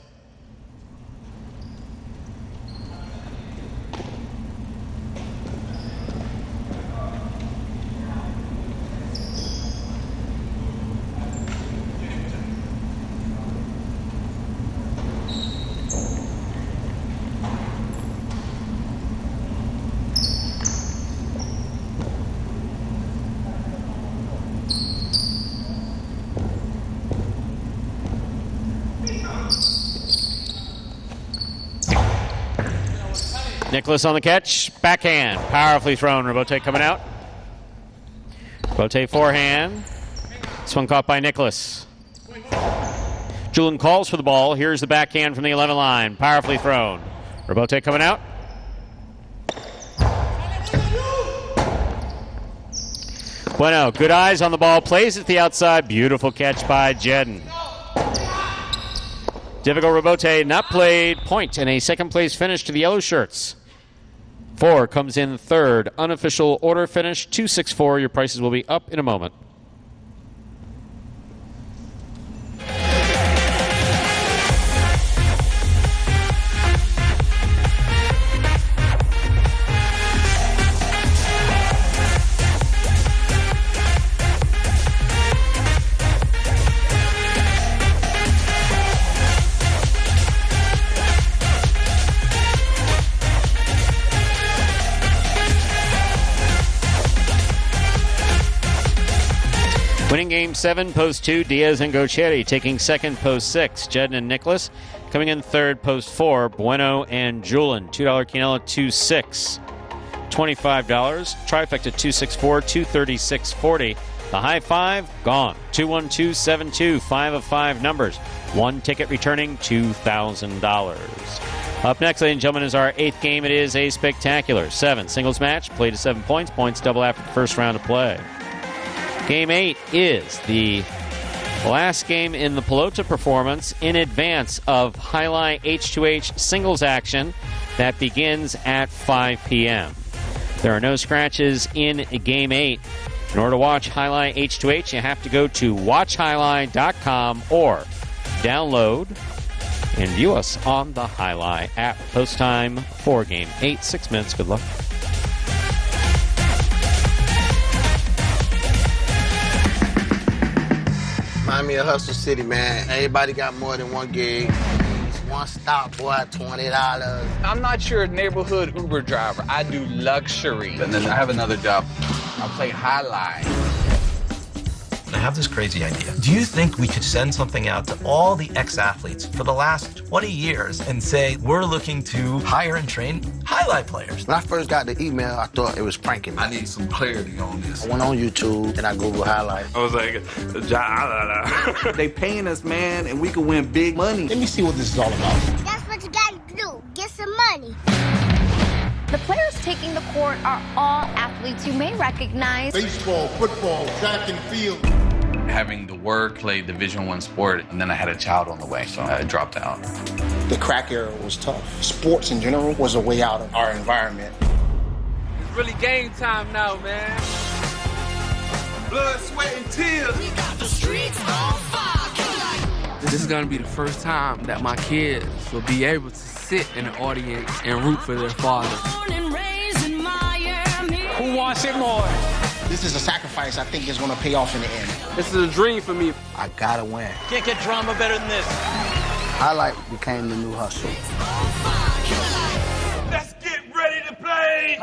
Nicholas on the catch. Backhand. Powerfully thrown. Robote coming out. Robote forehand. This one caught by Nicholas. Julian calls for the ball. Here's the backhand from the 11 line. Powerfully thrown. Robote coming out. Bueno, good eyes on the ball. Plays at the outside. Beautiful catch by Jedden. Difficult Robote not played. Point and a second place finish to the yellow shirts. 4 comes in third. Unofficial order finish 264. Your prices will be up in a moment. Winning game 7, post 2, Diaz and Gauchetti. Taking second, post 6, Jedden and Nicholas. Coming in third, post 4, Bueno and Julian. $2 Quinella, 2.6. $25. Trifecta 264, 236.40. The high five, gone. 21272, 5 of 5 numbers. 1 ticket returning $2,000. Up next, ladies and gentlemen, is our 8th game. It is a spectacular 7 singles match. Played to 7 points. Points double after the first round of play. Game 8 is the last game in the Pelota performance in advance of Jai-Alai H2H singles action that begins at 5 p.m. There are no scratches in Game 8. In order to watch Jai-Alai H2H, you have to go to watchhighlight.com or download and view us on the Jai-Alai app. Post time for Game 8, 6 minutes. Good luck. Remind me of Hustle City, man. Everybody got more than one gig. One stop, boy, $20. I'm not your neighborhood Uber driver. I do luxury. And then I have another job. I play Jai-Alai. I have this crazy idea. Do you think we could send something out to all the ex-athletes for the last 20 years and say, we're looking to hire and train Jai-Alai players? When I first got the email, I thought it was pranking me. I need some clarity on this. I went on YouTube and I Googled Jai-Alai. I was like, Jai-Alai. They paying us, man, and we can win big money. Let me see what this is all about. That's what you gotta do. Get some money. The players taking the court are all athletes you may recognize. Baseball, football, track and field. Having the work, play Division I sport, and then I had a child on the way, so I dropped out. The crack era was tough. Sports in general was a way out of our environment. It's really game time now, man. Blood, sweat, and tears. We got the streets on fire. This is gonna be the first time that my kids will be able to sit in the audience and root for their father. Who wants it more? This is a sacrifice I think is going to pay off in the end. This is a dream for me. I gotta win. Can't get drama better than this. Jai-Alai became the new hustle. Let's get ready to play.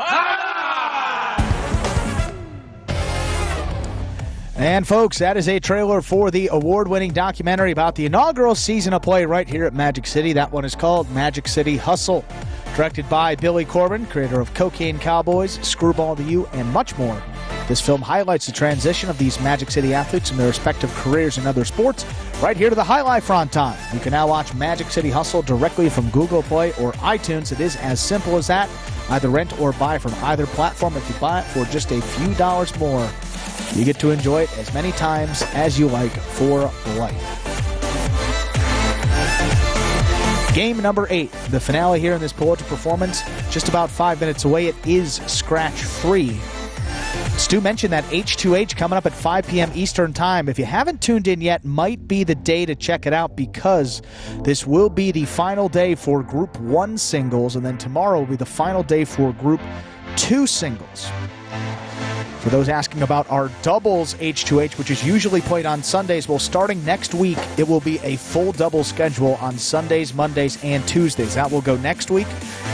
And folks, that is a trailer for the award-winning documentary about the inaugural season of play right here at Magic City. That one is called Magic City Hustle. Directed by Billy Corbin, creator of Cocaine Cowboys, Screwball to You, and much more. This film highlights the transition of these Magic City athletes in their respective careers in other sports right here to the Jai-Alai front time. You can now watch Magic City Hustle directly from Google Play or iTunes. It is as simple as that. Either rent or buy from either platform. If you buy it for just a few dollars more, you get to enjoy it as many times as you like for life. Game number 8, the finale here in this Pelota performance, just about 5 minutes away. It is Scratch 3. Stu mentioned that H2H coming up at 5 p.m. Eastern Time. If you haven't tuned in yet, might be the day to check it out because this will be the final day for Group 1 singles, and then tomorrow will be the final day for Group 2 singles. For those asking about our doubles H2H, which is usually played on Sundays, well, starting next week, it will be a full double schedule on Sundays, Mondays, and Tuesdays. That will go next week,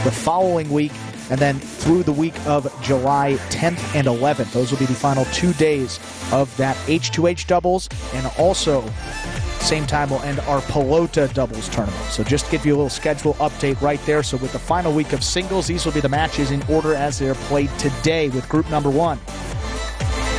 the following week, and then through the week of July 10th and 11th. Those will be the final 2 days of that H2H doubles, and also same time we'll end our Pelota doubles tournament. So just to give you a little schedule update right there. So with the final week of singles, these will be the matches in order as they're played today with group number 1.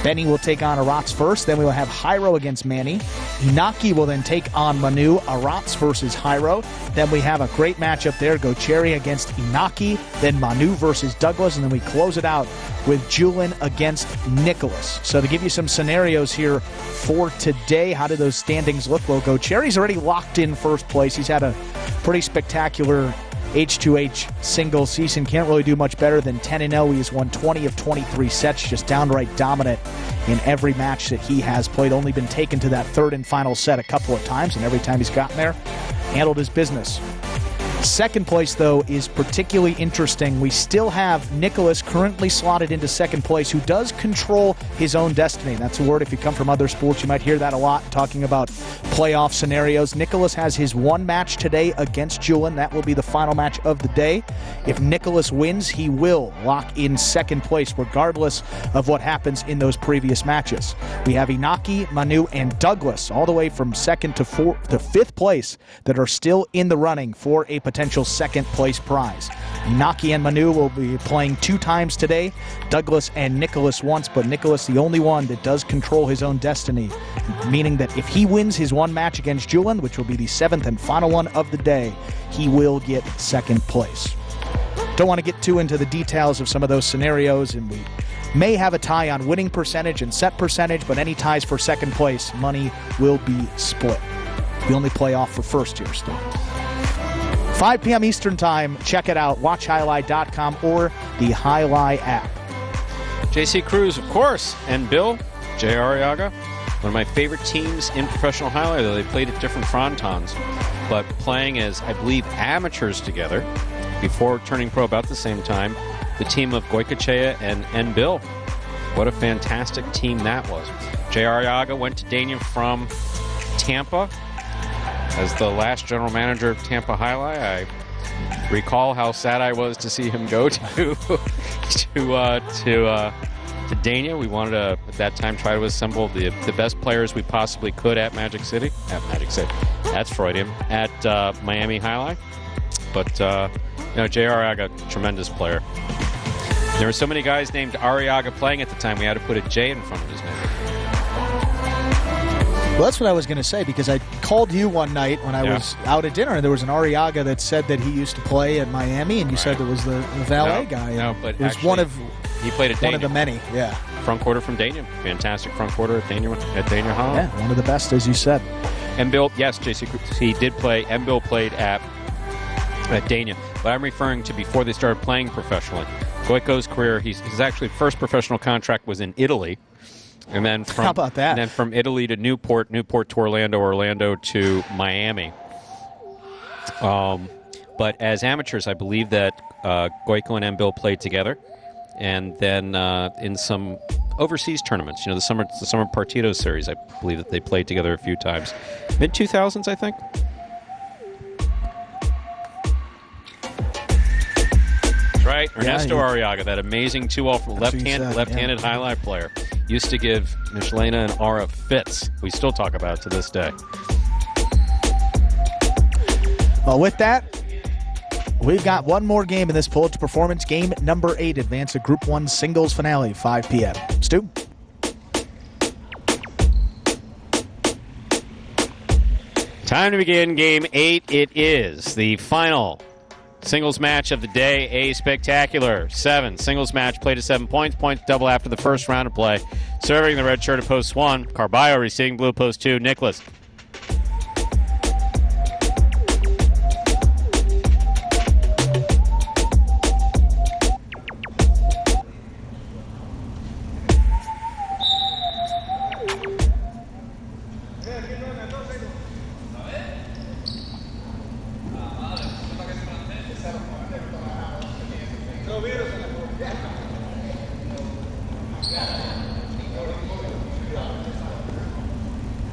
Benny will take on Arats first. Then we will have Jairo against Manny. Inaki will then take on Manu. Arats versus Jairo. Then we have a great matchup there. Gocheri against Inaki. Then Manu versus Douglas. And then we close it out with Julian against Nicholas. So to give you some scenarios here for today, how do those standings look? Well, Gocheri's already locked in first place. He's had a pretty spectacular H2H single season. Can't really do much better than 10-0. He has won 20 of 23 sets, just downright dominant in every match that he has played. Only been taken to that third and final set a couple of times, and every time he's gotten there, handled his business. Second place, though, is particularly interesting. We still have Nicholas currently slotted into second place, who does control his own destiny. That's a word, if you come from other sports, you might hear that a lot, talking about playoff scenarios. Nicholas has his one match today against Julian. That will be the final match of the day. If Nicholas wins, he will lock in second place, regardless of what happens in those previous matches. We have Inaki, Manu, and Douglas, all the way from second to fifth place, that are still in the running for a potential potential second-place prize. Inaki and Manu will be playing 2 times today. Douglas and Nicholas once, but Nicholas the only one that does control his own destiny, meaning that if he wins his one match against Julian, which will be the 7th and final one of the day, he will get second place. Don't want to get too into the details of some of those scenarios, and we may have a tie on winning percentage and set percentage, but any ties for second place, money will be split. We only play off for first here still. 5 p.m. Eastern Time. Check it out. WatchHighlight.com or the Jai-Alai app. JC Cruz, of course, and Bill, J. Arriaga. One of my favorite teams in professional highlight, though they played at different frontons, but playing as, I believe, amateurs together before turning pro about the same time, the team of Goycochea and Bill. What a fantastic team that was. J. Arriaga went to Dania from Tampa as the last general manager of Tampa Highlight. I recall how sad I was to see him go to Dania. We wanted to, at that time, try to assemble the best players we possibly could at Magic City. That's Freudian. At Miami Highlight. But, J. Arriaga, tremendous player. There were so many guys named Arriaga playing at the time, we had to put a J in front of his name. Well, that's what I was going to say, because I called you one night when I was out at dinner, and there was an Arriaga that said that he used to play at Miami, and you said it was the valet guy. No, but it was actually, one of the many. Yeah, front quarter from Dania, fantastic front quarter at Dania Hall. Yeah, one of the best, as you said. And Bill, yes, JC, he did play. And Bill played at Dania, but I'm referring to before they started playing professionally. Goico's career, his actually first professional contract was in Italy. And then from, how about that? And then from Italy to Newport to Orlando to Miami. But as amateurs, I believe that Goico and Bill played together, and then in some overseas tournaments, the summer Partido series, I believe that they played together a few times. Mid 2000s, I think. Right, Ernesto Arriaga, that amazing 2-all left-handed highlight player, used to give Michelena and Aura fits. We still talk about it to this day. Well, with that, we've got one more game in this Pull-Up to Performance, game number 8, advance to Group 1 singles finale, 5 p.m. Stu? Time to begin game 8. It is the final singles match of the day, a spectacular 7 singles match played at 7 points. Points double after the first round of play. Serving the red shirt at post 1, Carballo receiving blue post 2, Nicholas.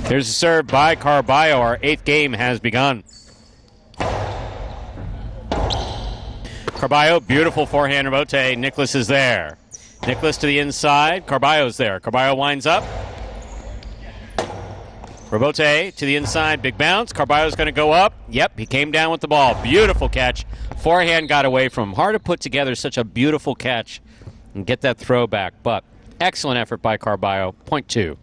Here's a serve by Carballo. Our 8th game has begun. Carballo, beautiful forehand rebote. Nicholas is there. Nicholas to the inside. Carballo's there. Carballo winds up. Rebote to the inside. Big bounce. Carballo's going to go up. Yep, he came down with the ball. Beautiful catch. Forehand got away from him. Hard to put together such a beautiful catch and get that throw back. But excellent effort by Carballo. Point 2.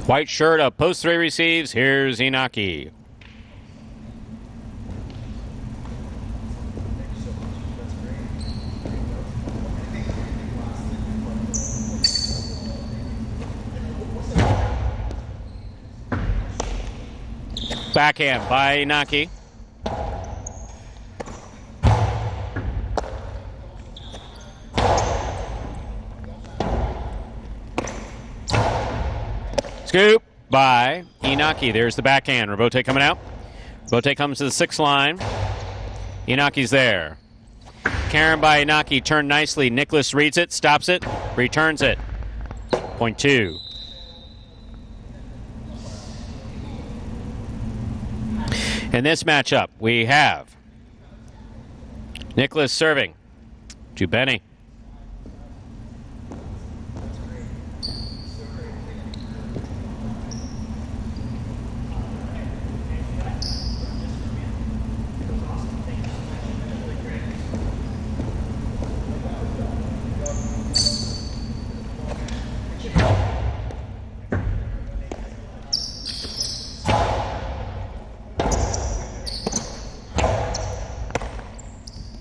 White shirt up, post 3 receives. Here's Inaki. Backhand by Inaki. Scoop by Inaki. There's the backhand. Rebote coming out. Rebote comes to the 6th line. Inaki's there. Karen by Inaki turned nicely. Nicholas reads it, stops it, returns it. Point 2. In this matchup, we have Nicholas serving to Benny.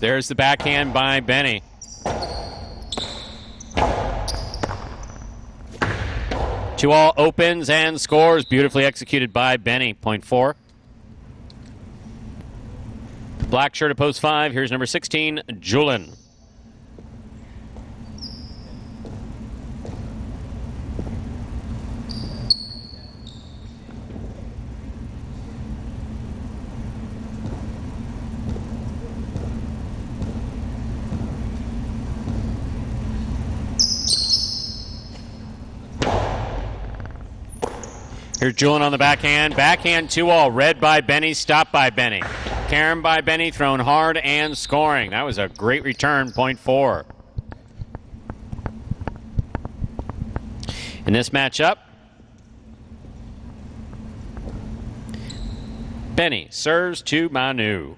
There's the backhand by Benny. Two all opens and scores. Beautifully executed by Benny. Point 4. Black shirt at post 5. Here's number 16, Julin. Here's Julin on the backhand. Backhand 2-all. Read by Benny. Stopped by Benny. Carom by Benny. Thrown hard and scoring. That was a great return. Point 4. In this matchup, Benny serves to Manu.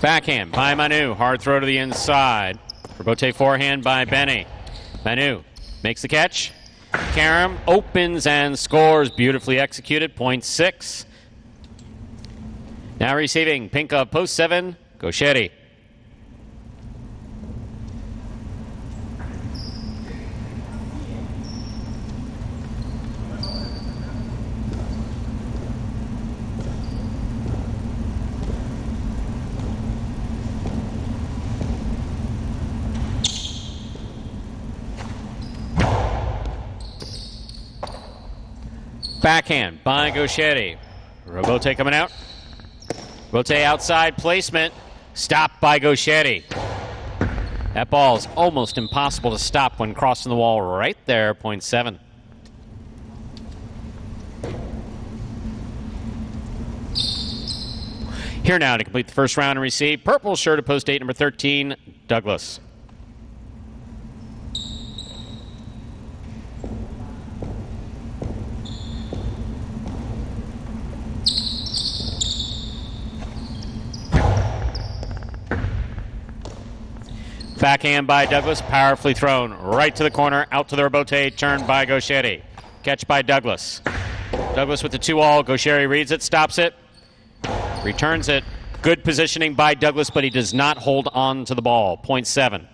Backhand by Manu. Hard throw to the inside. Rebote forehand by Benny. Manu makes the catch. Carom opens and scores. Beautifully executed. Point 6. Now receiving pink of post 7, Gauchetti. Backhand by Gauchetti. Rebote coming out. Rebote outside placement. Stopped by Gauchetti. That ball's almost impossible to stop when crossing the wall right there. Point 7. Here now to complete the first round and receive. Purple shirt at post 8, number 13, Douglas. Backhand by Douglas, powerfully thrown right to the corner, out to the rebote, turned by Gauchetti. Catch by Douglas. Douglas with the 2-all. Gauchetti reads it, stops it, returns it. Good positioning by Douglas, but he does not hold on to the ball. Point 7.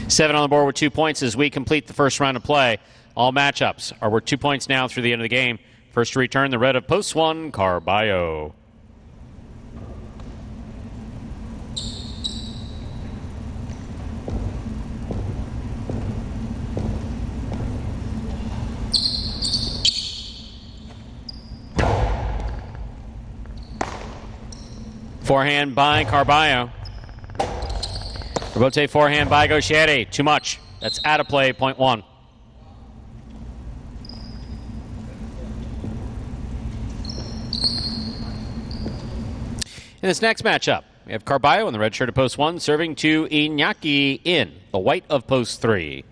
7 on the board with 2 points as we complete the first round of play. All matchups are worth 2 points now through the end of the game. First to return, the red of post 1, Carballo. Forehand by Carballo. Rebote forehand by Gauchetti. Too much. That's out of play. Point 1. In this next matchup, we have Carballo in the red shirt of post 1, serving to Iñaki in the white of post 3.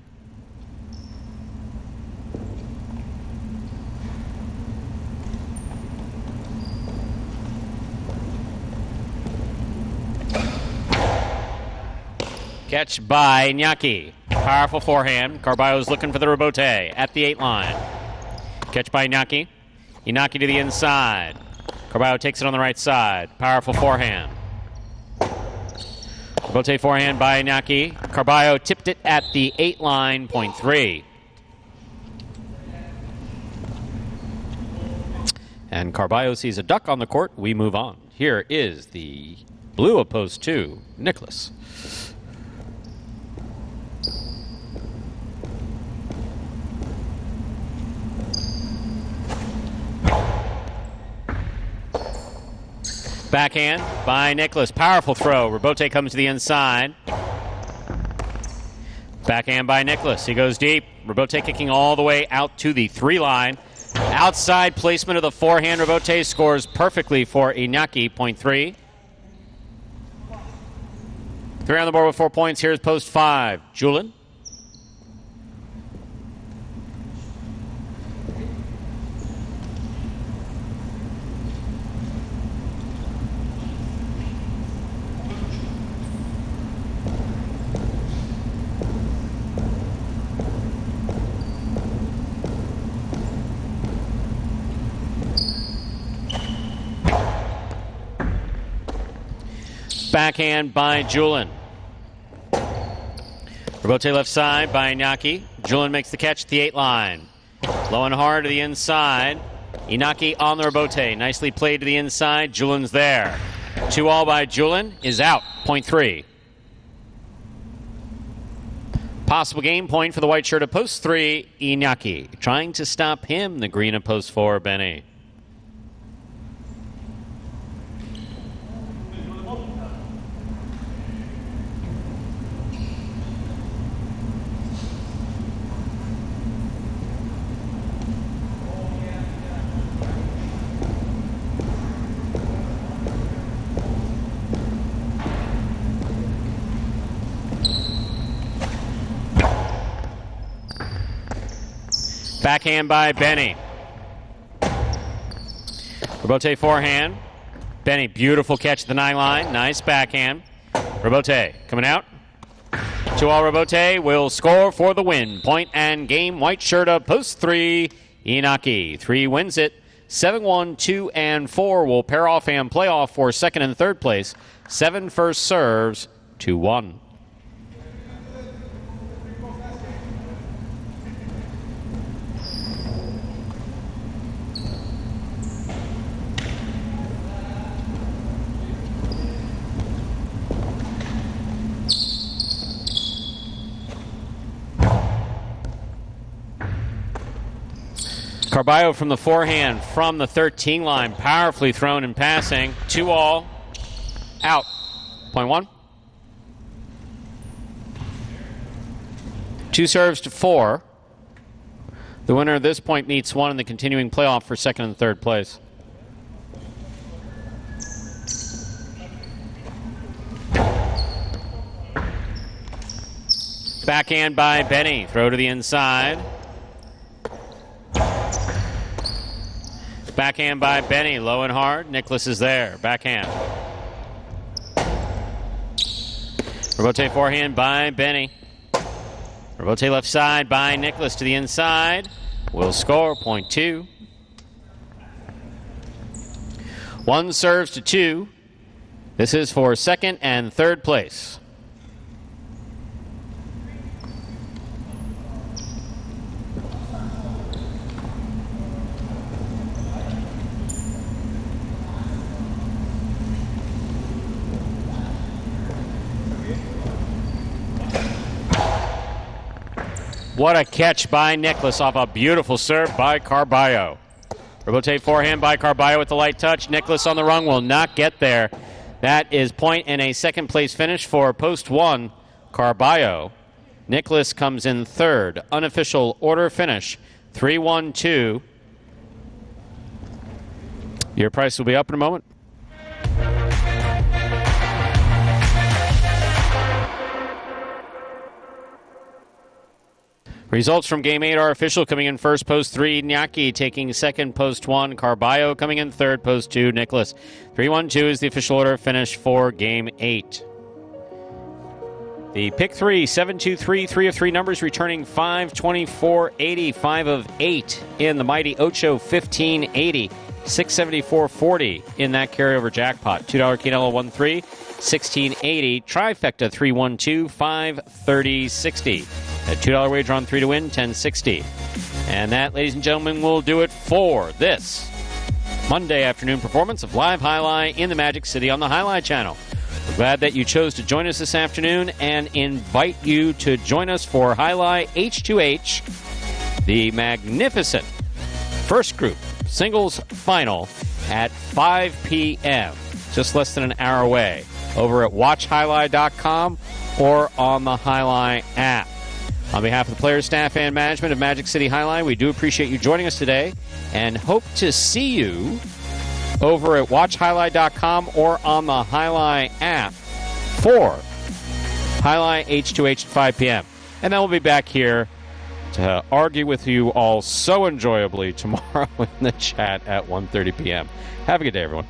Catch by Iñaki. Powerful forehand. Carballo's looking for the rebote at the 8 line. Catch by Iñaki. Iñaki to the inside. Carballo takes it on the right side. Powerful forehand. Rebote forehand by Iñaki. Carballo tipped it at the 8 line. Point 3. And Carballo sees a duck on the court. We move on. Here is the blue of post 2, Nicholas. Backhand by Nicholas. Powerful throw. Rebote comes to the inside. Backhand by Nicholas. He goes deep. Rebote kicking all the way out to the 3 line. Outside placement of the forehand. Rebote scores perfectly for Iñaki. Point 3. 3 on the board with 4 points. Here's post 5. Julin. Backhand by Julin. Rebote left side by Inaki. Julin makes the catch at the 8 line. Low and hard to the inside. Inaki on the rebote. Nicely played to the inside. Julin's there. 2-all by Julin is out. Point 3. Possible game point for the white shirt of post 3, Inaki. Trying to stop him, the green of post 4, Benny. Backhand by Benny. Rebote forehand. Benny, beautiful catch at the 9 line. Nice backhand. Rebote coming out. 2-all Rebote will score for the win. Point and game. White shirt of post 3. Inaki. 3 wins it. 7-1, 2, and 4 will pair off and play off for second and third place. 7 first serves. 2-1. Carballo from the forehand from the 13 line. Powerfully thrown and passing. 2-all. Out. Point 1. 2 serves to 4. The winner of this point meets 1 in the continuing playoff for second and third place. Backhand by Benny. Throw to the inside. Backhand by Benny, low and hard. Nicholas is there. Backhand. Rebote forehand by Benny. Rebote left side by Nicholas to the inside. Will score, point 2. 1 serves to 2. This is for second and third place. What a catch by Nicholas off a beautiful serve by Carballo. Rebote forehand by Carballo with the light touch. Nicholas on the rung will not get there. That is point and a second place finish for post 1, Carballo. Nicholas comes in third. Unofficial order finish, 3-1-2. Your price will be up in a moment. Results from Game 8 are official. Coming in first, post 3, Nyaki. Taking second, post 1, Carballo. Coming in third, post 2, Nicholas. 3-1-2 is the official order finish for Game 8. The pick 3, 7-2-3, 3 of 3 numbers returning 524.80, 5 of 8 in the mighty Ocho 1580, 674.40 in that carryover jackpot. $2 Quinella 1-3, 1680, trifecta 3-1-2, 530.60. A $2 wager on 3 to win, 1060. And that, ladies and gentlemen, will do it for this Monday afternoon performance of Live Highlight in the Magic City on the Highlight Channel. We're glad that you chose to join us this afternoon and invite you to join us for Highlight H2H, the magnificent first group singles final at 5 p.m., just less than an hour away, over at watchhighlight.com or on the Highlight app. On behalf of the players, staff, and management of Magic City Highlight, we do appreciate you joining us today and hope to see you over at watchhighlight.com or on the Highlight app for Highlight H2H at 5 p.m. And then we'll be back here to argue with you all so enjoyably tomorrow in the chat at 1:30 p.m. Have a good day, everyone.